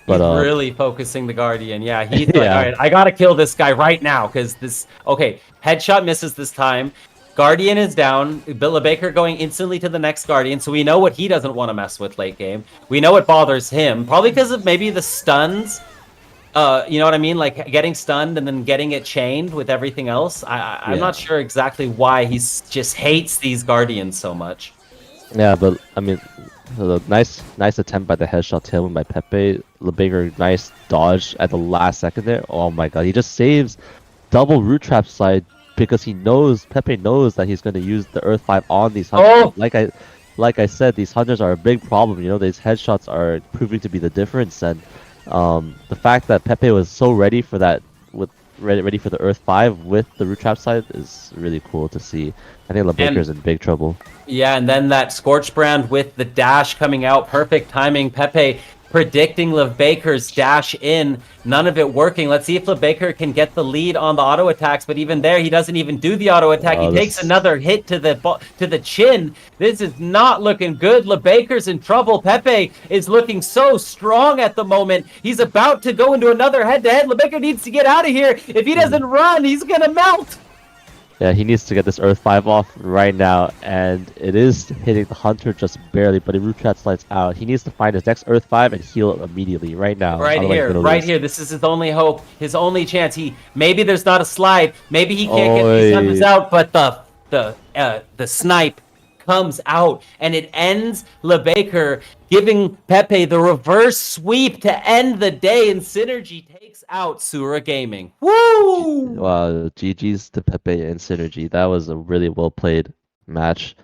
But he's really focusing the Guardian. Yeah, he's like, all right, I gotta kill this guy right now because this. Okay, headshot misses this time. Guardian is down. LeBaker going instantly to the next Guardian, so we know what he doesn't want to mess with late game. We know what bothers him, probably because of maybe the stuns. You know what I mean? Like getting stunned and then getting it chained with everything else. I'm not sure exactly why he just hates these Guardians so much. Yeah, but I mean, nice attempt by the headshot tailwind by Pepe. LeBaker, nice dodge at the last second there. Oh my god, he just saves double root trap side because Pepe knows that he's going to use the Earth 5 on these Hunters. Like I said, these Hunters are a big problem. You know, these headshots are proving to be the difference, and the fact that Pepe was so ready for that, ready for the Earth 5 with the root trap side is really cool to see. I think LeBaker's in big trouble. Yeah, and then that Scorch Brand with the dash coming out, perfect timing. Pepe predicting LeBaker's dash in, none of it working. Let's see if LeBaker can get the lead on the auto attacks, but even there, he doesn't even do the auto attack. He takes another hit to the chin. This is not looking good. LeBaker's in trouble. Pepe is looking so strong at the moment. He's about to go into another head-to-head. LeBaker needs to get out of here. If he doesn't run, he's gonna melt. Yeah, he needs to get this Earth 5 off right now, and it is hitting the Hunter just barely, but it root trap slides out. He needs to find his next Earth 5 and heal it immediately, right now. Right here. This is his only hope, his only chance. Maybe there's not a slide, maybe he can't get these Hunters out, but the snipe comes out, and it ends LeBaker, giving Pepe the reverse sweep to end the day, and Synergy takes out Sura Gaming. Woo! Wow, GG's to Pepe and Synergy. That was a really well played match.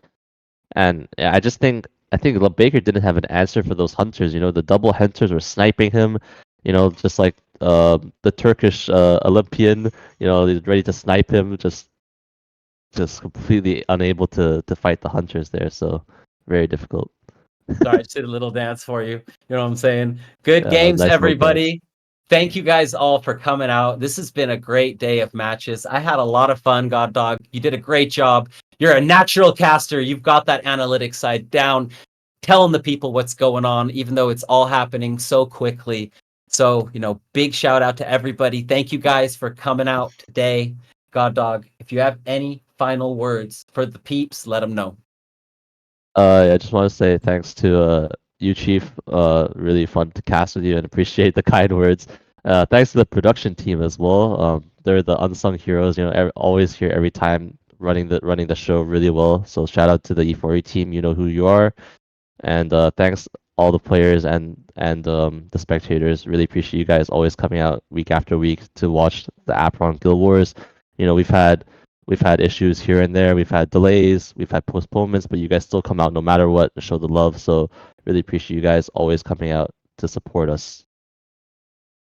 And yeah, I think LeBaker didn't have an answer for those Hunters. You know, the double Hunters were sniping him, you know, just like the Turkish Olympian, you know, he's ready to snipe him, just completely unable to fight the Hunters there, so very difficult. Sorry, I just did a little dance for you. You know what I'm saying? Good games, nice everybody. Thank you guys all for coming out. This has been a great day of matches. I had a lot of fun, God Dog. You did a great job. You're a natural caster. You've got that analytics side down, telling the people what's going on, even though it's all happening so quickly. So, you know, big shout out to everybody. Thank you guys for coming out today. God Dog, if you have any final words for the peeps, let them know. I just want to say thanks to you, Chief. Really fun to cast with you and appreciate the kind words. Thanks to the production team as well. They're the unsung heroes. You know, always here every time, running the show really well. So shout out to the E4E team. You know who you are. And thanks all the players and the spectators. Really appreciate you guys always coming out week after week to watch the Apeiron Guild Wars. You know, we've had issues here and there. We've had delays. We've had postponements, but you guys still come out no matter what to show the love. So really appreciate you guys always coming out to support us.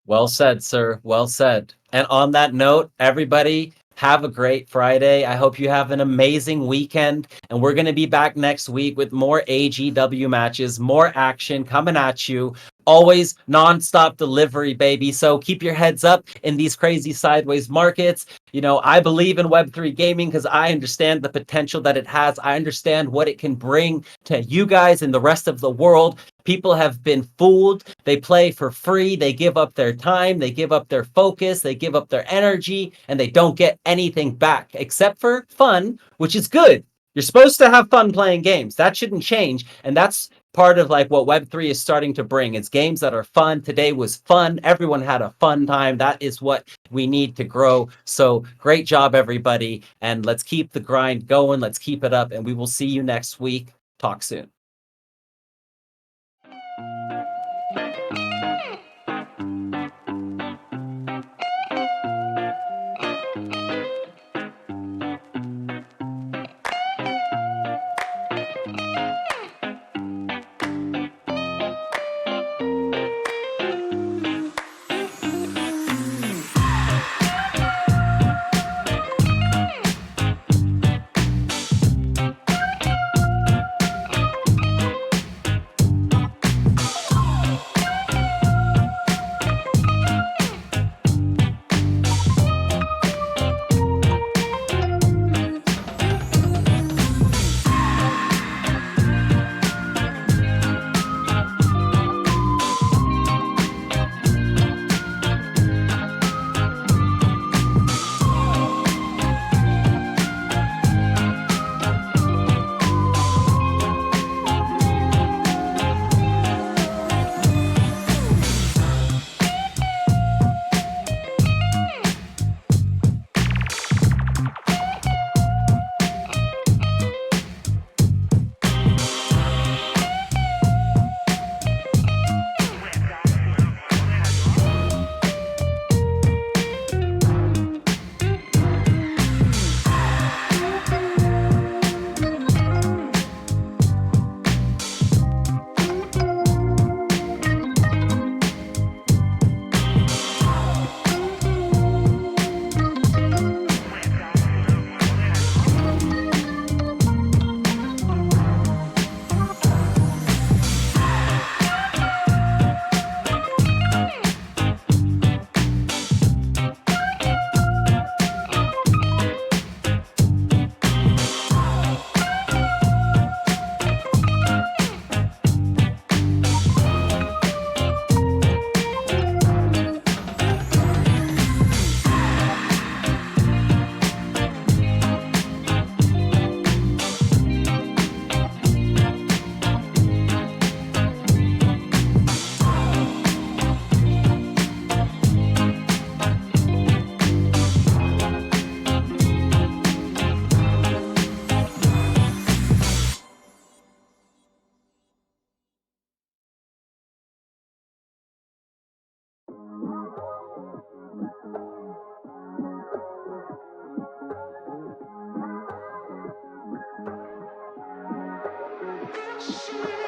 Well said, sir. Well said. And on that note, everybody, have a great Friday. I hope you have an amazing weekend. And we're going to be back next week with more AGW matches, more action coming at you. Always non-stop delivery, baby. So keep your heads up in these crazy sideways markets. You know, I believe in Web3 gaming because I understand the potential that it has. I understand what it can bring to you guys and the rest of the world. People have been fooled. They play for free. They give up their time. They give up their focus. They give up their energy, and they don't get anything back except for fun, which is good. You're supposed to have fun playing games. That shouldn't change. And that's part of like what Web3 is starting to bring. It's games that are fun. Today was fun. Everyone had a fun time. That is what we need to grow. So great job, everybody. And let's keep the grind going. Let's keep it up. And we will see you next week. Talk soon. Shit.